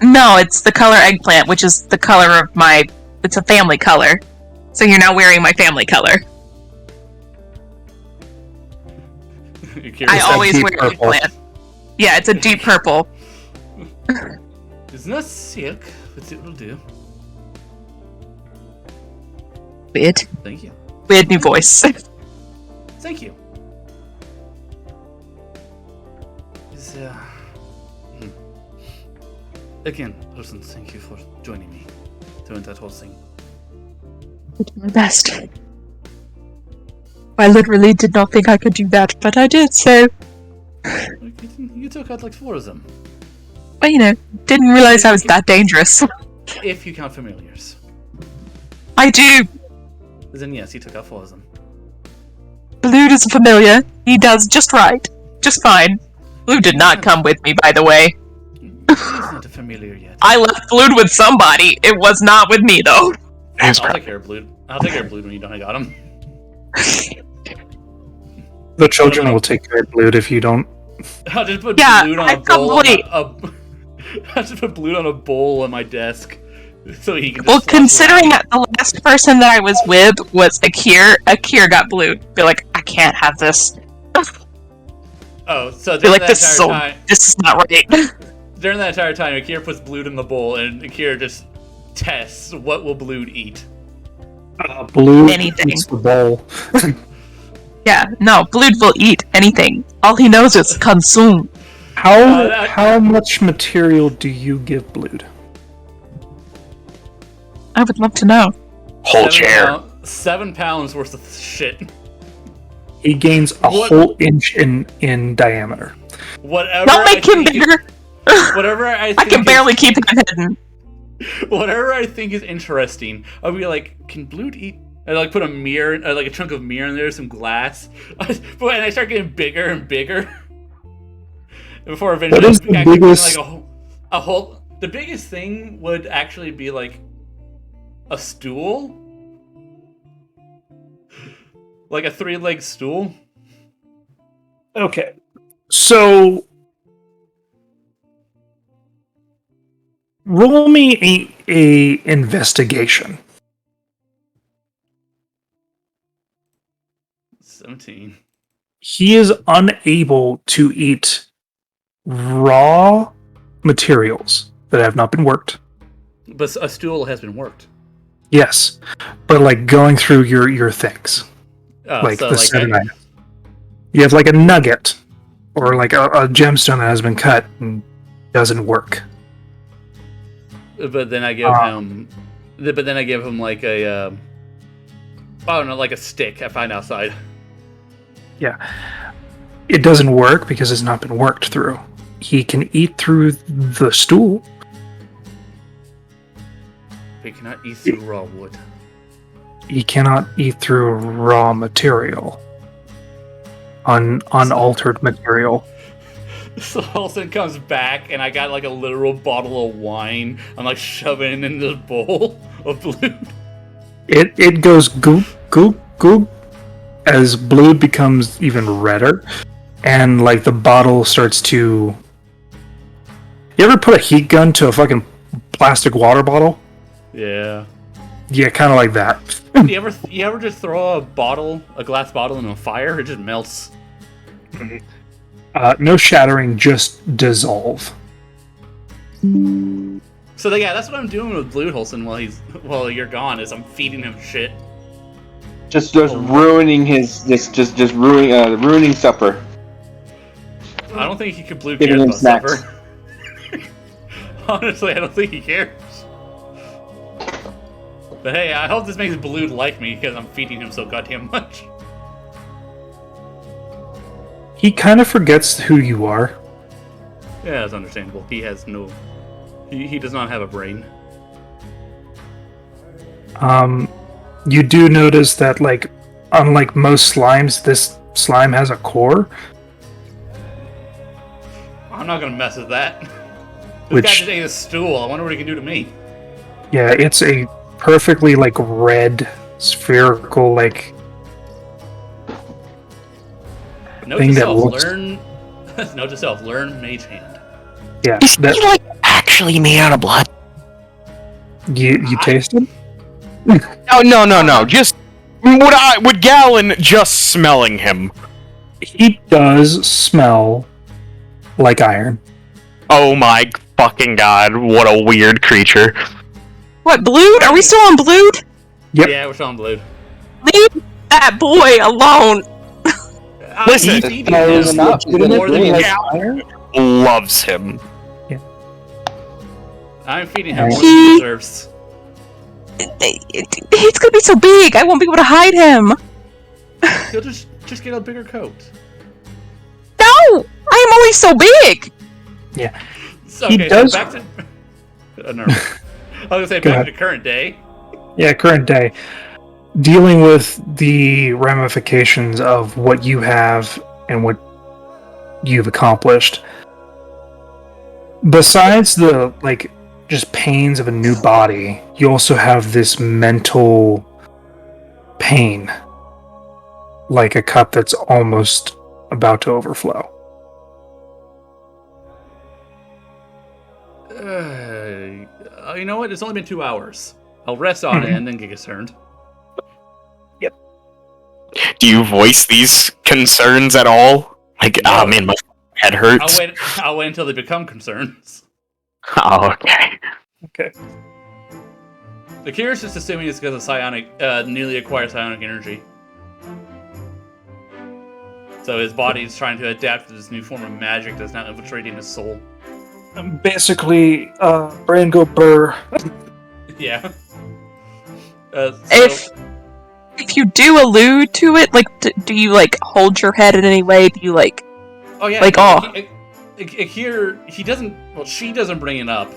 No, it's the color eggplant, which is the color of my... It's a family color. So you're now wearing my family color. Akira's I that always deep wear purple? eggplant. Yeah, it's a deep purple. It's not silk, but it will do. Weird. Thank you. Weird new voice. Thank you. Again, person, thank you for joining me doing that whole thing. I did my best. I literally did not think I could do that, but I did, so... You took out like 4 of them. Well, you know, didn't realize I was that dangerous. If you count familiars. I do! Then yes, you took out 4 of them. Blue is a familiar. He does just right. Just fine. Blue did not come with me, by the way. He's not a familiar yet. I left Blue with somebody. It was not with me, though. I'll take care of Blue. I'll take care of Blood when you don't. I got him. The children will take care of Blood if you don't. I'll just put Yeah, Blood on I a bowl. probably- I'll just put Blood on a bowl on my desk, so he can. Just Well, slop considering around. that the last person that I was with was Akir got blue. Be like, I can't have this. Oh, so Be during like, that this is entire so, time, this is not right. during that entire time, Akira puts Blood in the bowl, and Akira just tests what will Blood eat. Blood Anything. eats the bowl. Yeah, no, Blood will eat anything. All he knows is consume. How much material do you give Blood? I would love to know. Whole chair. 7 pounds worth of shit. He gains a What? whole inch in diameter. Whatever. Don't make him bigger. Whatever I think I can barely keep him hidden. Whatever I think is interesting, I'll be like, can Blood eat? I like put a mirror, like a chunk of mirror in there, some glass, and I start getting bigger and bigger. Before eventually, What is the actually being biggest- like a whole. The biggest thing would actually be like a stool, like a 3-legged stool. Okay. So roll me a investigation. 17. He is unable to eat raw materials that have not been worked. But a stool has been worked. Yes, but like going through your things, like So, the like, 7 items. You have like a nugget or like a gemstone that has been cut and doesn't work. But then I give him. But then I give him like a. I don't know, like a stick I find outside. Yeah, it doesn't work because it's not been worked through. He can eat through the stool. We cannot eat through raw wood. He cannot eat through raw material. Unaltered material. So Olsen comes back, and I got like a literal bottle of wine. I'm like shoving it in this bowl of Blood. It goes goop, goop, goop as Blood becomes even redder. And like the bottle starts to... You ever put a heat gun to a fucking plastic water bottle? Yeah. Yeah, kind of like that. You ever just throw a glass bottle in a fire? It just melts. No shattering, just dissolve. So yeah, that's what I'm doing with Blood Holson while you're gone. Is I'm feeding him shit. Just ruining his ruining supper. I don't think he could Blood Giving cares him about snacks. supper. Honestly, I don't think he cares. But hey, I hope this makes Blood like me because I'm feeding him so goddamn much. He kind of forgets who you are. Yeah, that's understandable. He has no. He does not have a brain. You do notice that, like, unlike most slimes, this slime has a core. I'm not gonna mess with that. This Which- guy just ate a stool. I wonder what he can do to me. Yeah, it's a perfectly, like, red, spherical, like... Note Thing to that self, looks- learn. Note to self, learn Mage Hand. Yeah, Is that he like actually made out of blood? you tasted? No. Just would Gallon just smelling him? He does smell like iron. Oh my fucking god! What a weird creature. What, Blood? Are we still on Blood? Yep. Yeah, we're showing Blood. Leave that boy alone. Listen, I'm feeding him more than Gallon loves him. I'm feeding him more than He- he deserves. He's gonna be so big, I won't be able to hide him. He'll just get a bigger coat. No! I am only so big! So, He okay, does- so back to. Never mind. I was gonna say Go back ahead. to current day. Yeah, current day. Dealing with the ramifications of what you have and what you've accomplished. Besides the, like, just pains of a new body, you also have this mental pain, like a cup that's almost about to overflow. You know what? It's only been 2 hours. I'll rest on it and then get concerned. Do you voice these concerns at all? Like, oh man, my head hurts. I'll wait until they become concerns. Oh, okay. Okay. Akira's just assuming it's because of psionic, newly acquired psionic energy. So his body is trying to adapt to this new form of magic that's now infiltrating his soul. Basically, brain go burr. Yeah. If you do allude to it, like, do you like hold your head in any way? Do you like? Oh yeah. Like, Akira, he doesn't. Well, she doesn't bring it up,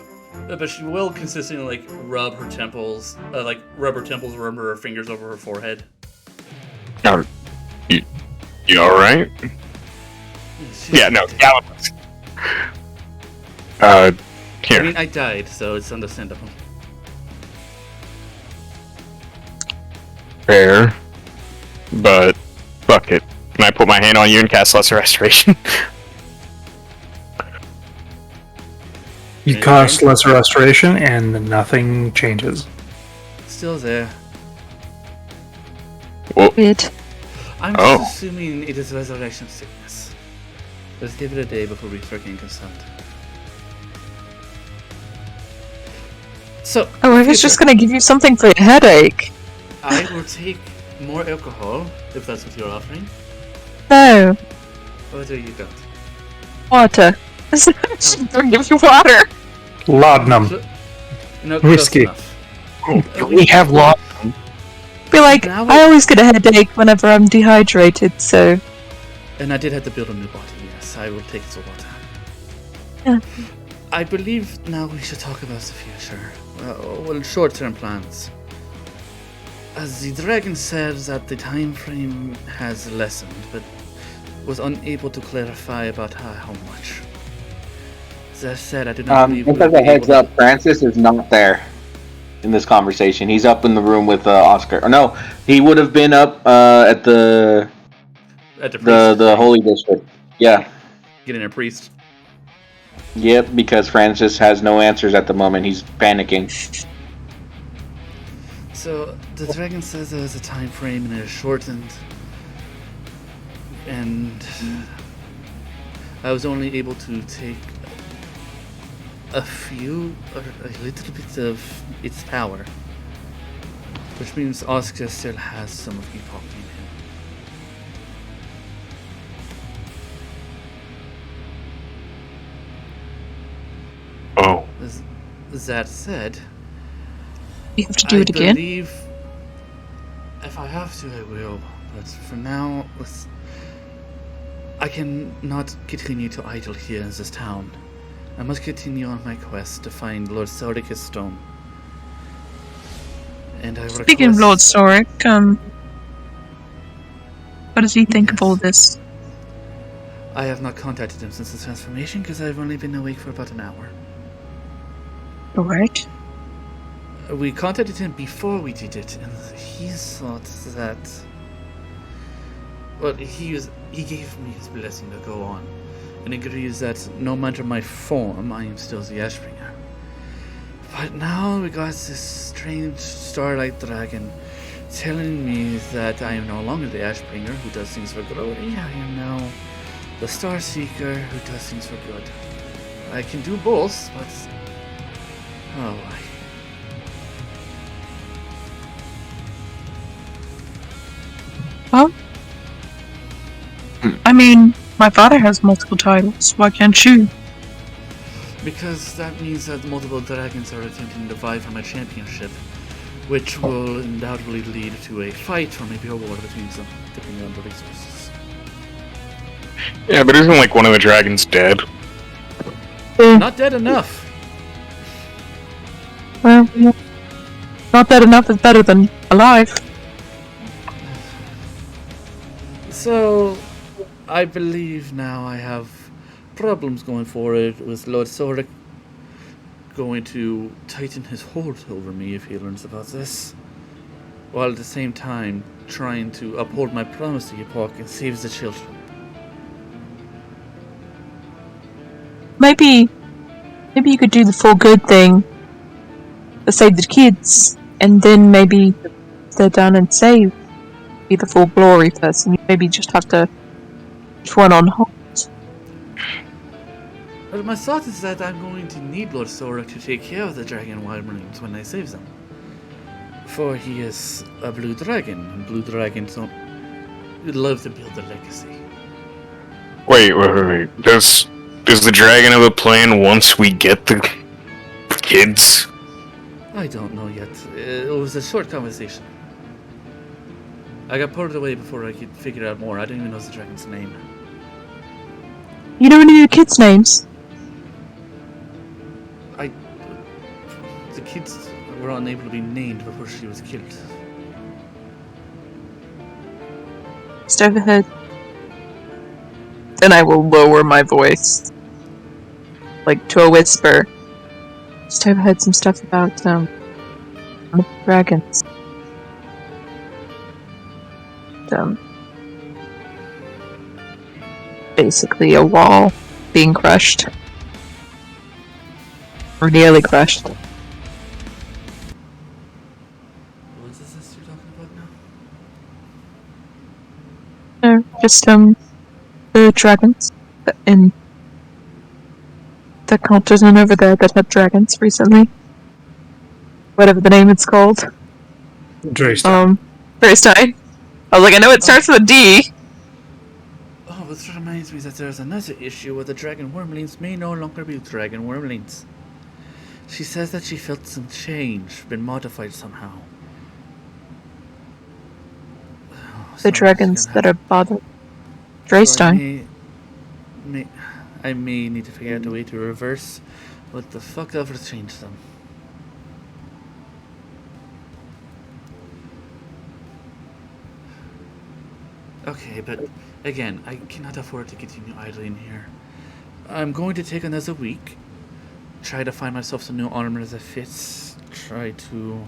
but she will consistently like rub her temples, rub her fingers over her forehead. You all right? Yeah, no, Gallus. Here. I mean, I died, so it's understandable. Fair. But, fuck it. Can I put my hand on you and cast Lesser Restoration? You cast Lesser Restoration and nothing changes. Still there. Well, Weird. I'm just assuming it is resurrection sickness. Let's give it a day before we start getting concerned. So, Oh, I was just gonna give you something for your headache. I will take more alcohol, if that's what you're offering. No, Or do you don't? water. I'll give you water. Laudanum. No, Whiskey. close enough. we have lots. Be like, Now I always get a headache whenever I'm dehydrated, so... And I did have to build a new body, yes. I will take some water. Yeah. I believe now we should talk about the future. Well, short-term plans. As the dragon said that the time frame has lessened, but was unable to clarify about how much. As I said, I do not believe just we'll as a be heads able to- up, Francis is not there in this conversation. He's up in the room with Oscar. Or no, he would have been up at the Holy District. Yeah. Getting a priest. Yep, because Francis has no answers at the moment. He's panicking. So the dragon says there's a time frame and it is shortened, and I was only able to take a little bit of its power, which means Oscar still has some of Epoch in him. Oh. That said, You have to do it again? I believe if I have to, I will. But for now, I cannot continue to idle here in this town. I must continue on my quest to find Lord Sauricus' stone. And I Speaking of Lord Soric, what does he think of all this? I have not contacted him since the transformation because I've only been awake for about an hour. Alright. We contacted him before we did it, and he thought that... Well, he gave me his blessing to go on, and agrees that no matter my form, I am still the Ashbringer. But now we got this strange starlight dragon telling me that I am no longer the Ashbringer who does things for glory. I am now the Star Seeker who does things for good. I can do both, but... Oh, Well, I mean, my father has multiple titles. Why can't you? because that means that multiple dragons are attempting to vie for my championship, which will undoubtedly lead to a fight or maybe a war between them, depending on the resources. Yeah, but isn't like one of the dragons dead? Not dead enough. Well, not that enough is better than alive. So, I believe now I have problems going forward with Lord Soric going to tighten his hold over me if he learns about this, while at the same time trying to uphold my promise to Epoch and save the children. Maybe you could do the full good thing to save the kids, and then maybe if they're done and saved, be the full glory person. You maybe just have to put one on hold. But my thought is that I'm going to need Lord Sora to take care of the dragon wyverns when I save them. For he is a blue dragon, and blue dragons don't love to build a legacy. Wait. Does the dragon have a plan once we get the kids? I don't know yet. It was a short conversation. I got pulled away before I could figure out more. I don't even know the dragon's name. You know any of your kids' names? The kids were unable to be named before she was killed. Just overheard. Then I will lower my voice, like to a whisper. Just overheard some stuff about dragons. Basically a wall being crushed. Or nearly crushed. What is this you're talking about now? No, just the dragons in the continent over there that had dragons recently. Whatever the name it's called. Draystone. Draystone. I was like, I know it starts with a D. Oh, this reminds me that there's another issue where the dragon wormlings may no longer be dragon wormlings. She says that she felt some change, been modified somehow. The dragons that are bothered. Draystone. I may need to figure out a way to reverse what the fuck ever changed them. Okay, but again, I cannot afford to continue idling here. I'm going to take another week, try to find myself some new armor that fits, try to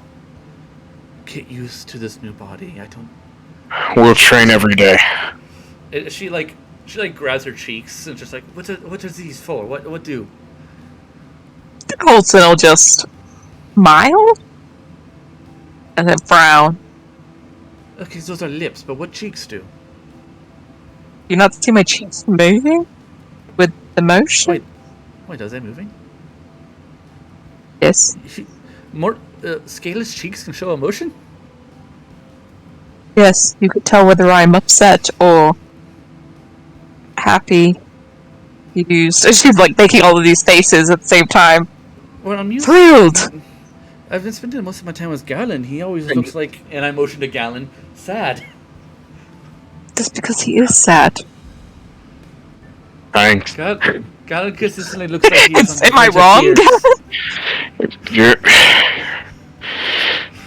get used to this new body. We'll train every day. She grabs her cheeks and just like, what are these for? What do? Colson will just smile and then frown. Okay, those are lips, but what cheeks do? Do you not see my cheeks moving with the motion? Wait, is that moving? Yes. More scaleless cheeks can show emotion? Yes, you could tell whether I'm upset or happy. She's like making all of these faces at the same time. Well, I'm used Thrilled! I've been spending most of my time with Galen. He always looks like, and I motion to Galen, sad. Just because he is sad. Thanks. Galen consistently looks like he's on Am I wrong? You're...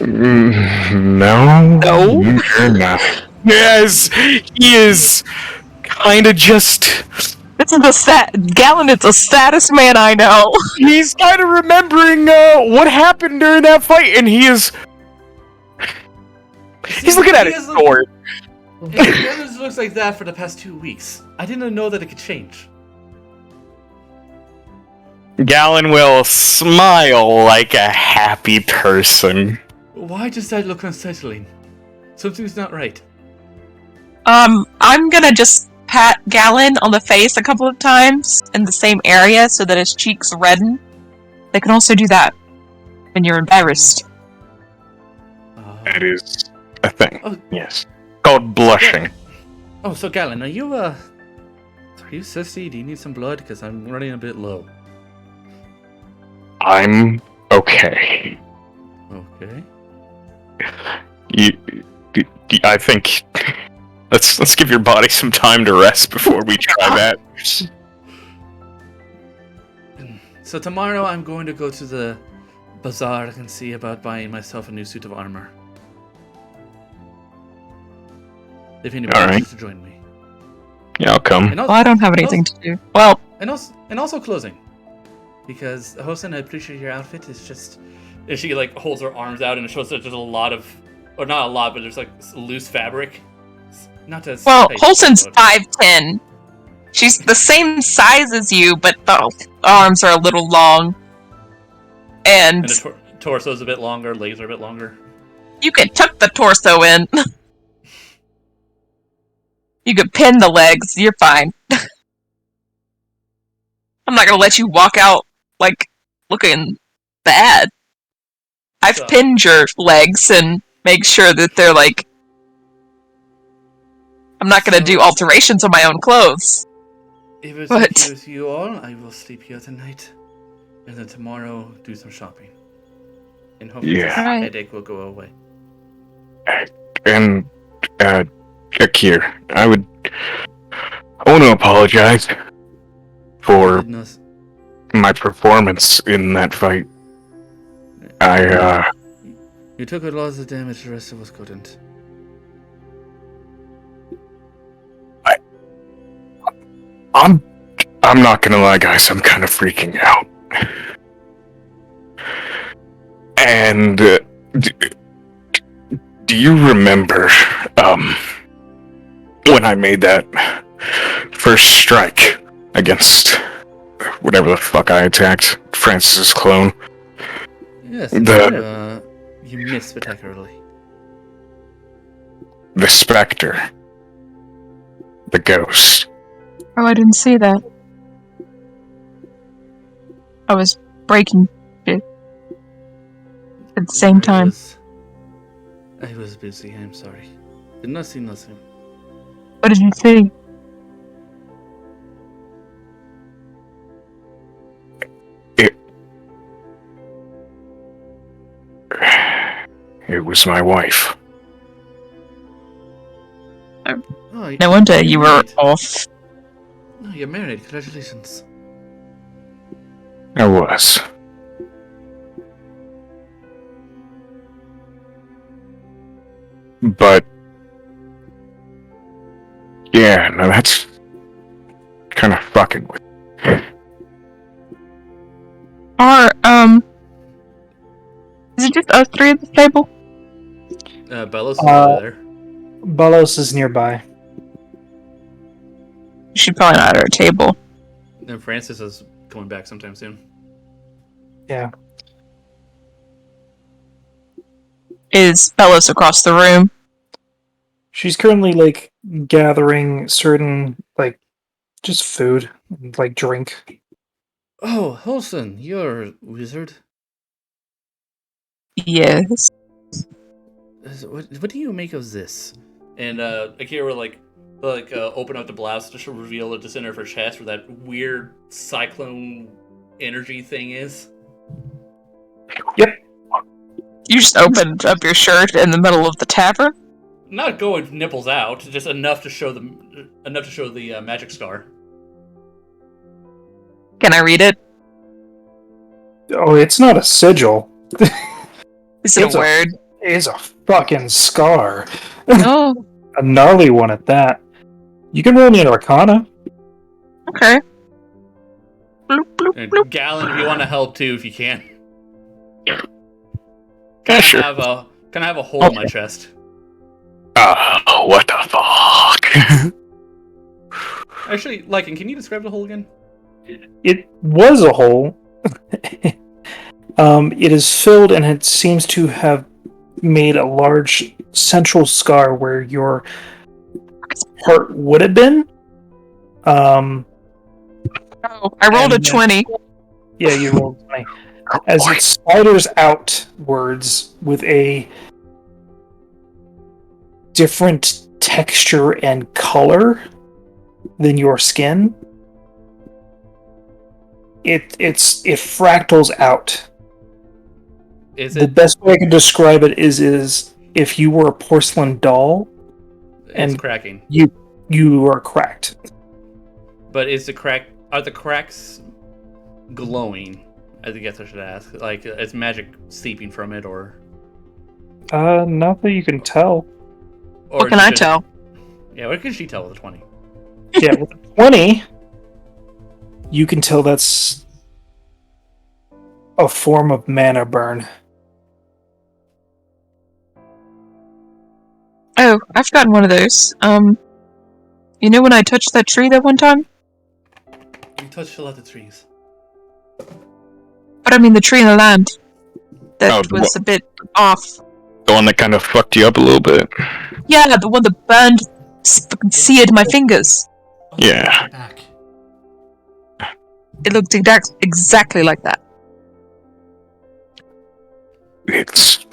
No. No? You're not. Yes, he is kind of just... This is Galen is the saddest man I know. He's kind of remembering what happened during that fight, and he is... He's looking at his sword. Galen looks like that for the past 2 weeks. I didn't know that it could change. Galen will smile like a happy person. Why does that look unsettling? Something's not right. I'm gonna just pat Galen on the face a couple of times in the same area so that his cheeks redden. They can also do that when you're embarrassed. That is a thing. Oh. Yes. Called blushing. Oh, so Galen, are you thirsty? Do you need some blood? Because I'm running a bit low. I'm okay. Okay. I think let's give your body some time to rest before we try that. So tomorrow I'm going to go to the bazaar and see about buying myself a new suit of armor. If anybody wants to join me. Yeah, I'll come. And also, Well, I don't have anything to do. Well, and also clothing. Because Hosen, I appreciate your outfit. It's just, if she like holds her arms out and it shows that there's a lot of or not a lot, but there's like loose fabric. Not as Well, tight, Holson's but- 5'10". She's the same size as you, but the arms are a little long. And and the torso's a bit longer, legs are a bit longer. you could tuck the torso in. You could pin the legs. You're fine. I'm not gonna let you walk out, like, looking bad. I've So- pinned your legs and make sure that they're, like... I'm not gonna do alterations on my own clothes. If it's But- okay with you all, I will sleep here tonight. And then tomorrow, do some shopping. And hopefully this Alright. headache will go away. And, Akir, I want to apologize for Goodness. my performance in that fight. You took a lot of damage, the rest of us couldn't. I'm not gonna lie, guys, I'm kind of freaking out. And, do you remember, when I made that first strike against whatever the fuck I attacked, Francis's clone? Yes, you missed spectacularly. The Spectre. The Ghost. Oh, I didn't see that. I was breaking it at the same time. I was busy, I'm sorry. Did not see nothing. What did you see? It was my wife. Oh, No wonder you were married. off. No, you're married, congratulations. I was. But yeah, no, that's kind of fucking with. Is it just us three at this table? Bellows is over there. Balos is nearby. She's probably not at our table. And Francis is coming back sometime soon. Yeah. Is Bellows across the room? She's currently, like, gathering certain, like, just food, like, drink. Oh, Holson, you're a wizard. Yes. What do you make of this? And Akira will open up the blouse to reveal the center of her chest where that weird cyclone energy thing is. You just opened up your shirt in the middle of the tavern? Not going nipples out, just enough to show the magic scar. Can I read it? Oh, it's not a sigil. Is it It's a a- word? It's a fucking scar. Oh, A gnarly one at that. You can roll me an Arcana. okay. Bloop, bloop, And bloop. Gallon, if you want to help too, if you can. Yeah, Can sure. I have a hole in my chest? What the fuck? Actually, Lycan, can you describe the hole again? It was a hole. It is filled and it seems to have made a large central scar where your heart would have been. Oh, I rolled a And, 20. Yeah, you rolled 20. As it spiders outwards with a different texture and color than your skin. It fractals out. Is The it? best way I can describe it is if you were a porcelain doll, It's and- cracking. you are cracked. But are the cracks glowing? I guess I should ask. Like, is magic seeping from it, or Not that you can tell. What can I tell? Yeah, what can she tell with a 20? Yeah, with a 20, you can tell that's a form of mana burn. Oh, I've gotten one of those. You know when I touched that tree that one time? You touched a lot of trees. But I mean the tree in the land. That Oh, was a bit off. The one that kind of fucked you up a little bit. Yeah, the one that burned, seared my fingers. Oh, Yeah. Back. It looked exactly like that. It's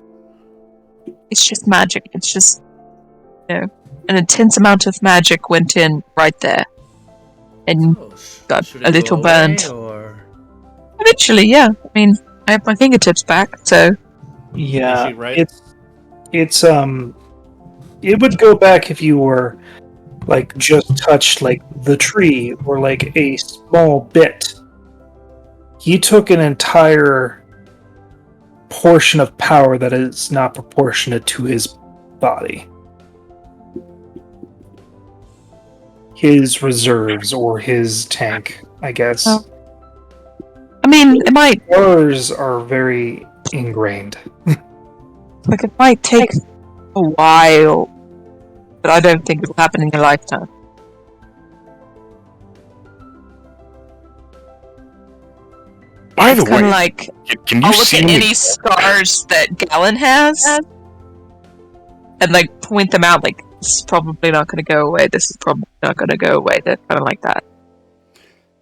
It's just magic. It's just, an intense amount of magic went in right there. And Oh, got should a it little go away, burned. or Eventually, yeah. I mean, I have my fingertips back, so... Yeah, Is she right? it's it would go back if you were like just touched like the tree or like a small bit. He took an entire portion of power that is not proportionate to his body. His reserves or his tank, I guess. Oh. I mean, it might Yours are very ingrained. it might take a while, but I don't think it'll happen in your lifetime. by the It's kind way, of like can you I'll look see at me? any scars that Galen has, and like point them out. Like this is probably not going to go away. This is probably not going to go away. They're kind of like that.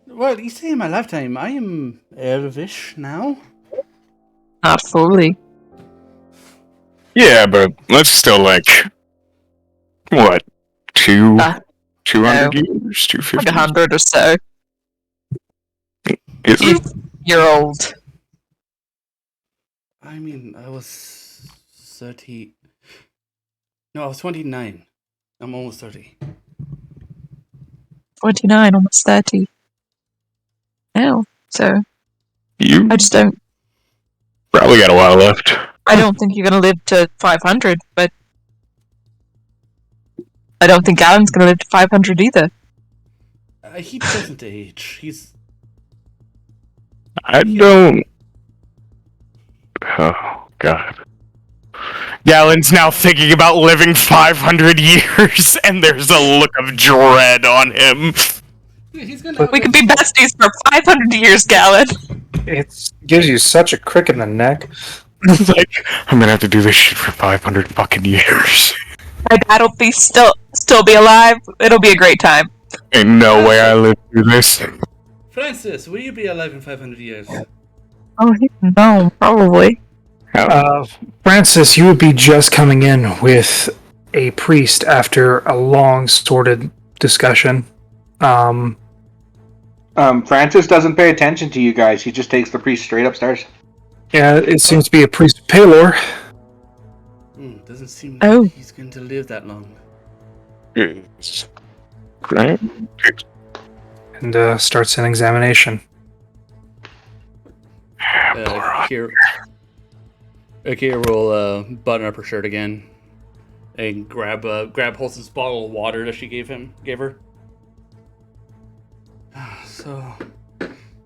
Well, you say in my lifetime, I am elvish now. Not fully. Yeah, but that's still like what 200 no. years, 250. Like 100 or so. Is it? You're old. I mean, I was 30. No, I was 29. I'm almost 30. 29, almost 30. Now, so You I just don't. probably got a while left. I don't think you're gonna live to 500, but I don't think Galen's gonna live to 500 either. He doesn't age. He's. I don't. Oh God. Galen's now thinking about living 500 years, and there's a look of dread on him. He's gonna. We could be besties for 500 years, Galen. It gives you such a crick in the neck. It's like, I'm gonna have to do this shit for 500 fucking years. My dad'll be still be alive. It'll be a great time. Ain't no way I live through this. Francis, will you be alive in 500 years? Oh, no, probably. Francis, you would be just coming in with a priest after a long, sordid discussion. Francis doesn't pay attention to you guys. He just takes the priest straight upstairs. Yeah, it seems to be a priest of Palor. Doesn't seem Oh. like he's going to live that long. Right? And starts an examination. Akira will button up her shirt again and grab Holson's bottle of water that she gave her. So,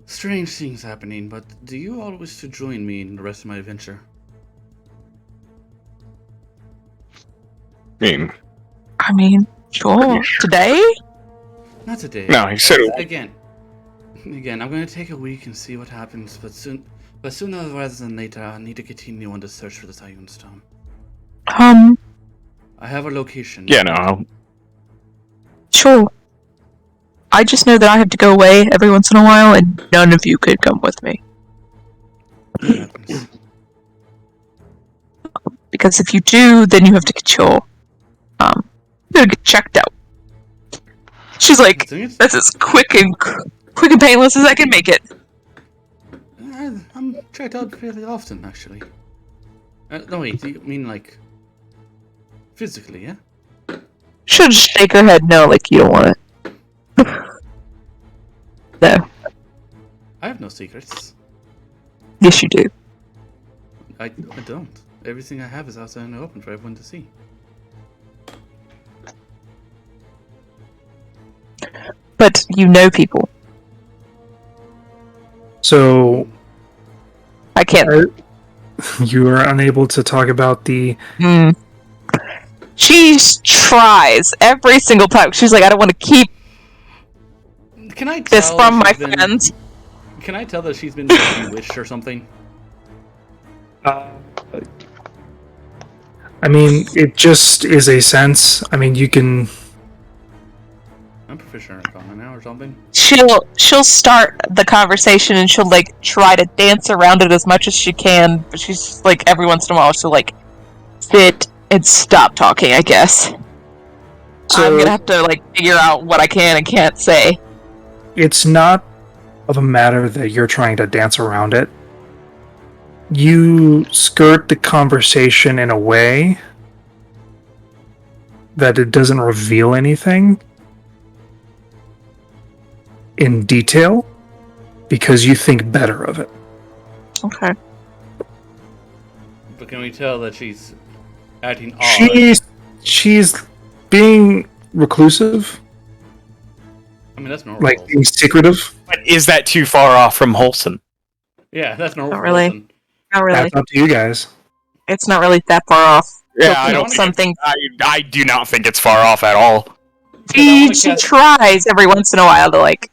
strange things happening, but do you all wish to join me in the rest of my adventure? I mean, sure. Today? Not today. No, he said it. Again, I'm going to take a week and see what happens, but sooner rather than later, I need to continue on the search for the Tayun Stone. I have a location. Yeah, no. Sure. I just know that I have to go away every once in a while, and none of you could come with me. It happens. Because if you do, then you have to get your, get checked out. She's like, that's as quick and painless as I can make it. I'm checked out fairly often, actually. No, wait, do you mean, like, physically, yeah? She'll just shake her head no, like you don't want it. No. I have no secrets. Yes, you do. I don't. Everything I have is outside in the open for everyone to see. But you know people. So I can't. you are unable to talk about the She tries every single time. She's like, I don't want to keep Can I this tell from my she's been- friends. Can I tell that she's been bewitched or something? I mean, it just is a sense. I mean, you can. I'm proficient in Arcana now or something. She'll start the conversation and she'll like try to dance around it as much as she can, but she's just, like every once in a while she'll like sit and stop talking, I guess. So I'm gonna have to like figure out what I can and can't say. it's not of a matter that you're trying to dance around it. You skirt the conversation in a way that it doesn't reveal anything in detail because you think better of it. Okay. But can we tell that she's acting odd? She's being reclusive, I mean, that's normal. like being secretive. But is that too far off from wholesome? Yeah, that's normal. Not really. Wilson. Not really. That's up to you guys. It's not really that far off. Yeah, She'll I think don't something. I do not think it's far off at all. She tries every once in a while to like.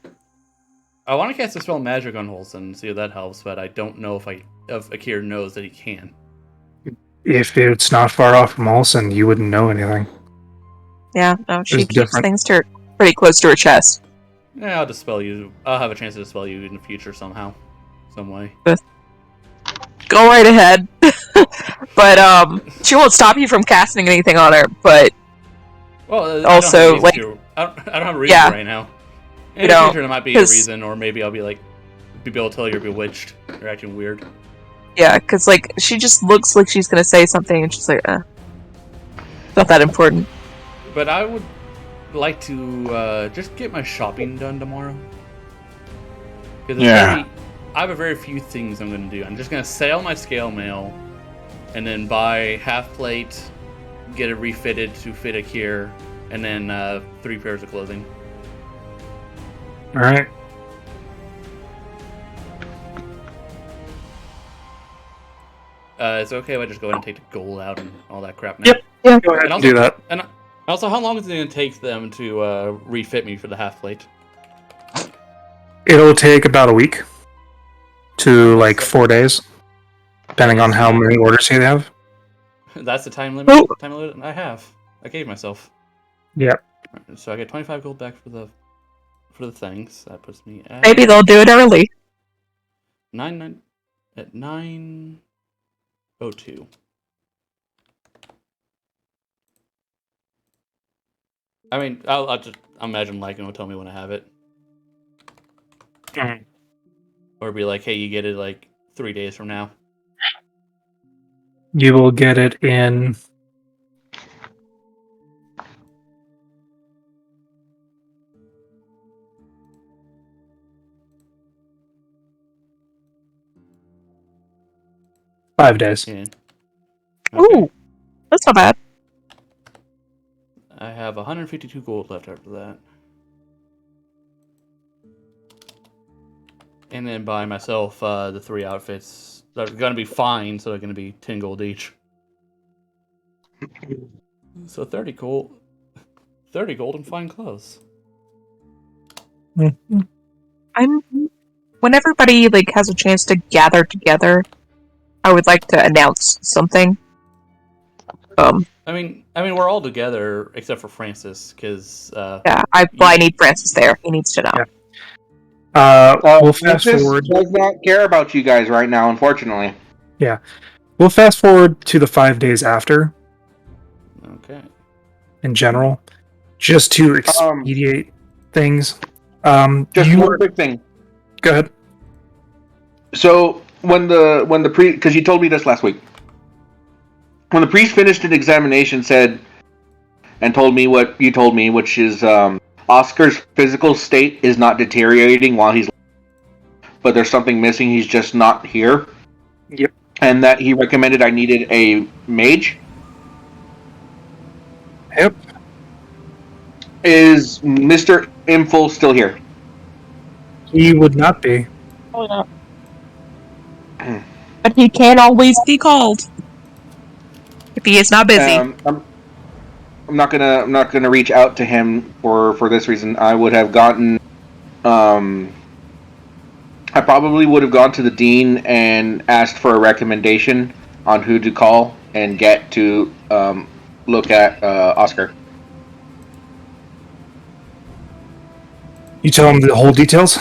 I want to cast a spell magic on Holson, see if that helps, but I don't know if Akir knows that he can. If it's not far off from Olsen, you wouldn't know anything. Yeah, no, she It's keeps different. things to her, pretty close to her chest. Yeah, I'll dispel you. I'll have a chance to dispel you in the future somehow, some way. Go right ahead. But she won't stop you from casting anything on her. But Well, Also, I don't have a reason yeah. right now. In You the know, future, there might be a 'cause- reason, or maybe I'll be able to tell you're bewitched. You're acting weird. yeah, because like she just looks like she's gonna say something, and she's like, not that important. But I would like to just get my shopping done tomorrow. Because Yeah. I have a very few things I'm going to do. I'm just going to sell my scale mail, and then buy half plate, get it refitted to fit a cure, and then 3 pairs of clothing. All right. It's okay if I just go ahead and take the gold out and all that crap now. Yep. Yeah. Go ahead And and do that. And also, how long is it going to take them to refit me for the half plate? It'll take about a week to like 4 days, depending on how many orders you have. That's the time limit. Oh. Time limit I have. I gave myself. Yep. So I get 25 gold back for the things. That puts me at Maybe they'll do it early. 902. I mean, I'll just imagine Lycan will tell me when I have it, or be like, "Hey, you get it like 3 days from now." You will get it in. Five days. Yeah. Ooh, that's not bad. I have 152 gold left after that. And then buy myself the 3 outfits. They're going to be fine, so they're going to be 10 gold each. So 30 gold. 30 gold and fine clothes. When everybody like has a chance to gather together, I would like to announce something. I mean, we're all together except for Francis, because Yeah, I need Francis there. He needs to know. Yeah. We'll fast Francis forward. does not care about you guys right now, unfortunately. We'll fast forward to the 5 days after okay. in general, just to expedite things. Just you one were, quick thing. go ahead. So when the priest, because you told me this last week, when the priest finished an examination, said and told me what you told me, which is Oscar's physical state is not deteriorating while he's, but there's something missing. He's just not here. Yep. And that he recommended I needed a mage. Yep. Is Mr. Inful still here? He would not be. But he can always be called if he is not busy. I'm not gonna reach out to him for this reason. I would have gotten. I probably would have gone to the dean and asked for a recommendation on who to call and get to look at Oscar. You tell him the whole details?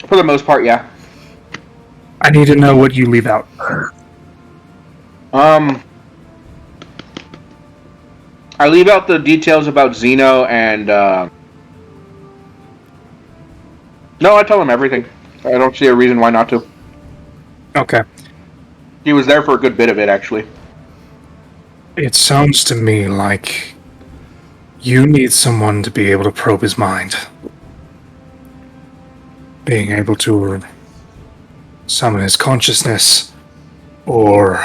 For the most part, yeah. I need to know what you leave out. I leave out the details about Zeno and no, I tell him everything. I don't see a reason why not to. Okay. He was there for a good bit of it, actually. It sounds to me like you need someone to be able to probe his mind. Being able to summon his consciousness, or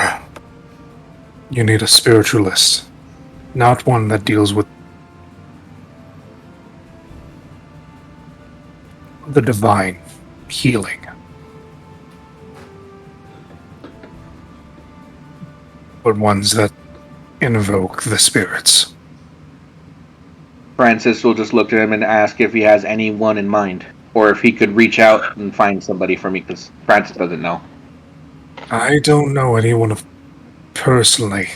you need a spiritualist, not one that deals with the divine healing. But ones that invoke the spirits. Francis will just look at him and ask if he has anyone in mind, or if he could reach out and find somebody for me, because Francis doesn't know. I don't know anyone personally,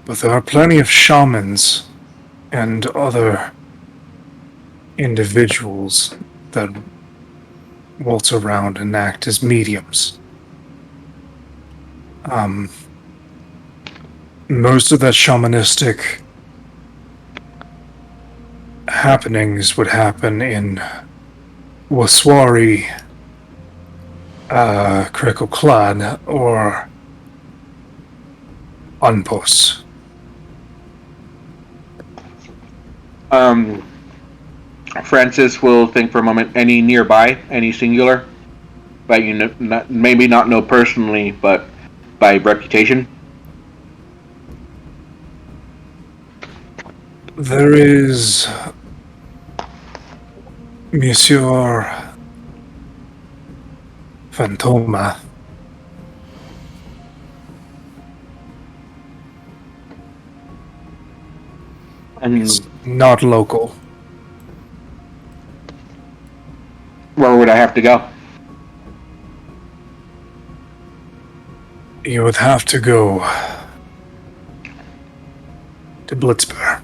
but there are plenty of shamans and other individuals that waltz around and act as mediums. Most of the shamanistic happenings would happen in Waswari, Krikoklad, or Unpos. Francis will think for a moment. Any nearby? Any singular? That you know, maybe not know personally, but by reputation? There is Monsieur Fantoma. And It's not local. where would I have to go? You would have to go to Blitzburg.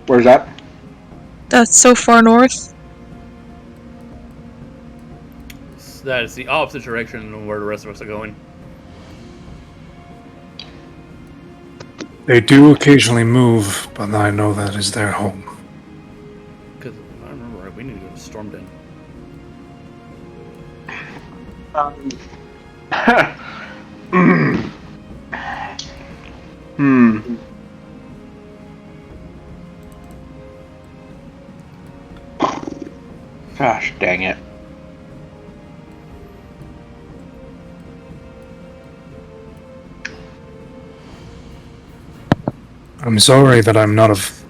Where's that? That's so far north. That is the opposite direction of where the rest of us are going. They do occasionally move, but I know that is their home. Because if I remember right, we need to go to Stormden. Gosh, dang it. I'm sorry that I'm not of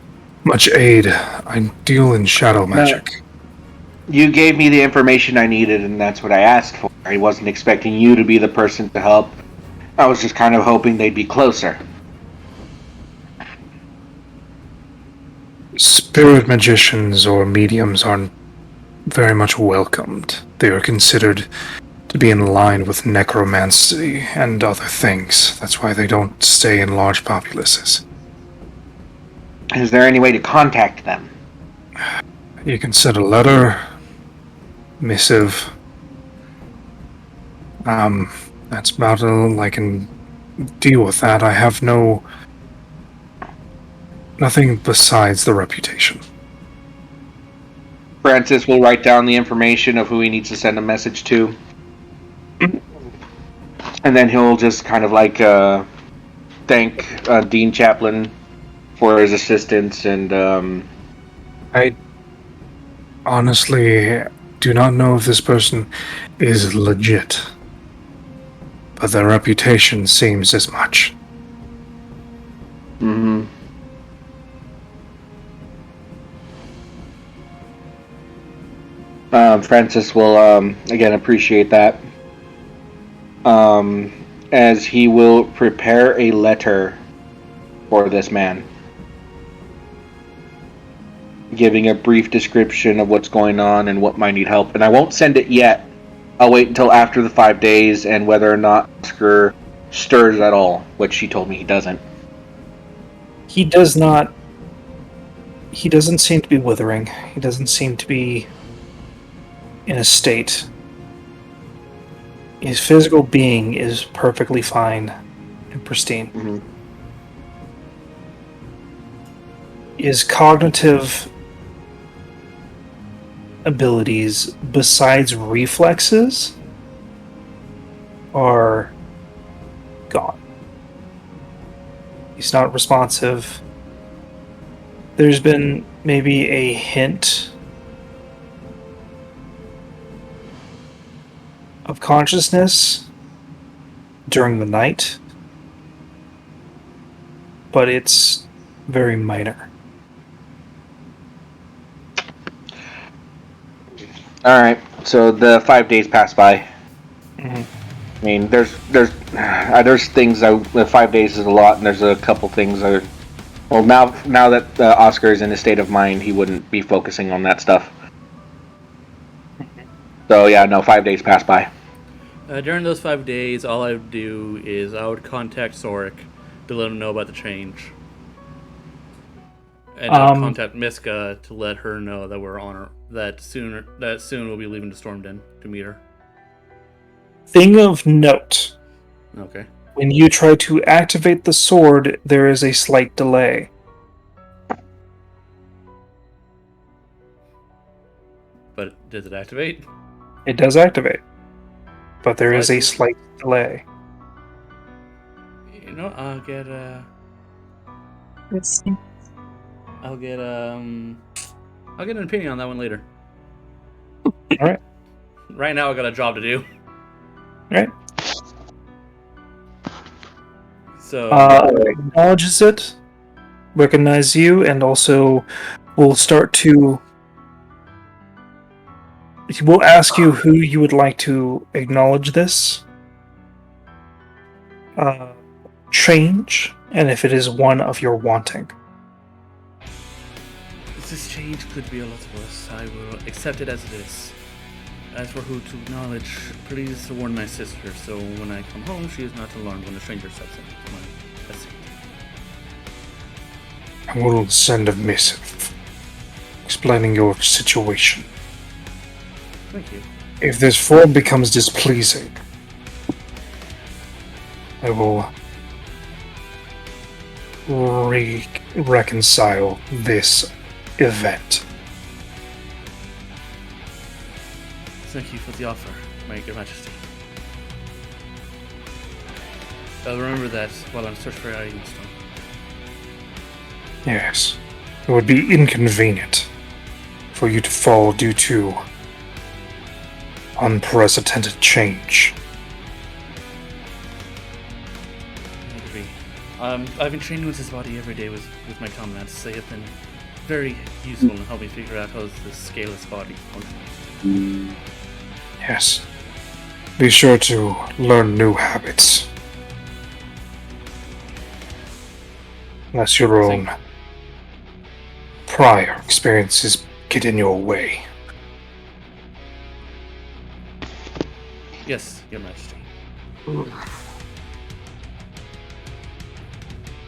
much aid. I deal in shadow magic. You gave me the information I needed, and that's what I asked for. I wasn't expecting you to be the person to help. I was just kind of hoping they'd be closer. Spirit magicians or mediums aren't very much welcomed. They are considered to be in line with necromancy and other things. That's why they don't stay in large populaces. Is there any way to contact them? You can send a letter, missive. That's about all I can deal with that. I have nothing besides the reputation. Francis will write down the information of who he needs to send a message to. And then he'll just kind of like thank Dean Chaplin for his assistance, and I honestly do not know if this person is legit, but their reputation seems as much. Francis will again appreciate that. as he will prepare a letter for this man, giving a brief description of what's going on and what might need help. And I won't send it yet. I'll wait until after the 5 days and whether or not Oscar stirs at all, which she told me he doesn't. He does not. He doesn't seem to be withering. He doesn't seem to be in a state. His physical being is perfectly fine and pristine. Mm-hmm. His cognitive abilities, besides reflexes, are gone. He's not responsive. There's been maybe a hint of consciousness during the night, but it's very minor. All right, so the 5 days pass by. Mm-hmm. I mean, there's things that 5 days is a lot, and there's a couple things that are, well, now that Oscar is in a state of mind, he wouldn't be focusing on that stuff. So yeah, no, 5 days pass by. During those 5 days, all I would do is I would contact Sorik to let him know about the change. And contact Miska to let her know that we're on her, that soon we'll be leaving to Stormden to meet her. Thing of note. Okay. When you try to activate the sword, there is a slight delay. But does it activate? It does activate, but there is a slight delay. You know, I'll get an opinion on that one later. Alright. Right now I got a job to do. Alright. So Acknowledges it, recognize you, and also will start to... We'll ask you who you would like to acknowledge this change, and if it is one of your wanting. this change could be a lot worse. I will accept it as it is. As for who to acknowledge, please warn my sister, so when I come home, she is not alarmed when a stranger steps in. That's it. I will send a missive explaining your situation. Thank you. If this form becomes displeasing, I will reconcile this event. Thank you for the offer, Your Majesty. I'll remember that while I'm searching for Ironstone. Yes, it would be inconvenient for you to fall due to unprecedented change. I agree. I've been training with his body every day with my comrades. They have been very useful in helping figure out how the scaleless body functions. Yes. Be sure to learn new habits. Unless your own prior experiences get in your way. Yes, Your Majesty.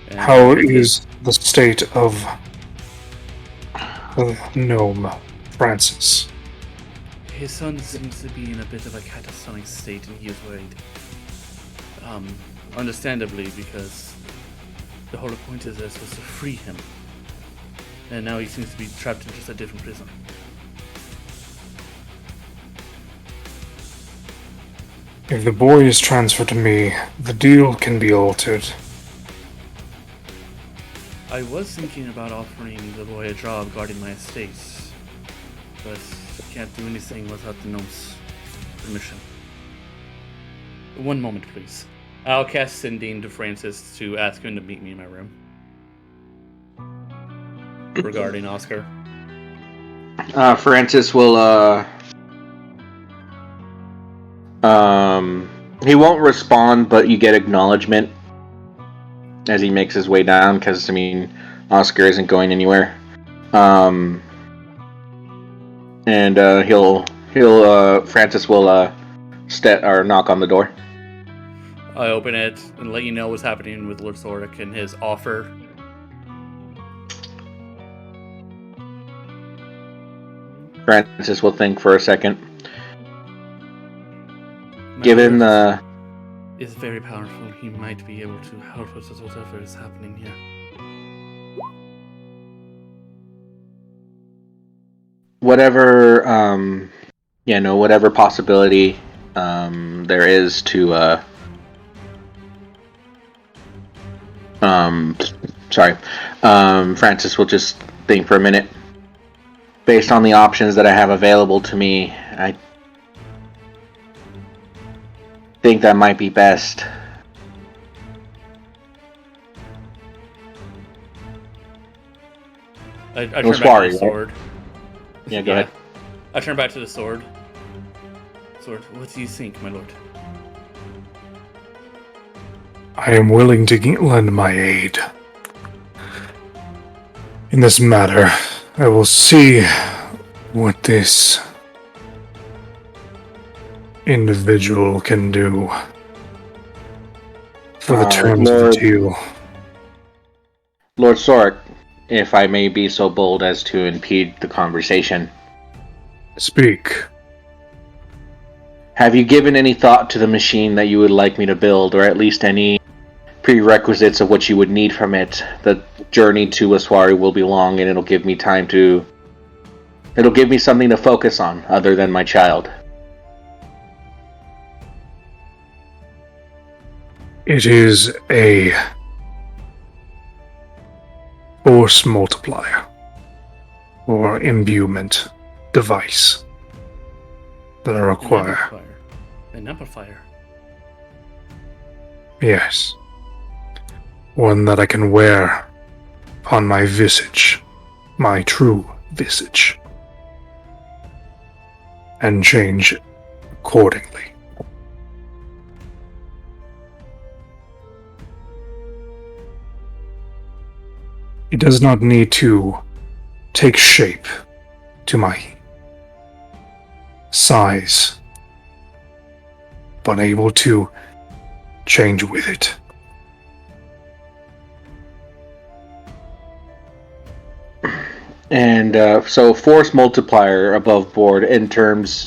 And How is the state of Gnome Francis? his son seems to be in a bit of a catatonic state, and he is worried. Understandably, because the whole point of this was to free him. And now he seems to be trapped in just a different prison. If the boy is transferred to me, the deal can be altered. I was thinking about offering the boy a job guarding my estate, but can't do anything without the gnome's permission. One moment, please. I'll cast Sending to Francis to ask him to meet me in my room. Regarding Oscar. Francis will He won't respond, but you get acknowledgement as he makes his way down, because, I mean, Oscar isn't going anywhere. And Francis will knock on the door. I open it and let you know what's happening with Lord Sordic and his offer. Francis will think for a second. My Given lord the... is very powerful. He might be able to help us with whatever is happening here. whatever whatever possibility there is to Francis will just think for a minute. Based on the options that I have available to me, I think that might be best. I turn back to the sword. Yeah, go ahead. I turn back to the sword. Sword, what do you think, my lord? I am willing to lend my aid. In this matter, I will see what this individual can do for the terms of the deal. Lord Sorek, if I may be so bold as to impede the conversation. Speak. Have you given any thought to the machine that you would like me to build, or at least any prerequisites of what you would need from it? The journey to Aswari will be long, and it'll give me something to focus on, other than my child. It is a force multiplier, or imbuement device that I require. An amplifier. Yes. One that I can wear upon my visage, my true visage, and change accordingly. It does not need to take shape to my size, but able to change with it. And so force multiplier above board in terms,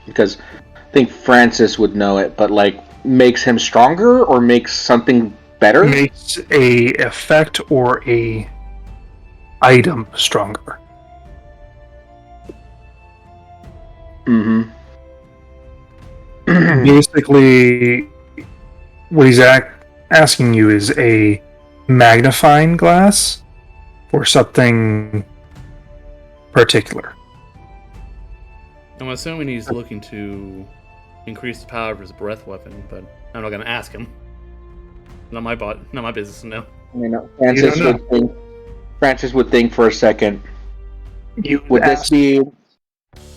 because I think Francis would know it, but like makes him stronger or makes something better? Makes a effect or a item stronger. Mm-hmm. Basically, what he's asking you is a magnifying glass for something particular. I'm assuming he's looking to increase the power of his breath weapon, but I'm not going to ask him. Not my business to know. Francis would think for a second. Would this be?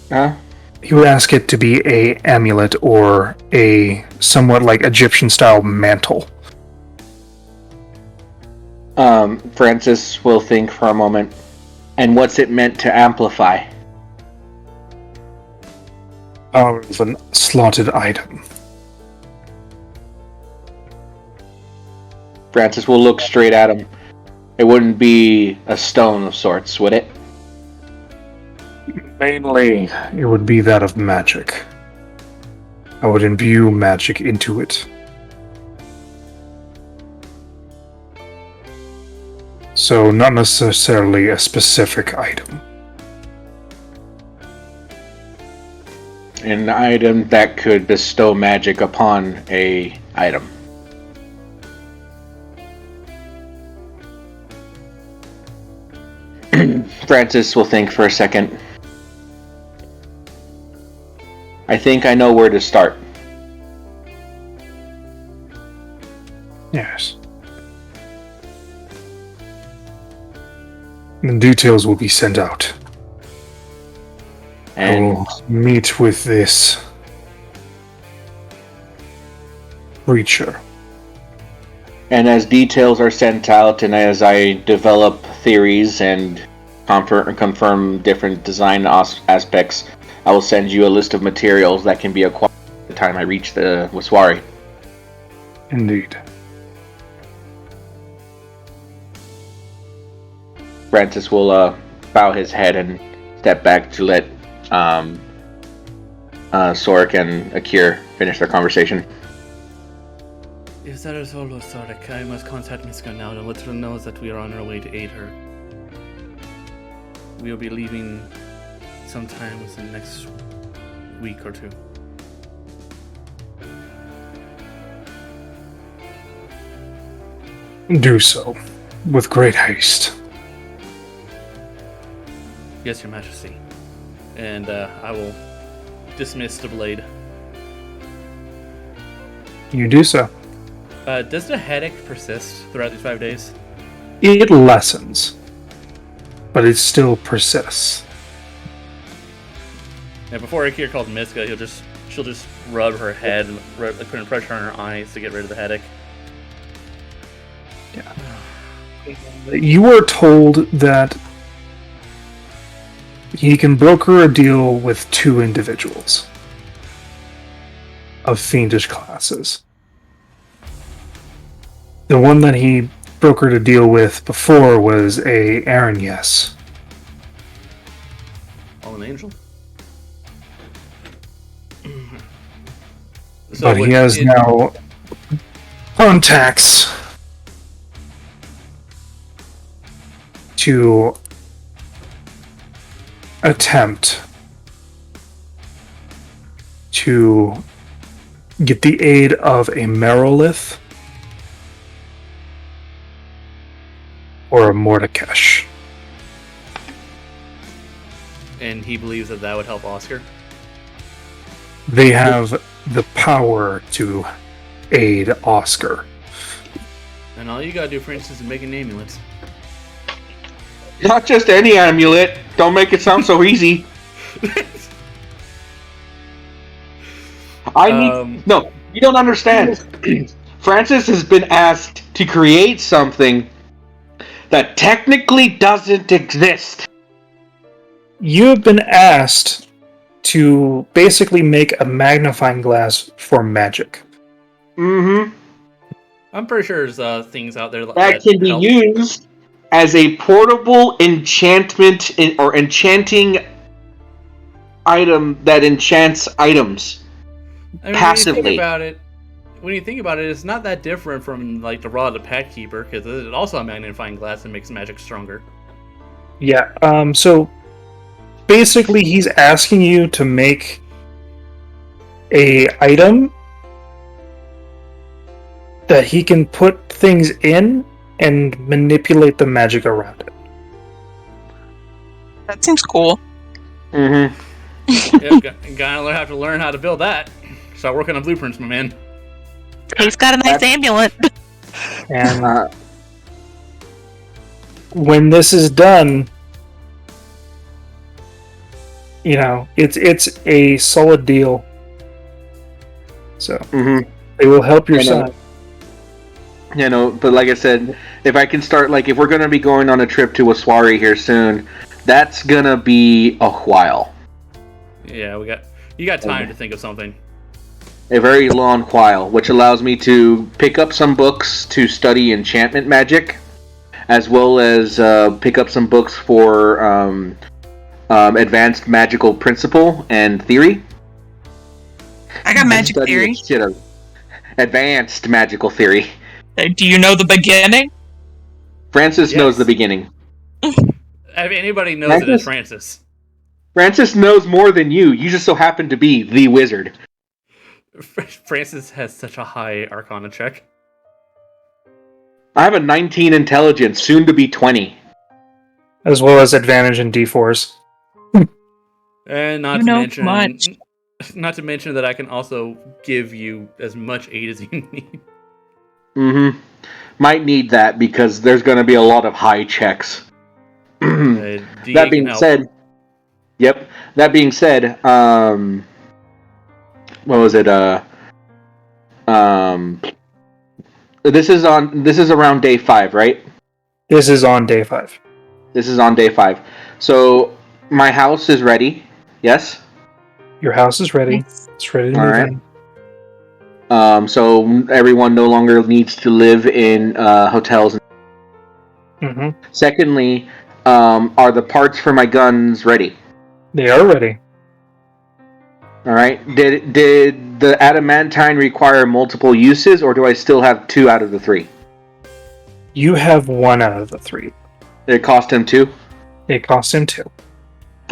Huh? He would ask it to be a amulet or a somewhat like Egyptian-style mantle. Francis will think for a moment. And what's it meant to amplify? Power of a slotted item. Francis will look straight at him. It wouldn't be a stone of sorts, would it? Mainly, it would be that of magic. I would imbue magic into it. So, not necessarily a specific item. An item that could bestow magic upon a item. Francis will think for a second. I think I know where to start. Yes. The details will be sent out. I And will meet with this creature. And as details are sent out, and as I develop theories and confirm different design aspects, I will send you a list of materials that can be acquired at the time I reach the Waswari. Indeed. Francis will bow his head and step back to let Sorik and Akir finish their conversation. If that is all, Sorik, I must contact Miska now to let her know that we are on our way to aid her. We will be leaving sometime within the next week or two. Do so, with great haste. Yes, Your Majesty. And I will dismiss the blade. You do so. Does the headache persist throughout these 5 days? It lessens, but it still persists. And before Akir calls Miska, she'll just rub her head and put pressure on her eyes to get rid of the headache. Yeah. You are told that he can broker a deal with 2 individuals of fiendish classes. The one that he brokered a deal with before was a Aaron Yes. Oh, an angel? But he has now contacts to attempt to get the aid of a Merolith or a Mordekash. And he believes that would help Oscar? They have the power to aid Oscar. And all you gotta do, for instance, is make an amulet. Not just any amulet. Don't make it sound so easy. No, you don't understand. Francis has been asked to create something that technically doesn't exist. You have been asked to basically make a magnifying glass for magic. Mm-hmm. I'm pretty sure there's things out there That can be used as a portable enchantment or enchanting item that enchants items passively. When you think about it, it's not that different from like the Rod of the Pact Keeper, because it's also a magnifying glass that makes magic stronger. Yeah, so basically he's asking you to make a item that he can put things in and manipulate the magic around it. That seems cool. Mm-hmm. Yep, gotta have to learn how to build that. Start working on blueprints, my man. He's got a nice amulet. And when this is done, you know, it's a solid deal. So they will help your son. You know, but like I said, if I can start, like, if we're gonna be going on a trip to Waswari here soon, that's gonna be a while. Yeah, you got time to think of something. A very long while, which allows me to pick up some books to study enchantment magic, as well as pick up some books for advanced magical principle and theory. I got magic theory. Shit of advanced magical theory. Do you know the beginning? Francis knows the beginning. If anybody knows it, it's Francis. Francis knows more than you. You just so happen to be the wizard. Francis has such a high Arcana check. I have a 19 intelligence, soon to be 20. As well as advantage in D4s. And not to mention that I can also give you as much aid as you need. Mm-hmm. Might need that because there's going to be a lot of high checks. That being said, what was it? This is around day 5, right? This is on day 5. This is on day 5. So my house is ready. Yes. Your house is ready. It's ready to All move right. in. So everyone no longer needs to live in hotels. Mm-hmm. Secondly, are the parts for my guns ready? They are ready. All right. Did the adamantine require multiple uses, or do I still have 2 out of the 3? You have 1 out of the 3. It cost him 2. It cost him 2.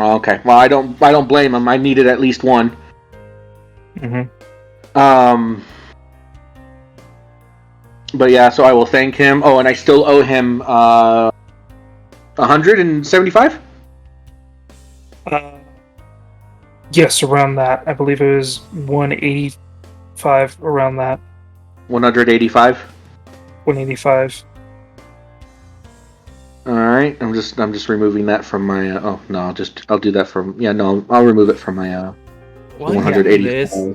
Oh, okay. Well, I don't blame him. I needed at least 1. Mm-hmm. But yeah, so I will thank him. Oh, and I still owe him 175. Yes, around that. I believe it was 185, around that. 185. 185. All right. I'm just removing that from my. Oh no, I'll do that from. Yeah, no, I'll remove it from my. While 185.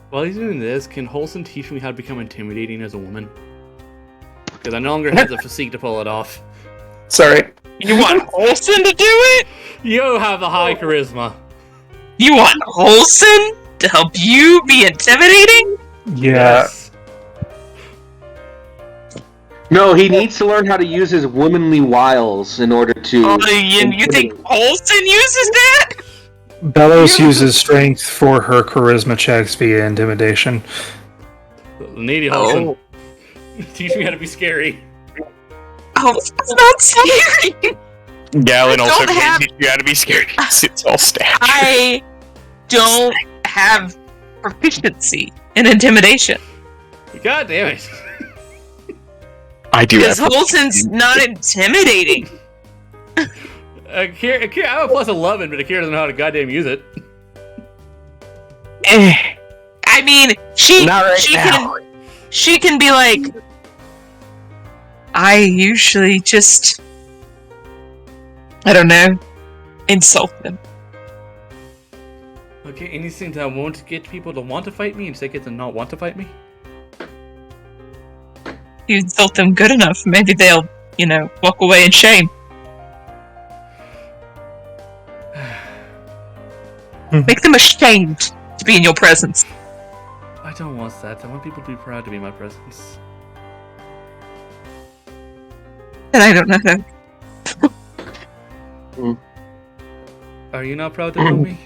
While he's doing this, can Holson teach me how to become intimidating as a woman? Because I no longer have the physique to pull it off. Sorry. You want Olsen to do it? You have the high charisma. You want Olsen to help you be intimidating? Yeah. Yes. No, he needs to learn how to use his womanly wiles in order to. Oh, you think Olsen uses that? Bellows uses strength for her charisma checks via intimidation. Needy Holson. Teach me how to be scary. Oh, it's not scary. Galen I also don't can't have- teach you how to be scared. It's all stature. I don't have proficiency in intimidation. God damn it. I do Because have. Olsen's not intimidating. Akira, I'm a plus 11, but Akira doesn't know how to goddamn use it. I mean, she can be like, I usually just, I don't know, insult them. Okay, anything that won't get people to want to fight me instead get them not want to fight me? You insult them good enough, maybe they'll, walk away in shame. Make them ashamed to be in your presence. I don't want that. I want people to be proud to be in my presence. And I don't know that. Are you not proud to know me?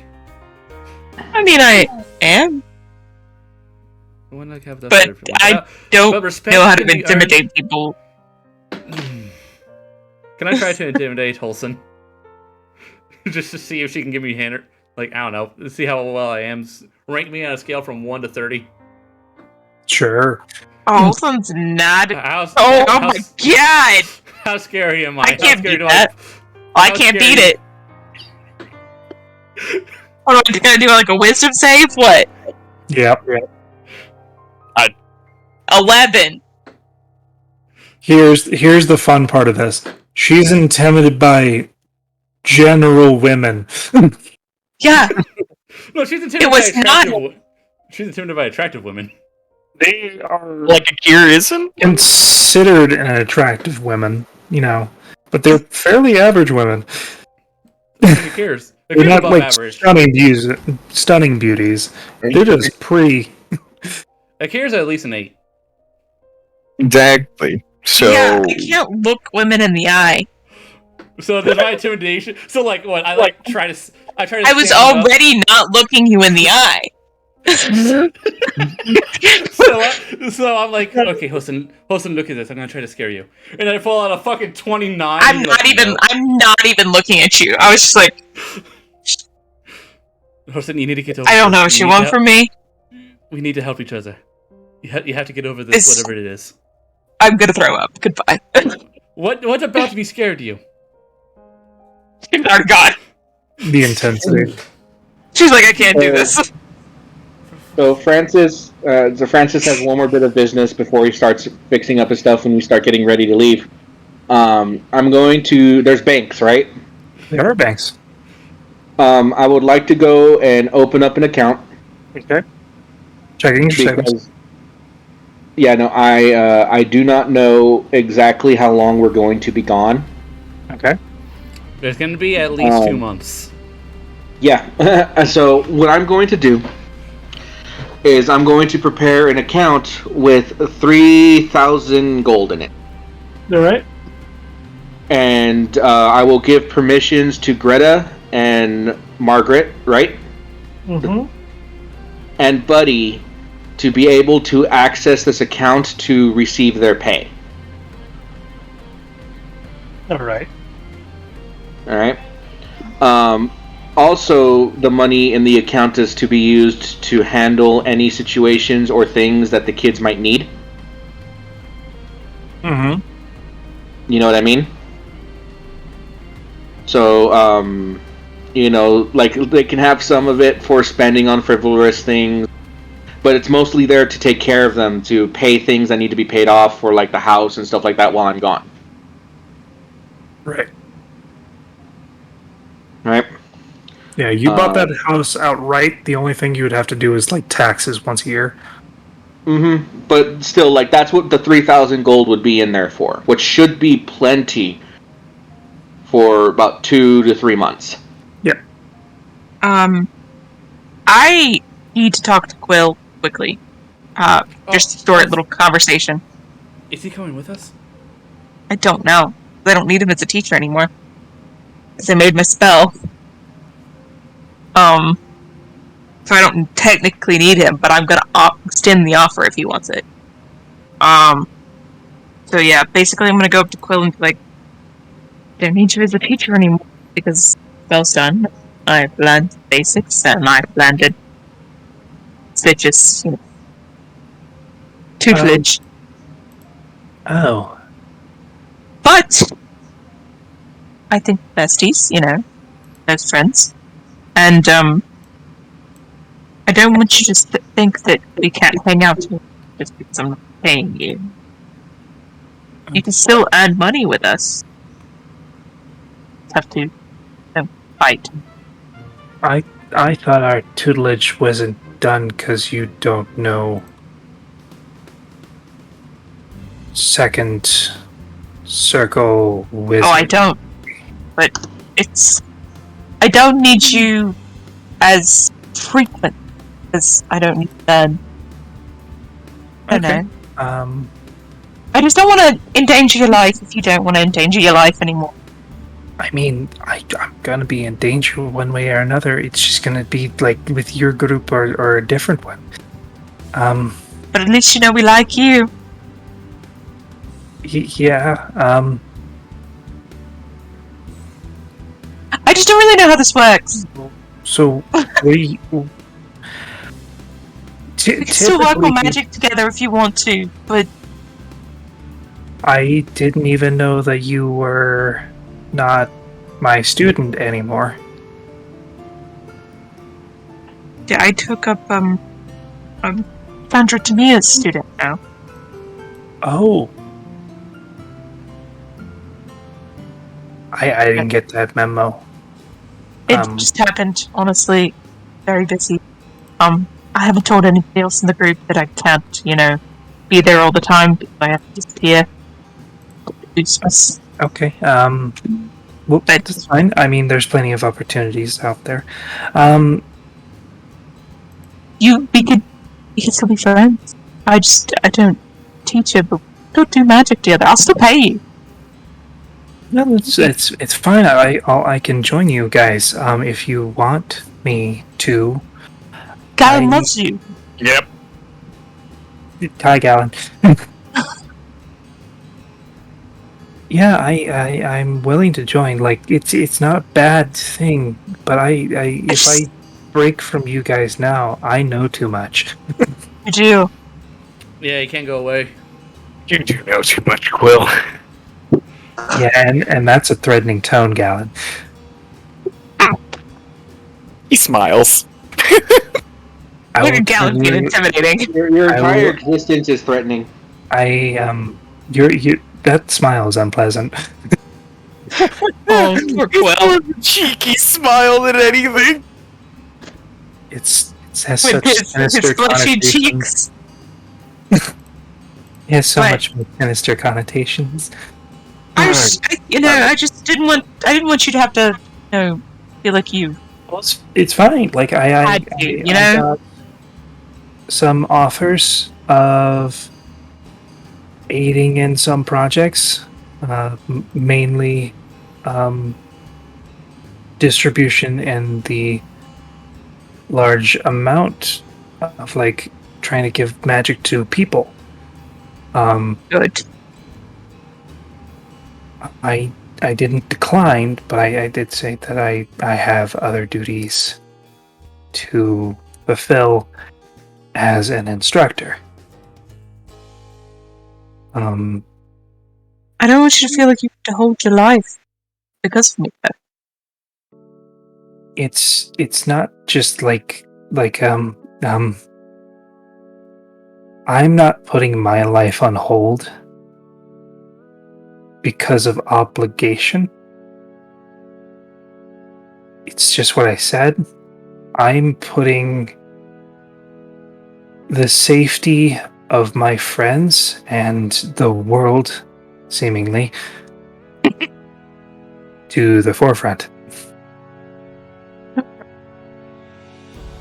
I mean, I am, I want to have that but for everyone. I don't but respect know how to can be intimidate people. Can I try to intimidate Holson? Just to see if she can give me a hand. I don't know. See how well I am. Rank me on a scale from 1 to 30. Sure. Olsen's not. How My god! How scary am I? I How can't scary beat do that. I how can't scary- beat it. What am I gonna do? Like a wisdom save? What? Yep. 11. Here's the fun part of this. She's intimidated by general women. Yeah. No, she's intimidated was by attractive. She's intimidated by attractive women. They are Like Akira isn't? considered an attractive women, but they're fairly average women. Who cares? They're Akira's not above like average. stunning beauties. They're just pretty. Akira's at least an 8. Exactly. So. Yeah, I can't look women in the eye. So there's my intimidation. So what? I try to. I was was already not looking you in the eye. So I'm like, okay, Hosen, look at this. I'm gonna try to scare you, and I pull out a fucking 29. I'm not even looking at you. I was just like, Hosen, you need to get over. I don't know what this. you want from me. We need to help each other. You have to get over this, whatever it is. I'm gonna throw up. Goodbye. What's about to be scared to you? Oh god. The intensity. She's like, I can't do this. So Francis has one more bit of business before he starts fixing up his stuff and we start getting ready to leave. I'm going to. There's banks, right? There are banks. I would like to go and open up an account Okay. Checking your statements. Yeah, no, I do not know exactly how long we're going to be gone. Okay. There's going to be at least 2 months. Yeah, so what I'm going to do is I'm going to prepare an account with 3,000 gold in it. All right. And I will give permissions to Greta and Margaret, right? Mm-hmm. And Buddy to be able to access this account to receive their pay. All right. All right. Also, the money in the account is to be used to handle any situations or things that the kids might need. Mm-hmm. You know what I mean? So, you know, like they can have some of it for spending on frivolous things, but it's mostly there to take care of them, to pay things that need to be paid off for like the house and stuff like that while I'm gone. Right. Right? Yeah, you bought that house outright. The only thing you would have to do is like taxes once a year. Mm-hmm. But still, like that's what the 3,000 gold would be in there for, which should be plenty for about 2 to 3 months. Yeah. I need to talk to Quill quickly. Just a short little conversation. Is he coming with us? I don't know. I don't need him as a teacher anymore. Because I made my spell. So I don't technically need him, but I'm gonna extend the offer if he wants it. So yeah, basically I'm gonna go up to Quill and be like, I don't need you as a teacher anymore, because spell's done. I've learned basics, and I've landed Switch's, tutelage. Oh. But I think besties, best friends. And I don't want you to think that we can't hang out just because I'm not paying you. You can still earn money with us. Just have to fight. I thought our tutelage wasn't done because you don't know second circle wizard. Oh, I don't. But I don't need you as frequent as I don't need to learn. I don't know. I just don't want to endanger your life if you don't want to endanger your life anymore. I mean, I'm gonna be in danger one way or another. It's just gonna be like with your group or a different one. But at least we like you. Yeah. I just don't really know how this works. So we can still work on magic together if you want to, but I didn't even know that you were not my student anymore. Yeah, I took up Sandra Tamia's student now. Oh. I didn't get that memo. It just happened, honestly. Very busy. I haven't told anybody else in the group that I can't, be there all the time because I have to disappear. Okay, well, that's fine. I mean, there's plenty of opportunities out there. We could still be friends. I don't teach you, but don't do magic together. I'll still pay you. No, it's fine. I can join you guys if you want me to. Galen loves you. Yep. Hi, Galen. Yeah, I'm willing to join. Like, it's not a bad thing, but if I break from you guys now, I know too much. You do. Yeah, you can't go away. You do know too much, Quill. Yeah, and that's a threatening tone, Galen. He smiles. Look at Galen being intimidating. Your entire existence is threatening. That smile is unpleasant. Oh, poor Quill. It's more of a cheeky smile than anything. It has With such his sinister fleshy connotations. cheeks. It has so But- much more sinister connotations. I just didn't want you to have to, feel like you. Well, it's fine. Like I Had to, you I know? got some offers of aiding in some projects, mainly distribution and the large amount of like trying to give magic to people. Good. I didn't decline, but I did say that I have other duties to fulfill as an instructor. I don't want you to feel like you have to hold your life because of me, though. It's not just like I'm not putting my life on hold because of obligation. It's just what I said. I'm putting the safety of my friends and the world, seemingly, to the forefront.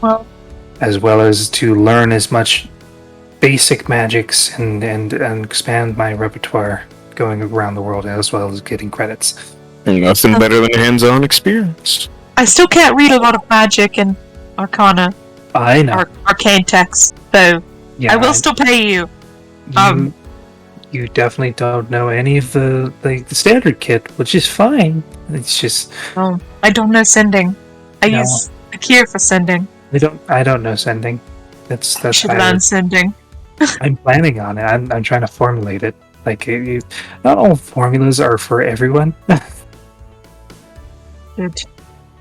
Well, as well as to learn as much basic magics and expand my repertoire going around the world, as well as getting credits. Nothing better than hands-on experience. I still can't read a lot of magic and arcana, I know. arcane texts, so Yeah, I will still pay you. You definitely don't know any of the standard kit, which is fine. It's just Oh, I don't know sending. I No. use Akir for sending. I don't know sending. I That's should higher. learn sending. I'm planning on it. I'm trying to formulate it. Like not all formulas are for everyone. Good.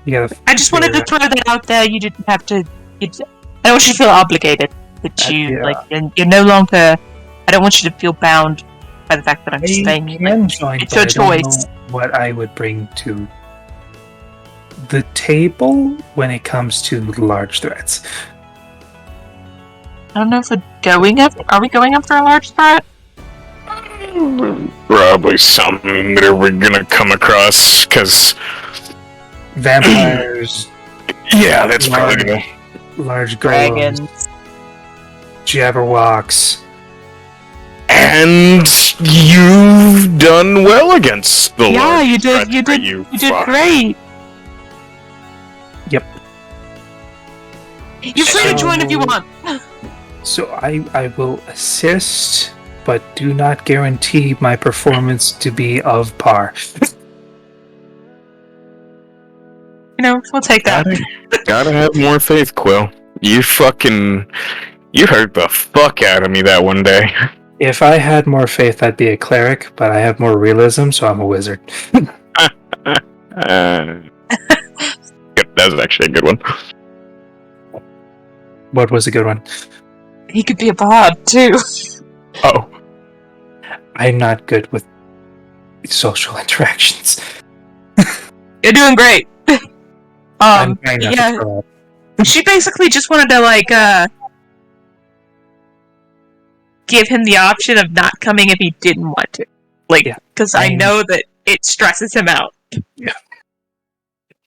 You gotta I just wanted to figure throw that out there. You didn't have to. I don't want you to feel obligated. That you yeah. you're no longer. I don't want you to feel bound by the fact that I'm just I paying you. can join, it's but your I don't choice. know what I would bring to the table when it comes to large threats. I don't know if we're going after. Are we going after a large threat? Probably something that we're gonna come across, because... Vampires, Yeah, that's probably gonna... large golems, Dragons. jabberwocks. And you've done well against the Yeah, large you did. threat You that did. You did fought. great. Yep. You're free to join if you want. So I will assist, but do not guarantee my performance to be of par. We'll take that. Gotta have more faith, Quill. You hurt the fuck out of me that one day. If I had more faith, I'd be a cleric, but I have more realism, so I'm a wizard. That was actually a good one. What was a good one? He could be a bard too. Oh. I'm not good with social interactions. You're doing great. I'm trying not to yeah. throw up. She basically just wanted to give him the option of not coming if he didn't want to. Yeah. Because I know that it stresses him out.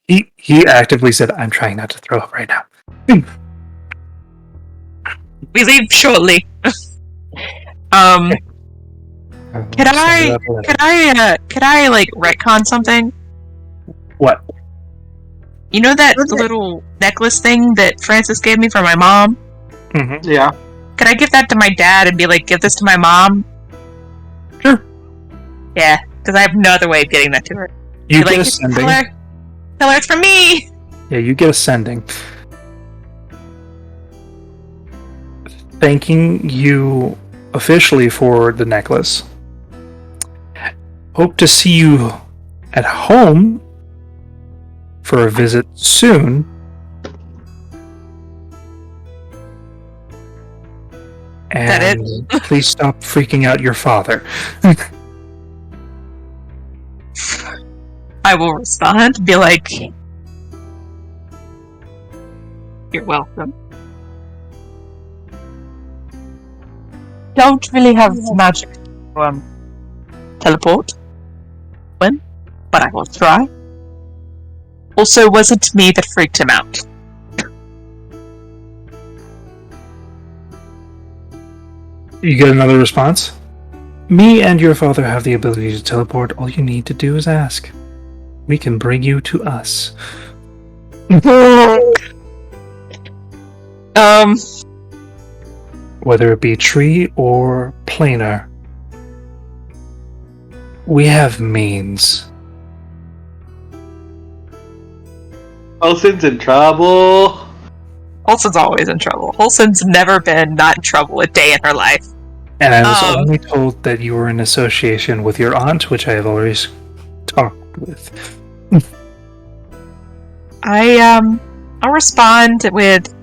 He actively said, "I'm trying not to throw up right now." We leave shortly. Could I retcon something? What? You know that little necklace thing that Francis gave me for my mom? Mm-hmm. Yeah. Could I give that to my dad and be like, give this to my mom? Sure. Yeah, because I have no other way of getting that to her. You Be get like, a sending. Tell her it's from me! Yeah, you get a sending. Thanking you officially for the necklace. Hope to see you at home for a visit soon. That it? And please stop freaking out your father. I will respond, be like, you're welcome. don't really have magic to teleport. But I will try. Also, wasn't me that freaked him out. You get another response? Me and your father have the ability to teleport. All you need to do is ask. We can bring you to us. Whether it be tree or planar, we have means. Olsen's in trouble. Olsen's always in trouble. Olsen's never been not in trouble a day in her life. And I was only told that you were in association with your aunt, which I have already talked with. I'll respond with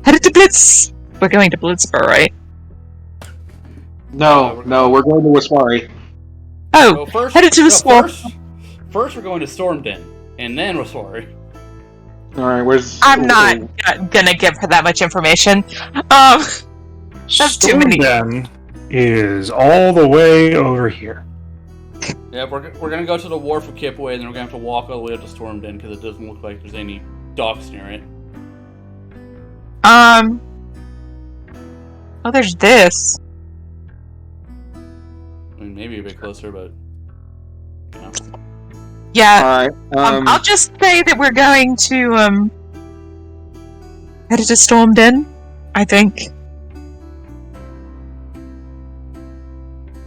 headed to Blitz. We're going to Blitzburg, right? No, we're going to Waswari. Oh, headed to the swamp. First, we're going to Stormden, and then Waswari. Alright, where's... I'm not gonna give her that much information. That's too many. Stormden is all the way over here. Yeah, we're gonna go to the wharf of Kipway, and then we're gonna have to walk all the way up to Stormden, because it doesn't look like there's any docks near it. Oh, there's this. I mean, maybe a bit closer, but... You know. Yeah, Alright, I'll just say that we're going to, headed to Stormden, I think.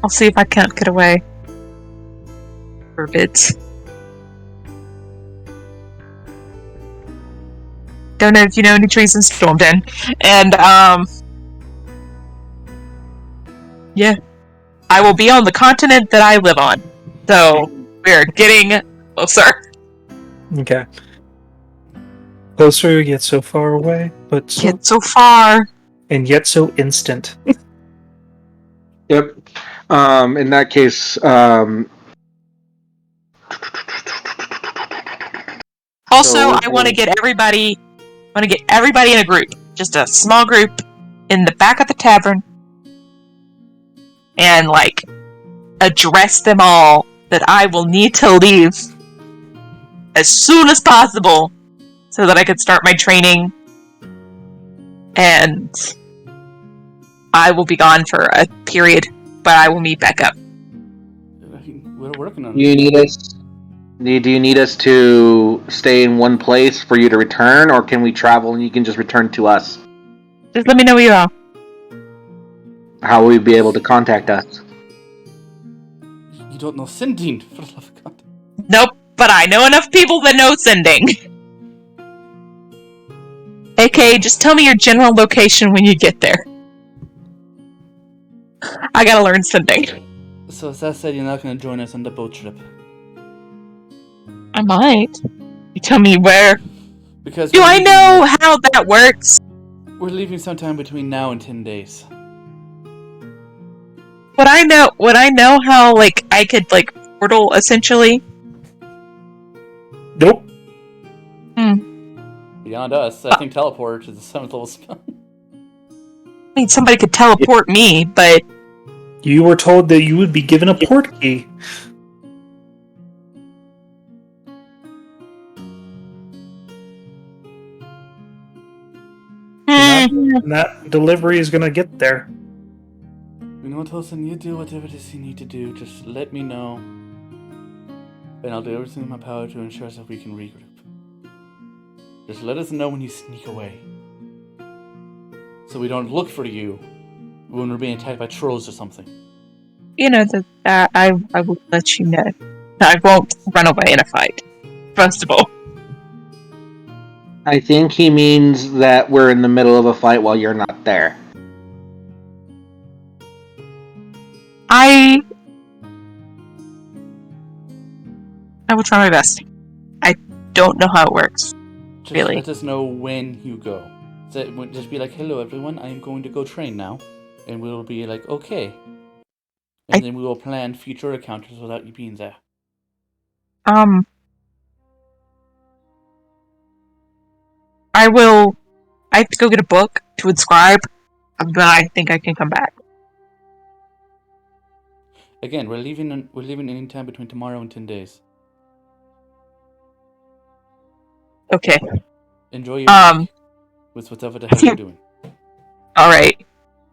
I'll see if I can't get away. For a bit. Don't know if you know any trees in Stormden. And, yeah. I will be on the continent that I live on. So, we're getting closer. Okay. Closer, yet so far away, but so, Yet so far. and yet so instant. Yep. In that case, Also, So- I want to get everybody in a group. Just a small group in the back of the tavern. And, like, address them all that I will need to leave as soon as possible so that I could start my training. And I will be gone for a period, but I will meet back up. We're working on do you need us... Do you need us to stay in one place for you to return, or can we travel and you can just return to us? Just let me know where you are. How will we be able to contact us? You don't know Sindine, for the love of God. Nope, but I know enough people that know sending. AK, just tell me your general location when you get there. I gotta learn sending. So, as I said, you're not going to join us on the boat trip. I might. You tell me where. Because Do I know how that works? we're leaving sometime between now and 10 days. Would I know how, like, I could, like, portal, essentially? Nope. Beyond us, I think teleport is the 7th level spell. I mean, somebody could teleport me, but... You were told that you would be given a port key. And that delivery is going to get there. You know what, Wilson? You do whatever it is you need to do. Just let me know. And I'll do everything in my power to ensure that we can regroup. Just let us know when you sneak away. So we don't look for you when we're being attacked by trolls or something. You know, I will let you know. I won't run away in a fight. First of all. I think he means that we're in the middle of a fight while you're not there. I will try my best. I don't know how it works. Just Really? let us know when you go. Just be like, hello everyone, I am going to go train now. And we'll be like, okay. And then we will plan future encounters without you being there. I have to go get a book to inscribe. but I think I can come back. Again, we're leaving any time between tomorrow and 10 days. Okay. Enjoy your week with whatever the hell you're doing. All right.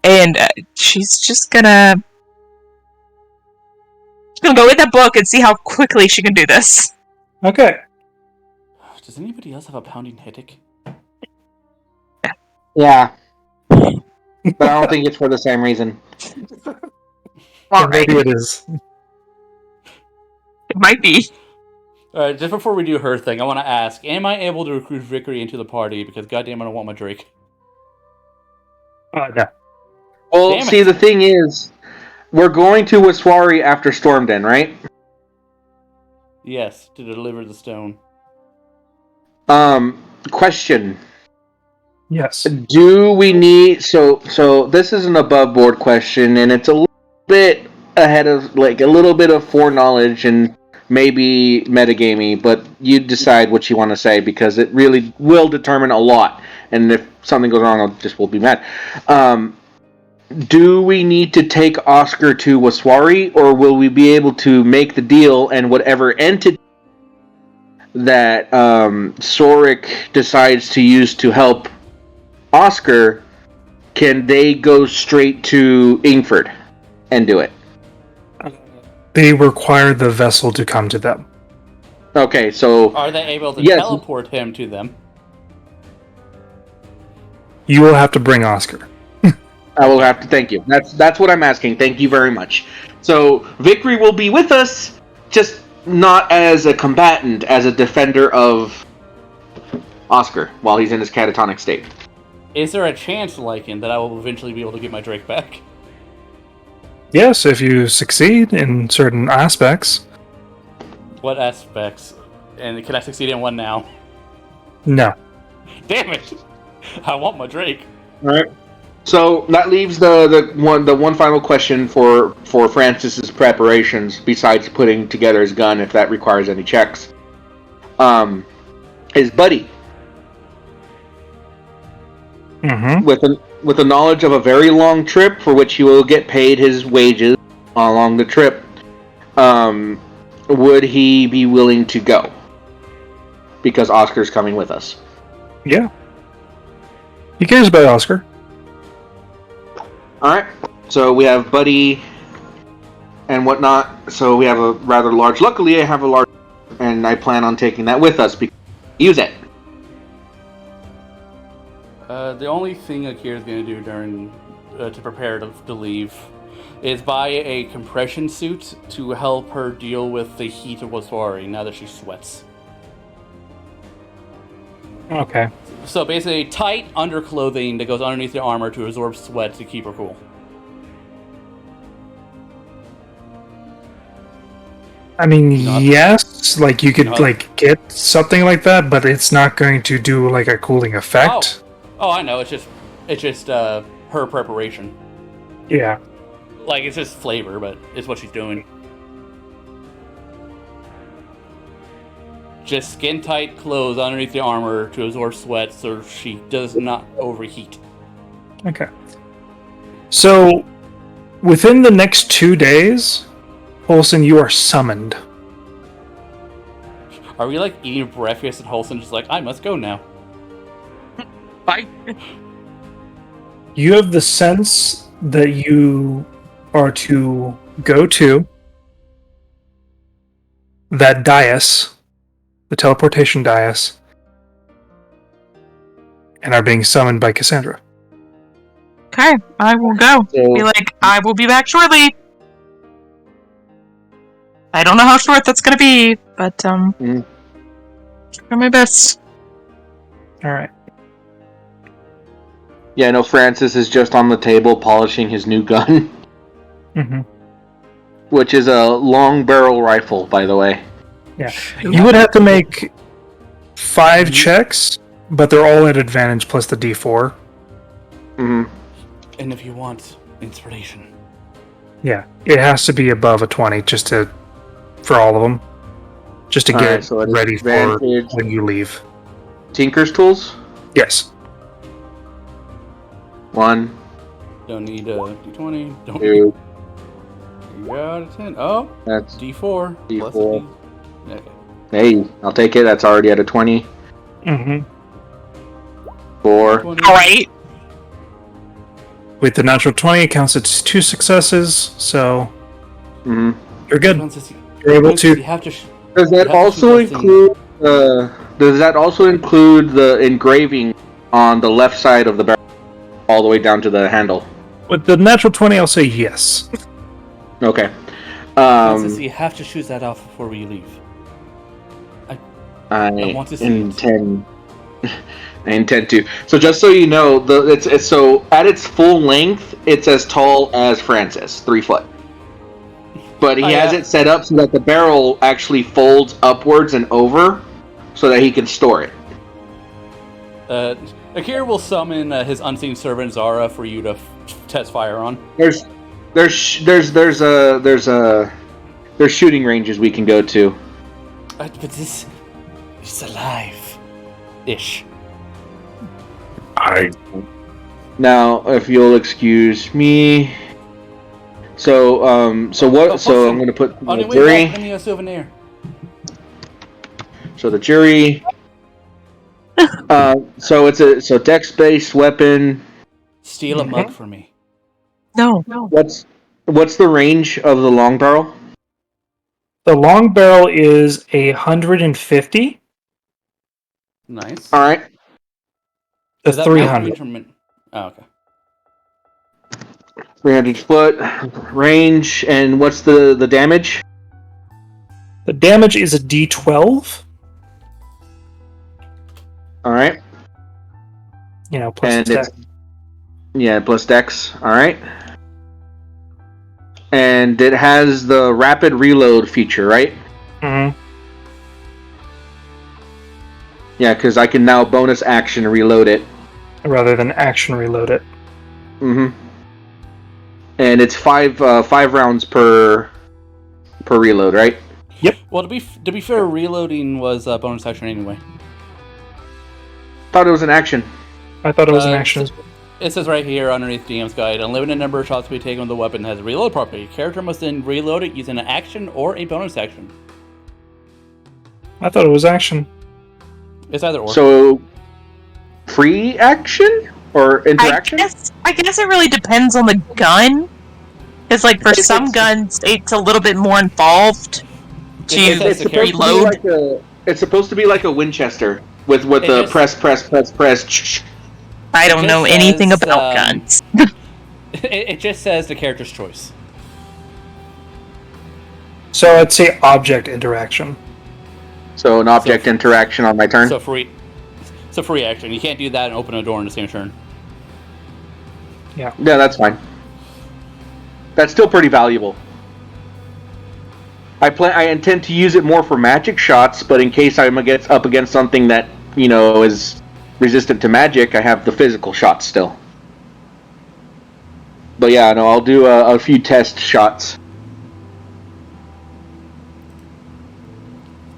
And she's just gonna go in that book and see how quickly she can do this. Okay. Does anybody else have a pounding headache? Yeah. But I don't think it's for the same reason. All right. Maybe it is. It might be. Alright, just before we do her thing, I want to ask, am I able to recruit Vickery into the party? Because goddamn, I don't want my Drake. No. Well, Damn it. see, the thing is, we're going to Waswari after Stormden, right? Yes, to deliver the stone. Question. Yes. Do we need... So this is an above-board question, and it's a little bit ahead of... Like, a little bit of foreknowledge and maybe metagamey, but you decide what you want to say, because it really will determine a lot. And if something goes wrong, we'll be mad. Do we need to take Oscar to Waswari, or will we be able to make the deal and whatever entity that Sorik decides to use to help Oscar, can they go straight to Ingford and do it? They require the vessel to come to them. Okay, so... Are they able to Yes. teleport him to them? You will have to bring Oscar. I will have to thank you. That's what I'm asking. Thank you very much. So Vickery will be with us, just not as a combatant, as a defender of Oscar while he's in his catatonic state. Is there a chance, Lycan, that I will eventually be able to get my Drake back? Yes, if you succeed in certain aspects. What aspects? And can I succeed in one now? No. Damn it! I want my Drake. All right. So that leaves the one final question for Francis's preparations, besides putting together his gun, if that requires any checks. His buddy, with a knowledge of a very long trip for which he will get paid his wages along the trip, would he be willing to go? Because Oscar's coming with us. Yeah. He cares about Oscar. Alright, so we have Buddy and whatnot, so we have a rather large... Luckily, I have a large... And I plan on taking that with us, because use it. The only thing Akira's going to do during... to prepare to leave is buy a compression suit to help her deal with the heat of Waswari now that she sweats. Okay. So basically, tight underclothing that goes underneath the armor to absorb sweat to keep her cool. I mean, yes, like you could get something like that, but it's not going to do like a cooling effect. Oh, I know. It's just her preparation. Yeah. Like, it's just flavor, but it's what she's doing. Just skin-tight clothes underneath the armor to absorb sweat so she does not overheat. Okay. So, within the next 2 days, Holson, you are summoned. Are we, like, eating breakfast and Holson just like, I must go now? Bye. You have the sense that you are to go to that dais, the teleportation dais, and are being summoned by Cassandra. Okay, I will go. So- Be like, I will be back shortly. I don't know how short that's gonna be, but try my best. Alright. Yeah, no, Francis is just on the table polishing his new gun. Mm-hmm. Which is a long barrel rifle, by the way. Yeah. You would have to make 5 checks, but they're all at advantage plus the D4. Mm-hmm. And if you want inspiration. Yeah. It has to be above a 20 for all of them. Just to Alright, get so it's ready for advantage. when you leave. Tinker's tools? Yes. 1, Don't need a D20. Don't Two. You got a 10. Oh, That's D4. Plus a D4. D. Okay. Hey, I'll take it. That's already at a 20. Mm-hmm. 4. 20. Alright. With the natural 20, it counts as 2 successes, so Mm-hmm. you're good. Francis, You're able Francis, you to. have to. Does You that have to also shoot that thing. include? Does that also include the engraving on the left side of the barrel, all the way down to the handle? With the natural 20, I'll say yes. Okay. Francis, you have to shoot that off before we leave. I want to see it. intend. I intend to. So just so you know, it's so at its full length, it's as tall as Francis, 3 foot. But he has it set up so that the barrel actually folds upwards and over, so that he can store it. Akira will summon his unseen servant Zara for you to test fire on. There's shooting ranges we can go to. But this is alive, ish. Now, if you'll excuse me. So I'm going to put On the your way jury. back, give me a souvenir. So the jury. So it's a dex-based weapon. Steal a mug for me. No. What's the range of the long barrel? The long barrel is 150. Nice. All right. The Is that 300. Oh, okay. 300 foot range, and what's the damage? The damage is a D12. All right. Plus And attack. Yeah, plus dex. All right. And it has the rapid reload feature, right? Mm-hmm. Yeah, because I can now bonus action reload it. Rather than action reload it. Mm-hmm. And it's five rounds per reload, right? Well, to be fair, reloading was a bonus action anyway. Thought it was an action. I thought it was an action. It says right here underneath DM's guide, a limited number of shots to be taken with the weapon has a reload property. Character must then reload it using an action or a bonus action. I thought it was action. It's either or. So, free action or interaction? I guess it really depends on the gun. Because, like, for some guns, it's a little bit more involved to It's supposed reload. It's supposed to be like a Winchester with the press. I don't know just anything says, about guns. it just says the character's choice. So I'd say object interaction. So an object interaction on my turn. So free action. You can't do that and open a door in the same turn. Yeah, that's fine. That's still pretty valuable. I intend to use it more for magic shots, but in case I'm up against something that is resistant to magic, I have the physical shots still. But yeah, no, I'll do a few test shots.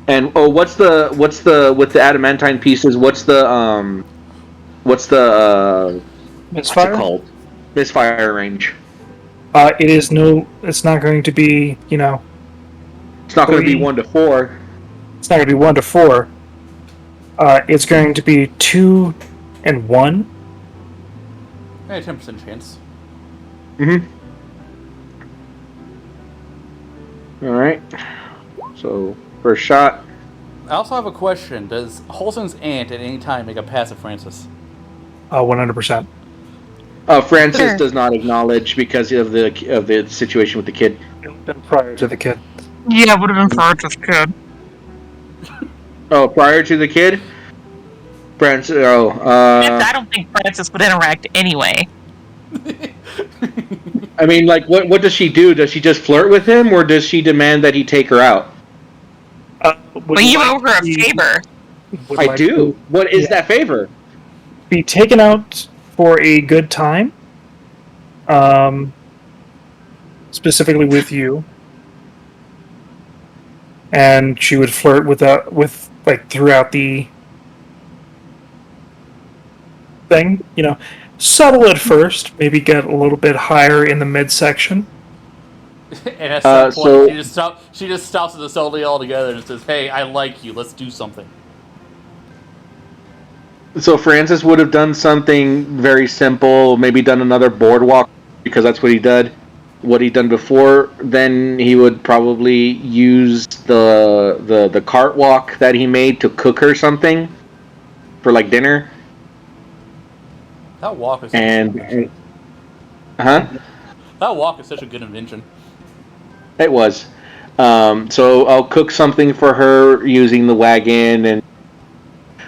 And what's the with the adamantine pieces? What's the Misfire? what's it called? Misfire range. It's not going to be, It's not going to be 1 to 4. It's not going to be 1 to 4. It's going to be 2 and 1. Hey, 10% chance. Mm-hmm. Alright. So, first shot. I also have a question. Does Holson's aunt at any time make a pass at Francis? 100%. Francis Sure. does not acknowledge because of the situation with the kid. Prior to the kid. Yeah, it would have been for this kid. Oh, prior to the kid? Francis, I don't think Francis would interact anyway. I mean, like, what does she do? Does she just flirt with him, or does she demand that he take her out? But you owe her a favor. I do. What is that favor? Be taken out for a good time. Specifically with you. And she would flirt with throughout the thing, subtle at first, maybe get a little bit higher in the midsection. And at some point, so- she just stops at the solely altogether and says, "Hey, I like you. Let's do something." So Francis would have done something very simple, maybe done another boardwalk because that's what he did. What he'd done before, then he would probably use the cart walk that he made to cook her something for like dinner. That walk is That walk is such a good invention. It was. So I'll cook something for her using the wagon, and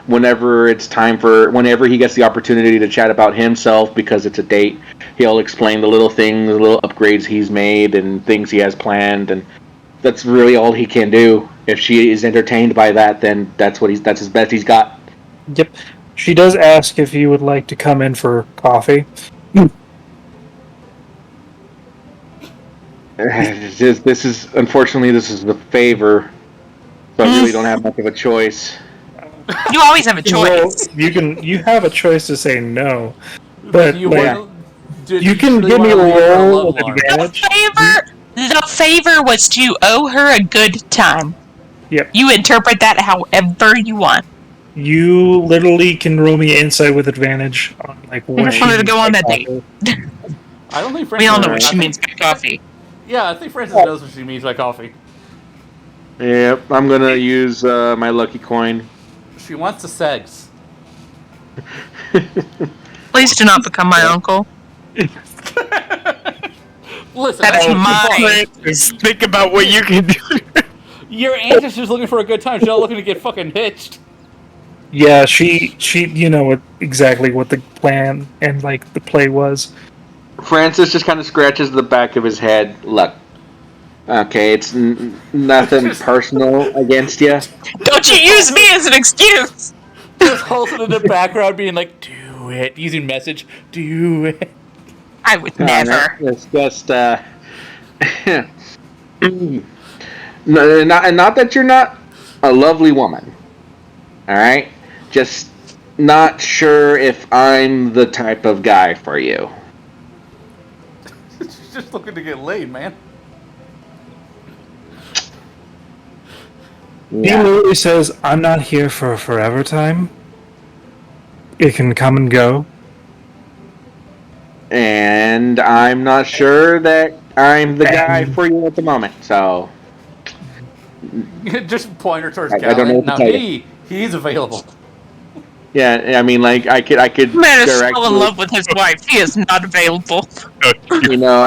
whenever he gets the opportunity to chat about himself, because it's a date, he'll explain the little things, the little upgrades he's made, and things he has planned, and that's really all he can do. If she is entertained by that, then that's his best he's got. Yep. She does ask if you would like to come in for coffee. This is the favor, so I really don't have much of a choice. You always have a choice. Well, you have a choice to say no, but You like, wanna- Dude, you can really give me a wanna leave her roll love with line. advantage. The favor was to owe her a good time. Yep. You interpret that however you want. You literally can roll me insight with advantage on like what just wanted to go on that date. I don't think Francis. We all know what I she think- means by coffee. Yeah, I think Francis knows what she means by coffee. Yep, I'm gonna use my lucky coin. She wants the segs. Please do not become my uncle. Listen, That is I- mine. Think about what you can do. Your aunt is just looking for a good time. She's not looking to get fucking hitched. Yeah, she you know exactly what the plan and like the play was. Francis just kind of scratches the back of his head. Look, okay, it's nothing personal against you. Don't you use me as an excuse! Just holds it in the background, being like, "Do it," using message, "Do it." I would never. It's just not that you're not a lovely woman. All right, just not sure if I'm the type of guy for you. She's just looking to get laid, man. He literally says, "I'm not here for a forever time. It can come and go." And I'm not sure that I'm the guy for you at the moment. So Just point her towards I don't know Gallant. what Now to tell you. he's available. yeah, I mean, like I could Man is directly, still in love with his wife. He is not available. you know,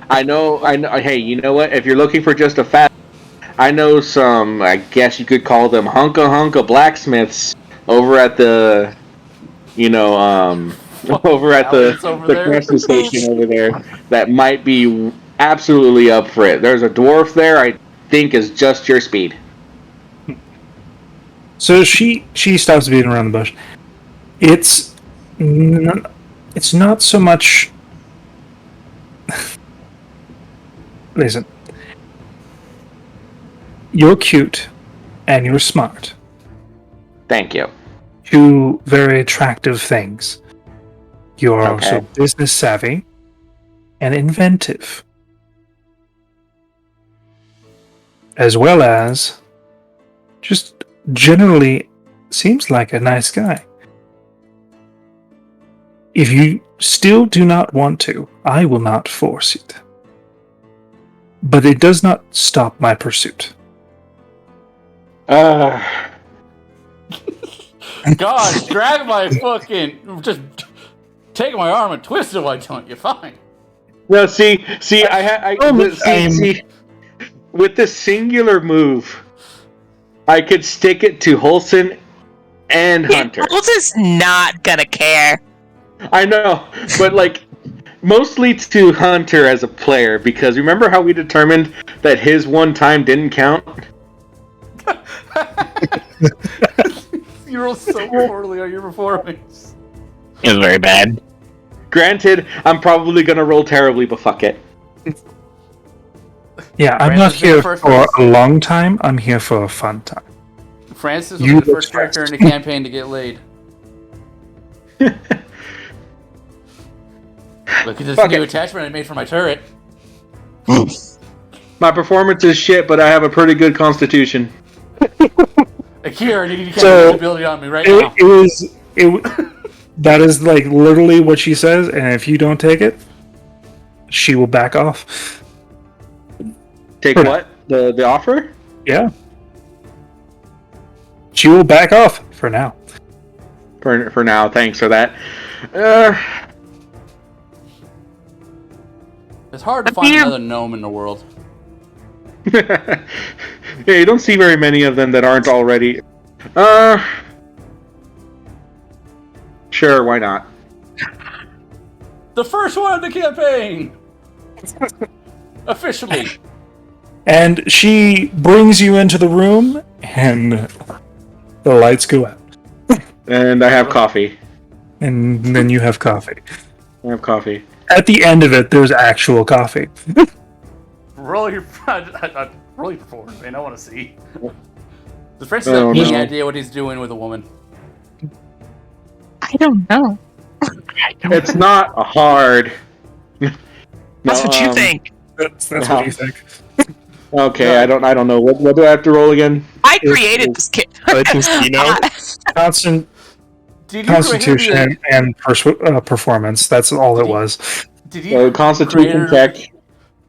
I know. Hey, you know what? If you're looking for just a fat, I know some. I guess you could call them hunka blacksmiths over at the, over at Alex over the there? crescent station over there that might be absolutely up for it. There's a dwarf there. I think is just your speed. So she stops beating around the bush. It's not so much. Listen, you're cute and you're smart. Thank you. Two very attractive things. You're also Okay. business savvy and inventive, as well as just generally seems like a nice guy. If you still do not want to, I will not force it. But it does not stop my pursuit. God, drag my fucking... Just take my arm and twist it, why don't you? Fine. No, see, with the singular move, I could stick it to Holson and Hunter. Holton's not gonna care. I know, but like mostly to Hunter as a player, because remember how we determined that his one time didn't count? You rolled so poorly on your performance. It was very bad. Granted, I'm probably gonna roll terribly, but fuck it. Yeah, I'm Francis not being here the first for person. a long time. I'm here for a fun time. Francis will You be the first expressed. character in the campaign to get laid. Look at this Fuck new it. attachment I made for my turret. My performance is shit, but I have a pretty good constitution. Akira, you can So, cast ability on me right now. That is like literally what she says, and if you don't take it, she will back off. Take For what? The offer? Yeah. She will back off for now. For now, thanks for that. It's hard to find another gnome in the world. Yeah, you don't see very many of them that aren't already. Sure, why not? The first one of the campaign! Officially. And she brings you into the room, and the lights go out. And I have coffee. And then you have coffee. I have coffee. At the end of it, there's actual coffee. Roll your performance, man. I want to see. Does Francis Oh, have any no. idea what he's doing with a woman? I don't know. It's not hard. That's what you think. That's No. what you think. Okay, I don't know. What do I have to roll again? I created this kid. Constant Did you constitution create and performance. That's all it was. Did he Constitution create her- check.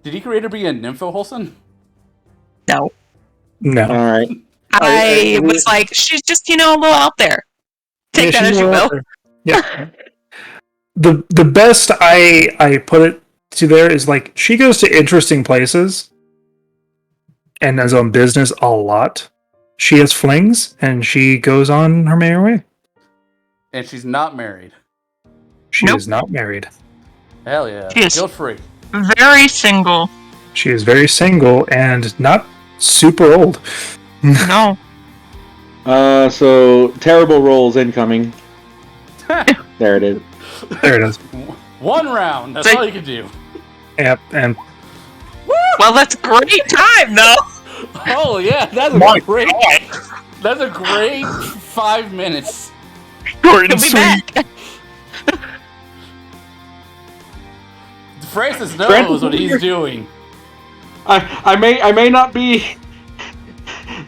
Did he create her be a nympho Holson? No. No. All right. I was like, she's just, a little out there. Take Yeah, that as she's you out will. there. Yeah. The best I put it to there is like she goes to interesting places and is on business a lot. She has flings and she goes on her merry way. And she's not married. She Nope. is not married. Hell yeah. She is. Guilt free. Very single. She is very single and not super old. No. So terrible rolls incoming. There it is. There it is. One round. That's Say- all you can do. Yep, and Well, that's a great time, though. Oh yeah, that's My a great. That's a great 5 minutes. Short and He'll be sweet. back. Francis knows what he's doing. I may not be.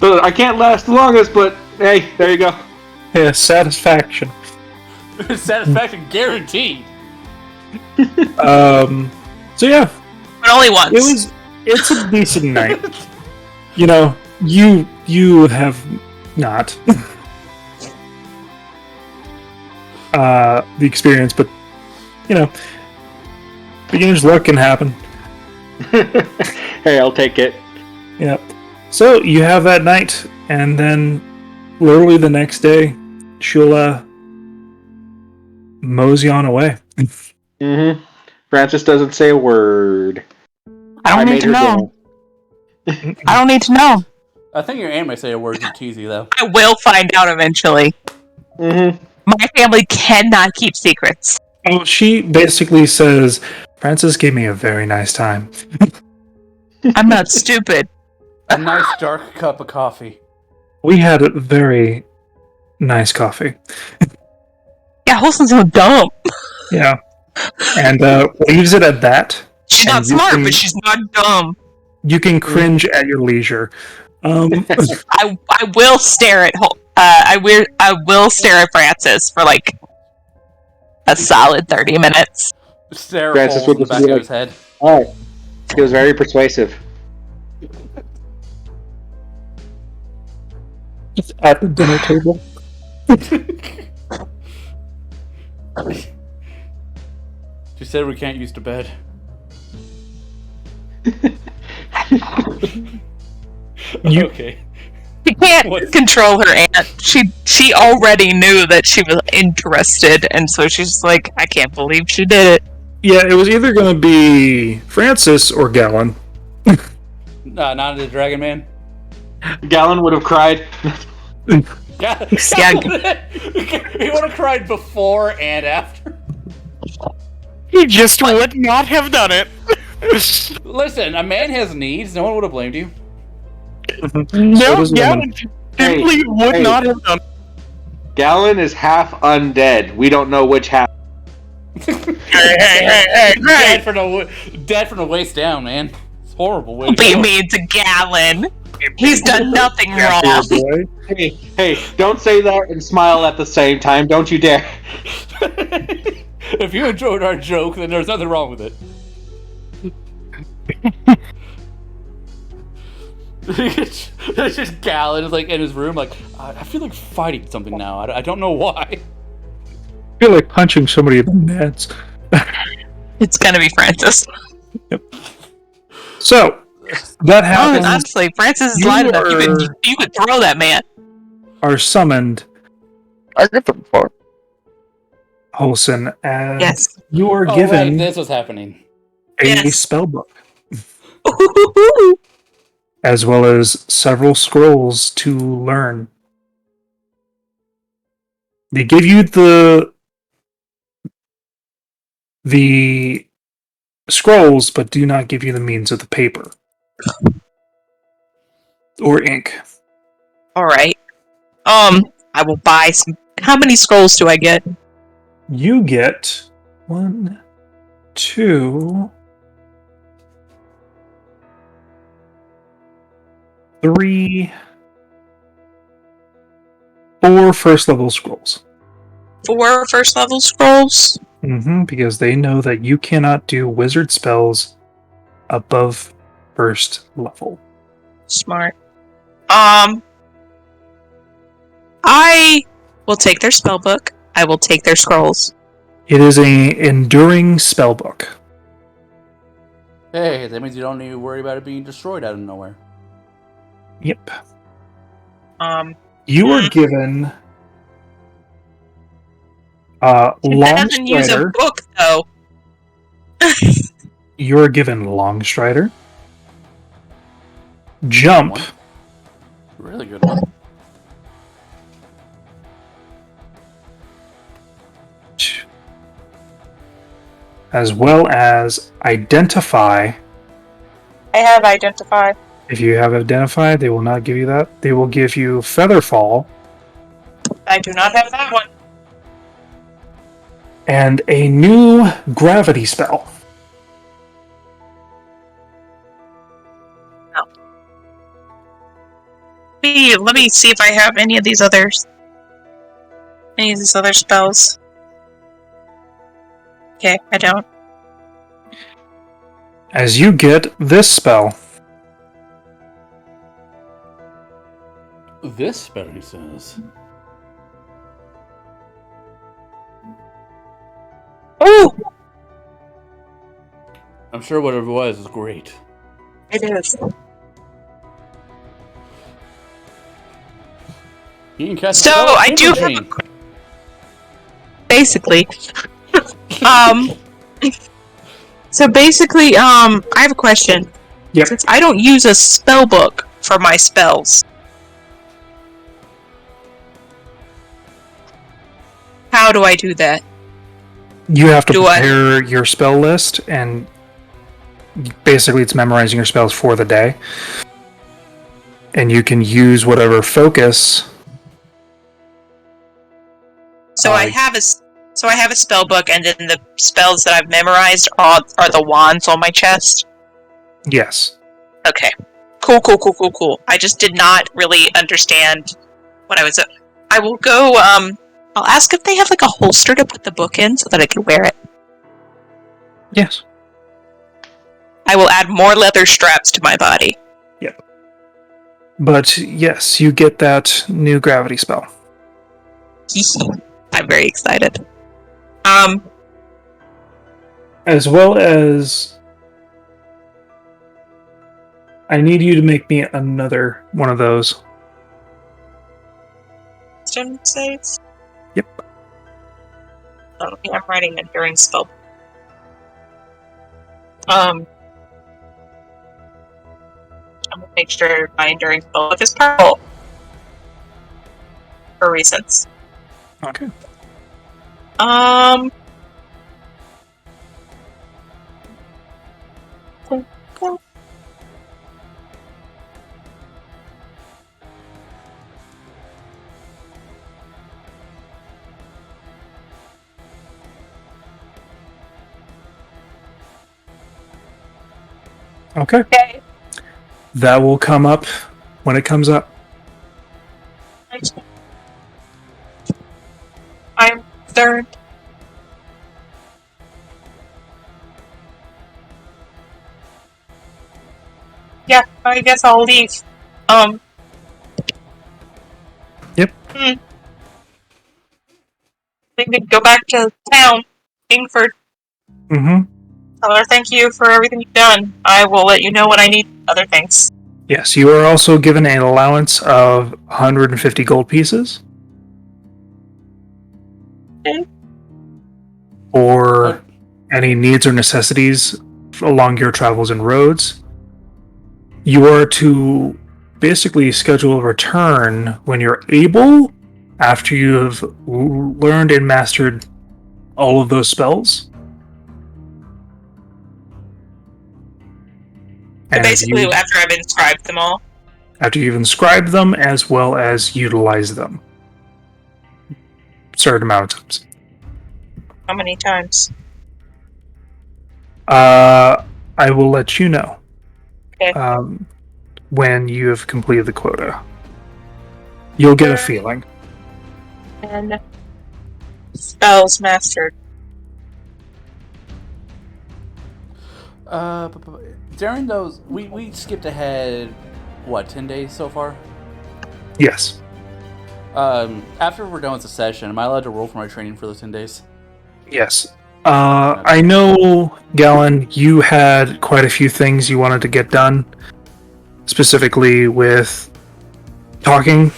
I can't last the longest, but hey, there you go. yeah, satisfaction. Satisfaction guaranteed. So yeah, But only once. it's a decent night. You have not the experience, but beginner's luck can happen. Hey, I'll take it. Yep. So you have that night, and then literally the next day, she'll mosey on away. Mm-hmm. Francis doesn't say a word. I don't need made to her know. dinner. I don't need to know. I think your aunt might say a word to tease you though. I will find out eventually. Mm-hmm. My family cannot keep secrets. Oh, she basically says, "Francis gave me a very nice time." I'm not stupid. A nice dark cup of coffee. We had a very nice coffee. Yeah, Holson's so dumb. Yeah. And leaves it at that. She's And not you smart, can- but she's not dumb. You can cringe at your leisure. I will stare at I will stare at Francis for like a solid 30 minutes. Sarah Francis holes in would the just back be of like- his head. All right. He was very persuasive. Just at the dinner table. She said we can't use the bed. Okay. She can't What? control her aunt. She already knew that she was interested, and so she's like, I can't believe she did it. Yeah, it was either going to be Francis or Gallon. Not the Dragon Man. Gallon would have cried. Yeah. Yeah. He would have cried before and after. He just would not have done it. Listen, a man has needs. No one would have blamed you. No, does yeah, woman. simply would hey. not have done it. Gallon is half undead. We don't know which half. Hey. Dead from the waist down, man. It's horrible way to Don't be go. mean to Gallon. He's done nothing Yeah, wrong. boy. Hey, don't say that and smile at the same time. Don't you dare. If you enjoyed our joke, then there's nothing wrong with it. It's just Gallon like in his room, like I feel like fighting something now. I don't know why. I feel like punching somebody in the nuts. It's gonna be Francis. So, that happens. Honestly, Francis is You light enough. are- You could throw that man. Are summoned, I get them far. Holson, as Yes. you are Oh, given right, this was happening. a Yes. spell book, as well as several scrolls to learn. They give you the scrolls, but do not give you the means of the paper or ink. All right. I will buy some. How many scrolls do I get? You get 1, 2, 3, 4 first level scrolls. 4 first level scrolls. Because they know that you cannot do wizard spells above first level. Smart. I will take their spell book. I will take their scrolls. It is a enduring spell book. Hey, that means you don't need to worry about it being destroyed out of nowhere. Yep. It You are given long doesn't use a strider. book though. You are given long strider. Jump. Really good one. As well as identify. I have identified. If you have identified, they will not give you that. They will give you Featherfall I do not have that one. and a new gravity spell. Let me see if I have any of these others. Any of these other spells. Okay, I don't. As you get this spell, This spell, he says. Ooh! I'm sure whatever it was is great. It is. You can cast So, a spell of I do have Chain. Basically. So basically, I have a question. Yep. Since I don't use a spell book for my spells, how do I do that? you have to Do I- prepare your spell list, and basically it's memorizing your spells for the day. And you can use whatever focus. So I have a spell book, and then the spells that I've memorized are the wands on my chest. Yes. Okay. Cool. I just did not really understand what I was. I will go. I'll ask if they have like a holster to put the book in so that I can wear it. Yes. I will add more leather straps to my body. But yes, you get that new gravity spell. I'm very excited. As well as I need you to make me another one of those. Wisdom saves? Yep. Oh, yeah, I'm writing it during spell. I'm gonna make sure my enduring spell book is purple. For reasons. Okay. Okay. Okay. That will come up when it comes up. I'm third. Yeah, I guess I'll leave. Yep. I could go back to town, Ingford. Mm-hmm. Tell her thank you for everything you've done. I will let you know when I need other things. Yes, you are also given an allowance of 150 gold pieces. Okay. For any needs or necessities along your travels and roads. You are to basically schedule a return when you're able, after you have learned and mastered all of those spells. And Basically, after I've inscribed them all. after you've inscribed them as well as utilize them. Certain amount of times. How many times? I will let you know. Okay. When you have completed the quota. You'll get a feeling. And spells mastered. During those, we skipped ahead, 10 days so far? Yes. After we're done with the session, am I allowed to roll for my training for those 10 days? Yes. I know, Galen, you had quite a few things you wanted to get done, specifically with talking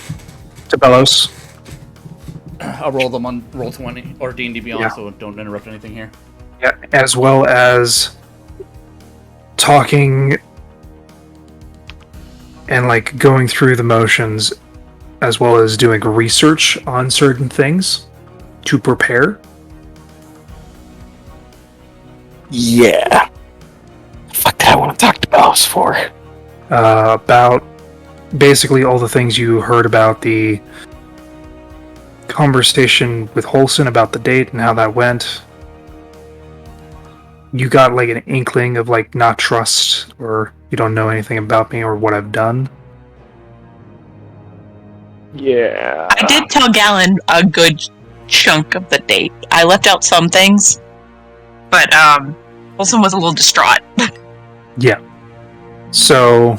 to Bellows. I'll roll them on Roll20 or D&D Beyond, Yeah. so don't interrupt anything here. Yeah, as well as talking and like going through the motions, as well as doing research on certain things to prepare. Yeah. Fuck that, I want to talk to Bellows for. About basically all the things you heard about the conversation with Holson about the date and how that went. You got like an inkling of like not trust, or you don't know anything about me or what I've done. Yeah. I did tell Galen a good chunk of the date. I left out some things, but Wilson was a little distraught. Yeah. So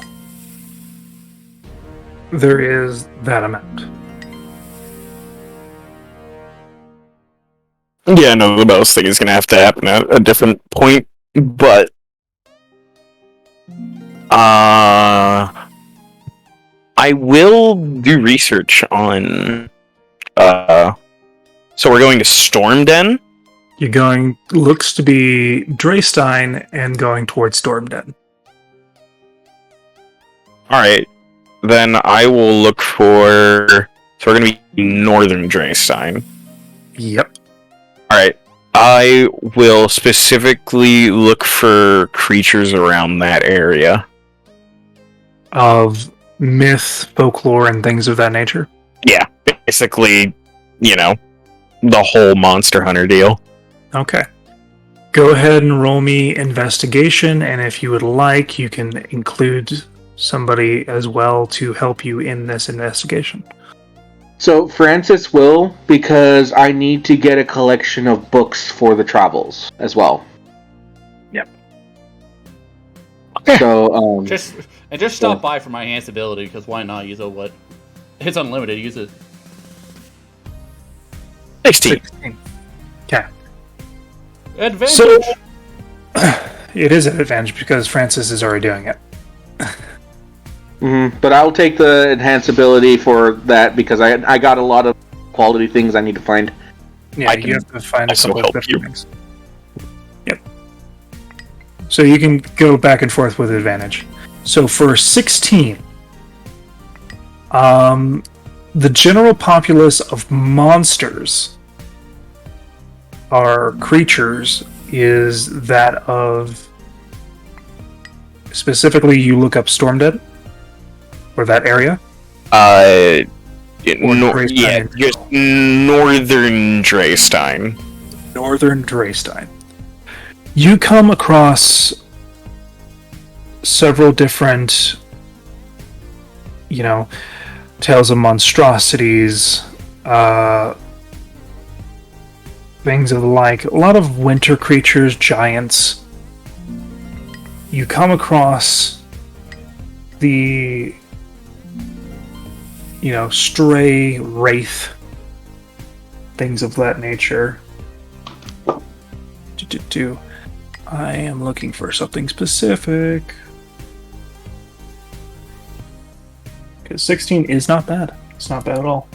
there is that amount. Yeah, no, the Bellows thing is going to have to happen at a different point, but I will do research on so we're going to Storm Den? You're going, looks to be Dreystein and going towards Stormden. Alright, then I will look for, so we're going to be Northern Dreystein. Yep. Alright, I will specifically look for creatures around that area. Of myth, folklore, and things of that nature. Yeah, basically, you know, the whole Monster Hunter deal. Okay. Go ahead and roll me investigation, and if you would like, you can include somebody as well to help you in this investigation. So Francis will, because I need to get a collection of books for the travels as well. Yep. Okay. So just stop by for my enhanced ability, because why not use what? It's unlimited. Use it. 16. Okay. Advantage. So it is an advantage because Francis is already doing it. but I'll take the enhanced ability for that because I got a lot of quality things I need to find. Yeah, I can you have to find a also couple of help different you. things. Yep. So you can go back and forth with advantage. So for 16, the general populace of monsters are creatures is that of, specifically you look up Stormdead, or that area. Yeah, Dreystein. just Northern Dreystein. Northern Dreystein. You come across several different, tales of monstrosities, things of the like. A lot of winter creatures, giants. You come across the, stray wraith, things of that nature. I am looking for something specific. Because 16 is not bad. It's not bad at all.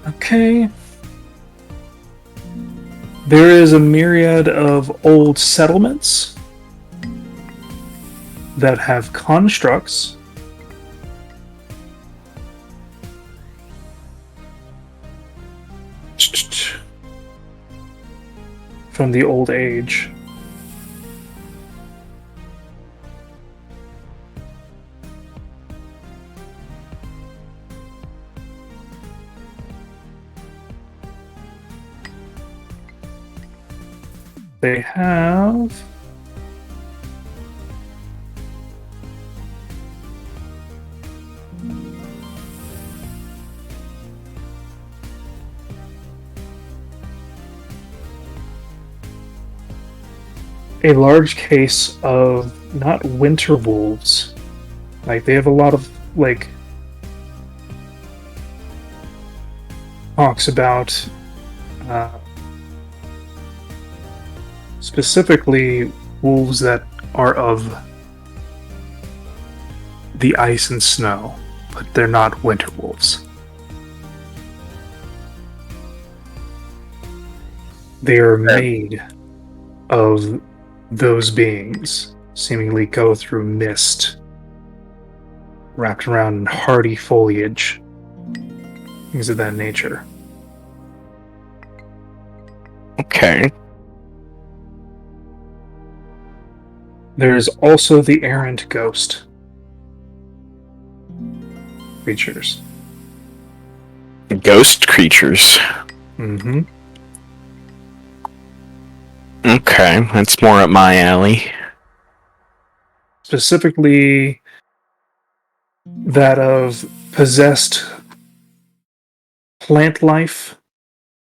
Okay. There is a myriad of old settlements that have constructs. From the old age. They have a large case of not winter wolves. Like they have a lot of talks about specifically wolves that are of the ice and snow, but they're not winter wolves. They are made of those beings, seemingly go through mist, wrapped around in hardy foliage, things of that nature. Okay. There is also the errant ghost creatures. Ghost creatures. Mm-hmm. Okay, that's more up my alley. Specifically, that of possessed plant life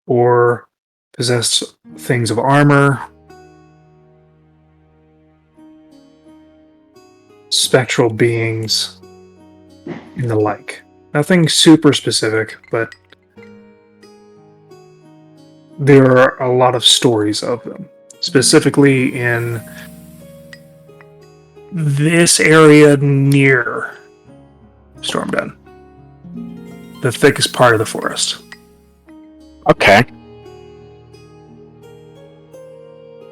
or possessed things of armor, spectral beings, and the like. Nothing super specific, but there are a lot of stories of them. Specifically in this area near Stormden. The thickest part of the forest. Okay.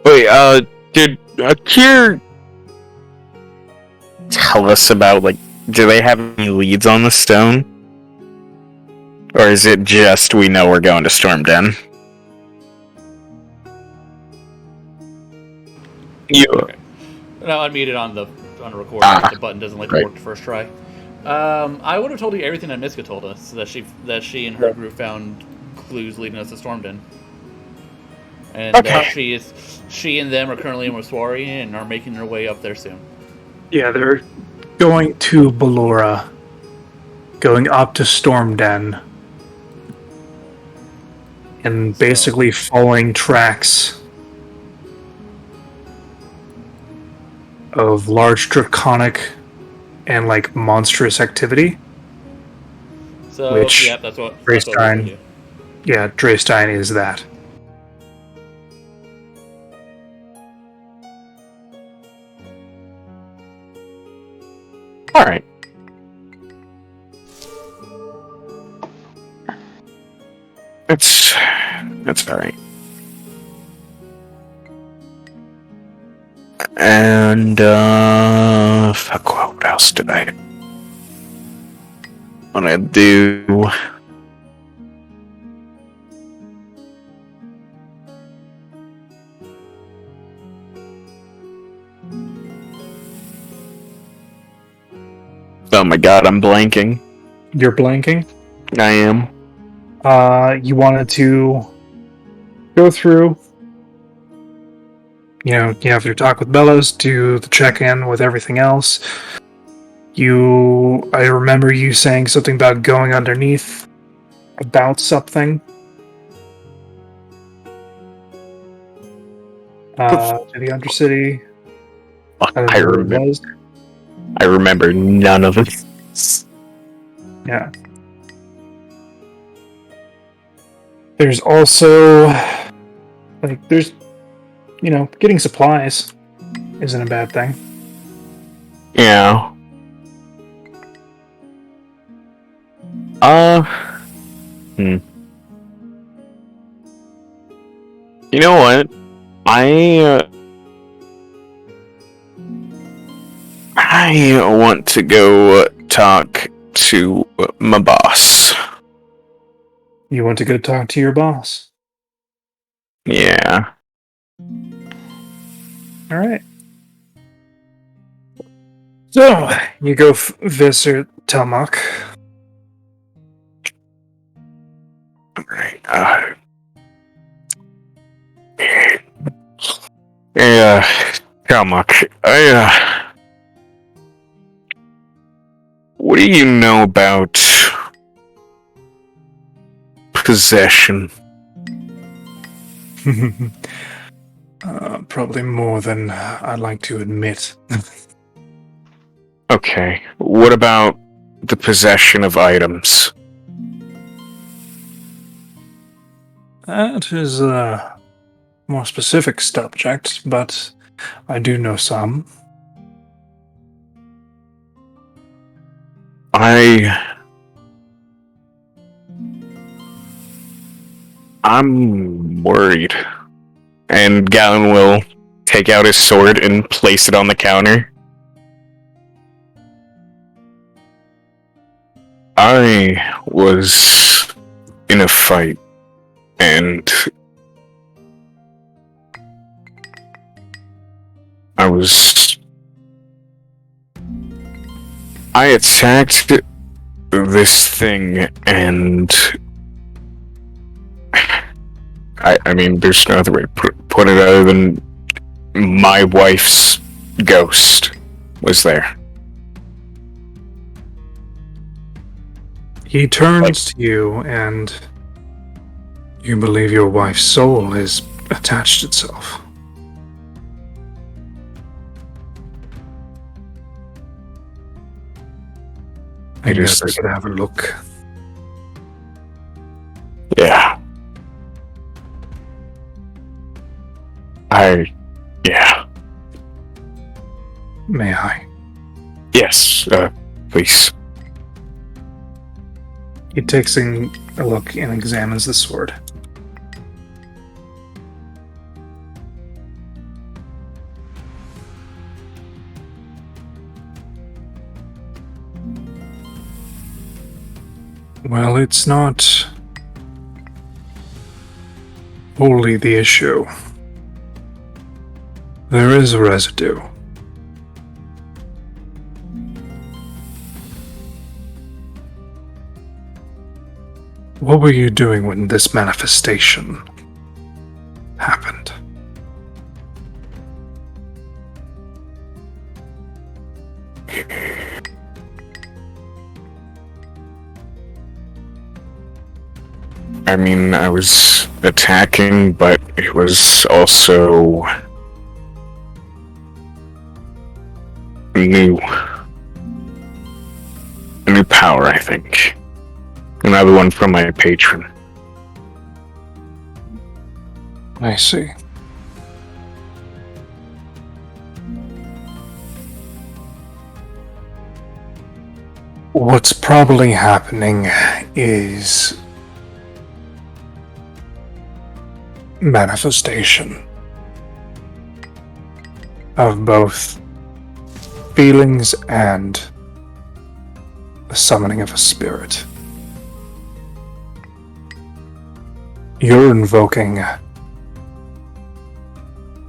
Wait, did Akir tell us about, do they have any leads on the stone? Or is it just we know we're going to Stormden? You. Okay. Now unmuted on the recording. The button doesn't like to work the first try. I would have told you everything that Miska told us, that she and her group found clues leading us to Stormden, and she and them are currently in Waswari and are making their way up there soon. Yeah, they're going to Ballora, going up to Stormden, and basically following tracks of large draconic and monstrous activity. So which yeah, that's what Draystein. Yeah, Draystein is that. Alright. That's alright. And, fuck, what else did I want to do? Oh my god, I'm blanking. You're blanking. I am. You wanted to go through. You have your talk with Bellows, do the check-in with everything else. I remember you saying something about going underneath, about something. To the Undercity. I don't know what it was. I remember none of it. Yeah. There's also, getting supplies isn't a bad thing. Yeah. You know what? I want to go talk to my boss. You want to go talk to your boss? Yeah. All right. So, you go visit Telmach. Right. Kalmuk, what do you know about possession? Probably more than I'd like to admit. Okay, what about the possession of items? That is a more specific subject, but I do know some. I'm worried. And Gallon will take out his sword and place it on the counter. I was in a fight, and I attacked this thing, and I mean, there's no other way to put it other than my wife's ghost was there. He turns to you, and you believe your wife's soul has attached itself. I guess I could have a look. Yeah. Yeah. May I? Yes, please. He takes a look and examines the sword. Well, it's not wholly the issue. There is a residue. What were you doing when this manifestation happened? I mean, I was attacking, but it was also a new power, I think. Another one from my patron. I see. What's probably happening is manifestation of both feelings and the summoning of a spirit. You're invoking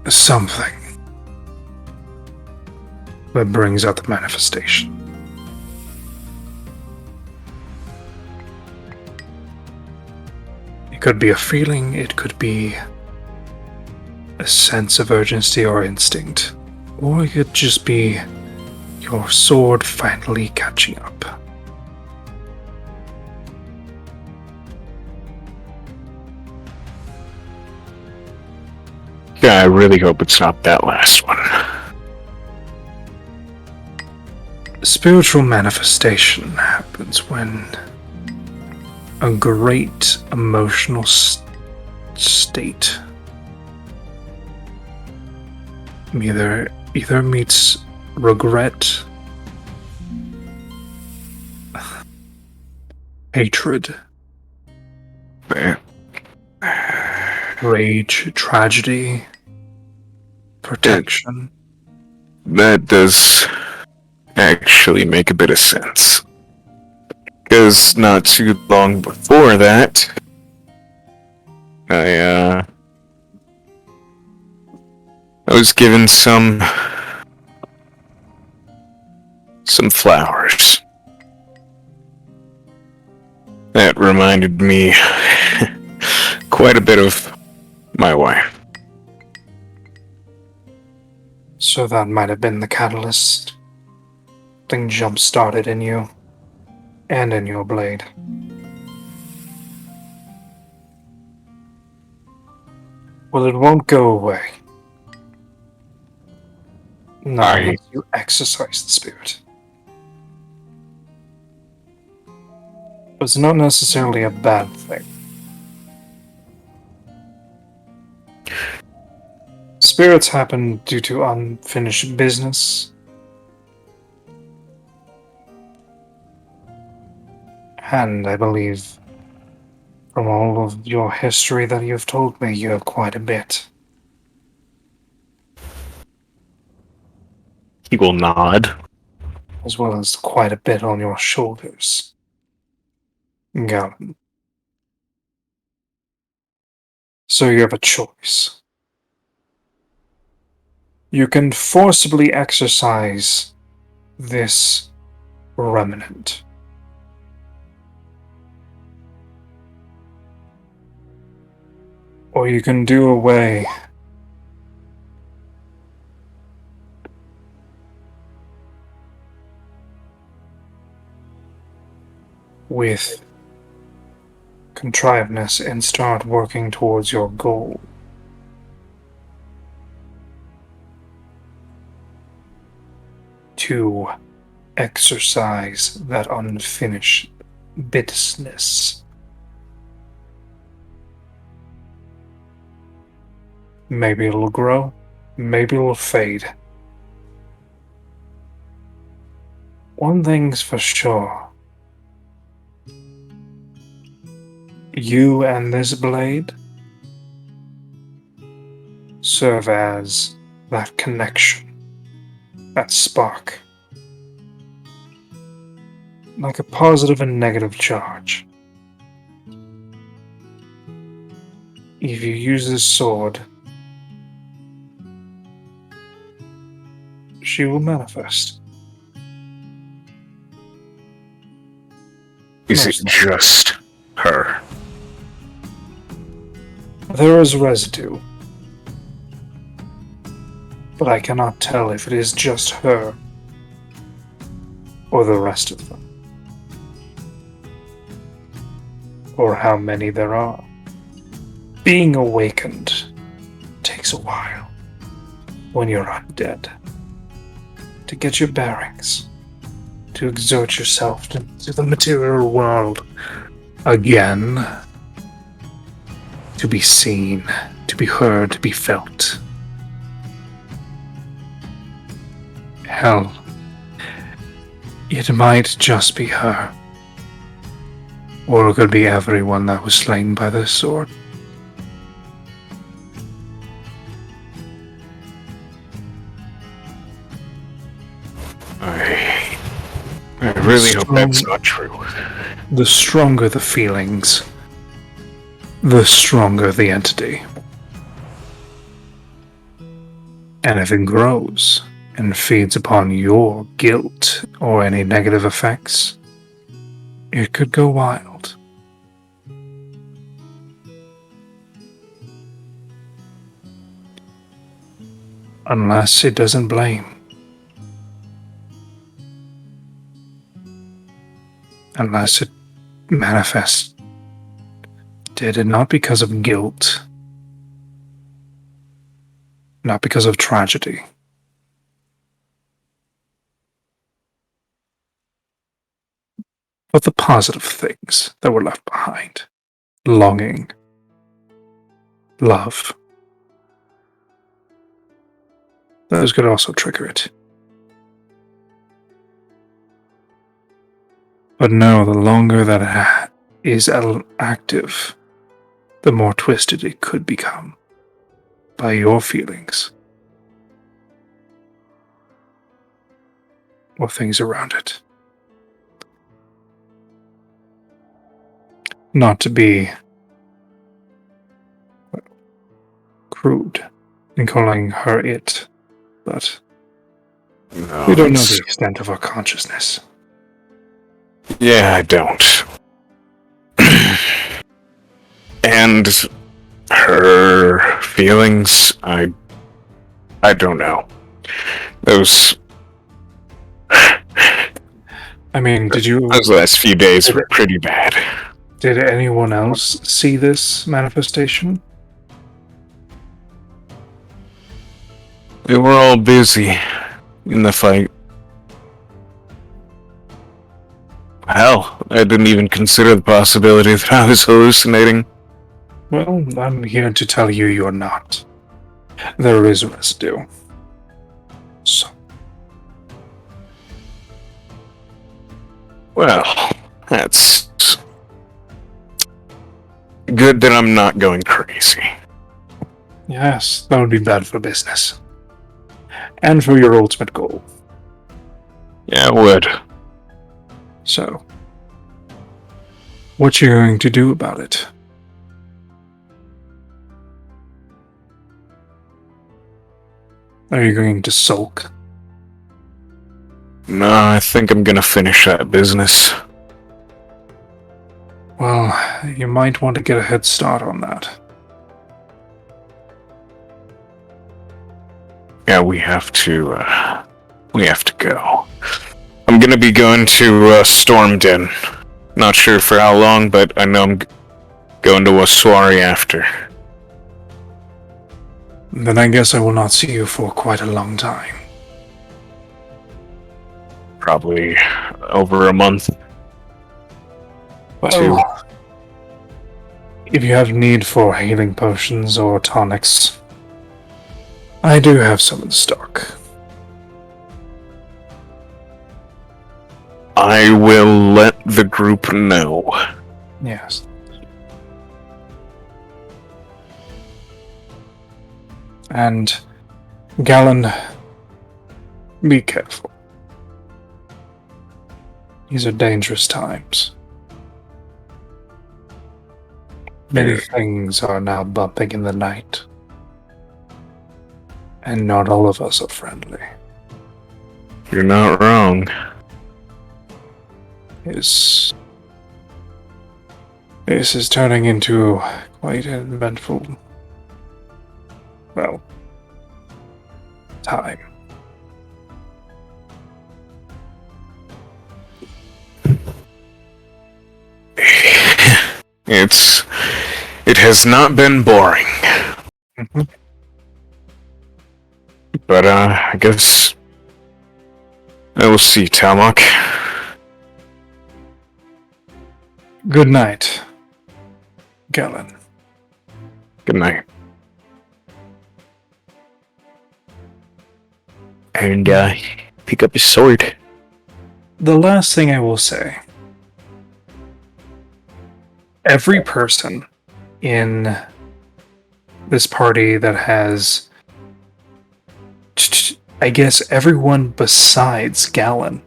something that brings out the manifestation. It could be a feeling, it could be a sense of urgency or instinct, or it could just be your sword finally catching up. Yeah, I really hope it's not that last one. Spiritual manifestation happens when a great emotional state either meets regret, hatred, Man, rage, tragedy, protection. that does actually make a bit of sense. Because not too long before that, I was given some flowers. That reminded me quite a bit of my wife. So that might have been the catalyst. Thing jump-started in you, and in your blade. Well, it won't go away. Not unless you exercise the spirit. It's not necessarily a bad thing. Spirits happen due to unfinished business. And I believe from all of your history that you've told me, you have quite a bit. He will nod. As well as quite a bit on your shoulders. Galen. So you have a choice. You can forcibly exercise this remnant. Or you can do away with contriveness and start working towards your goal. To exercise that unfinished business. Maybe it'll grow, maybe it'll fade. One thing's for sure. You and this blade serve as that connection, that spark. Like a positive and negative charge. If you use this sword, she will manifest. Is it just her? There is residue, but I cannot tell if it is just her or the rest of them, or how many there are. Being awakened takes a while when you're undead. To get your bearings, to exert yourself into the material world again, to be seen, to be heard, to be felt. Hell, it might just be her. Or it could be everyone that was slain by this sword. I really hope that's not true. The stronger the feelings, the stronger the entity. And if it grows and feeds upon your guilt or any negative effects, it could go wild. Unless it doesn't blame. Unless it manifests. Did it not because of guilt, not because of tragedy, but the positive things that were left behind. Longing, love. Those could also trigger it. But no, the longer that it is active, the more twisted it could become by your feelings or things around it. Not to be crude in calling her it, but No, we don't know it's- the extent of our consciousness. Yeah, I don't. And her feelings, I don't know. Those I mean, those last few days were pretty bad. did anyone else see this manifestation? We were all busy in the fight. Hell, I didn't even consider the possibility that I was hallucinating. Well, I'm here to tell you you're not. There is residue. So, Well, that's good that I'm not going crazy. yes, that would be bad for business. And for your ultimate goal. Yeah, it would. So, what you going to do about it? Are you going to sulk? No, I think I'm gonna finish that business. Well, you might want to get a head start on that. Yeah, we have to go. I'm gonna be going to Storm Den. Not sure for how long, but I know I'm going to Waswari after. Then I guess I will not see you for quite a long time. Probably over a month. Well, if you have need for healing potions or tonics, I do have some in stock. I will let the group know. Yes. And, Galen, be careful. These are dangerous times. Many things are now bumping in the night. And not all of us are friendly. You're not wrong. This is turning into quite an eventful, well, time. It has not been boring. Mhm. But I guess I will see, Talmok. Good night, Galen. Good night. And pick up his sword. The last thing I will say, every person in this party that has, I guess everyone besides Galen,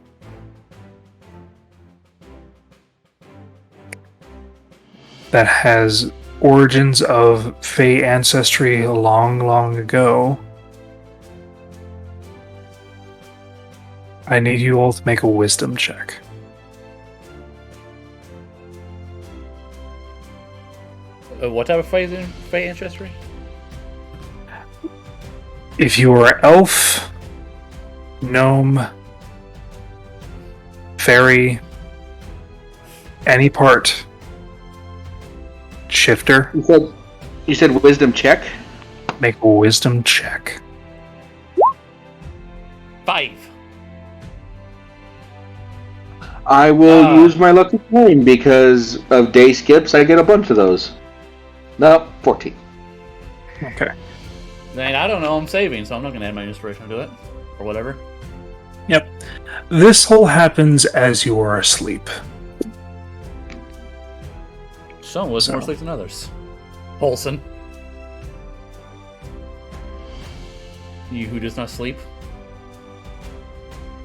that has origins of Fey ancestry long, long ago, I need you all to make a wisdom check. What type of fate ancestry? If you are elf, gnome, fairy, any part, shifter, You said wisdom check? make a wisdom check. 5. I will use my lucky coin because of day skips. I get a bunch of those. No, 14. Okay. Then I don't know. I'm saving, so I'm not going to add my inspiration to it. Or whatever. Yep. This all happens as you are asleep. Some was more asleep than others. Olsen. You who does not sleep?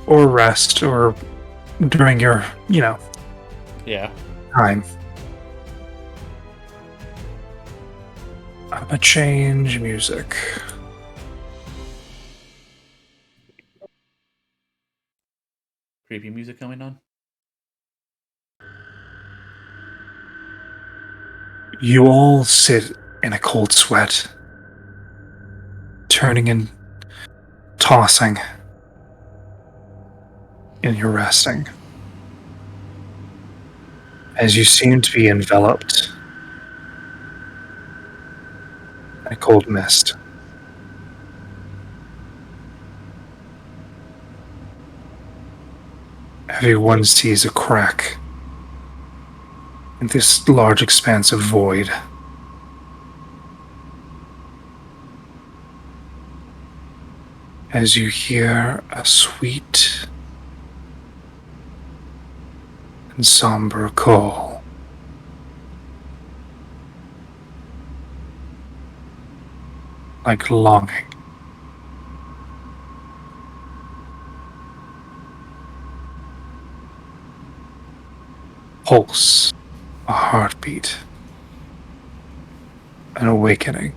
Or rest, or during your, Yeah. time. I'm gonna change music. Creepy music coming on. You all sit in a cold sweat, turning and tossing, and you're resting. As you seem to be enveloped in a cold mist. Everyone sees a crack in this large expanse of void. As you hear a sweet and somber call. Like longing. Pulse, a heartbeat, an awakening.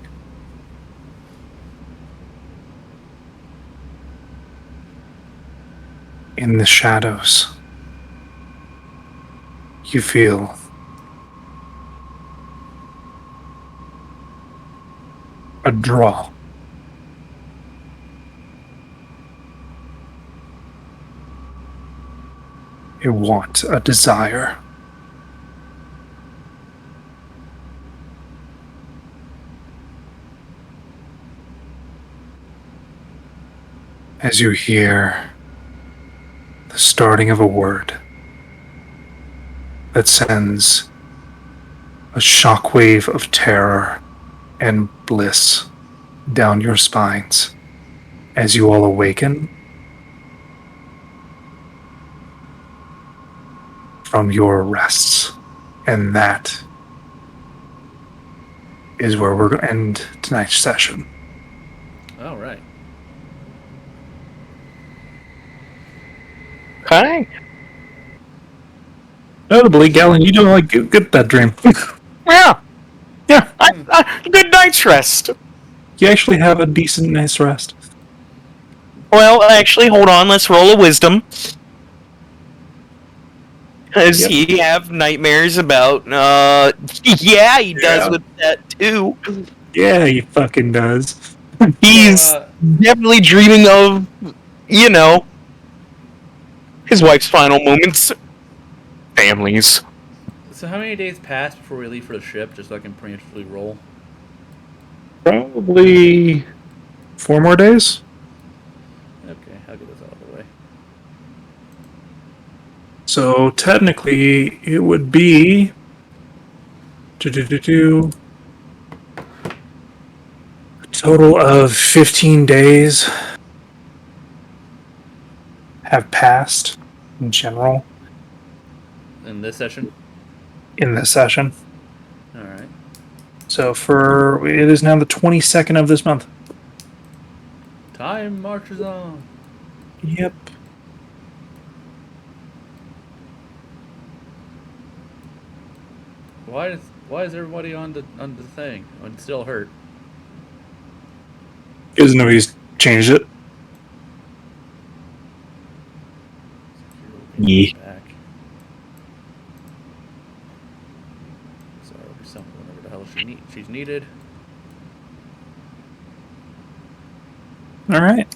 In the shadows, you feel a draw. A want, a desire. As you hear the starting of a word that sends a shockwave of terror and bliss down your spines as you all awaken from your rests. And that is where we're going to end tonight's session. All right. Okay. Notably, Galen, you do like good that dream. Yeah. Yeah. Good night's rest. You actually have a decent night's rest. Well, actually, hold on. Let's roll a wisdom. Does he have nightmares about? Yeah, he does with that too. Yeah, he fucking does. He's definitely dreaming of, his wife's final moments. Families. So how many days pass before we leave for the ship, just so I can preemptively roll? Probably 4 more days. Okay, I'll get this out of the way. So technically, it would be a total of 15 days have passed in general In this session? in this session. Alright. So it is now the 22nd of this month. Time marches on. Yep. Why is everybody on the thing? It's still hurt. Because nobody's changed it. Yeah. Back. Sorry, something whenever the hell she's needed. All right.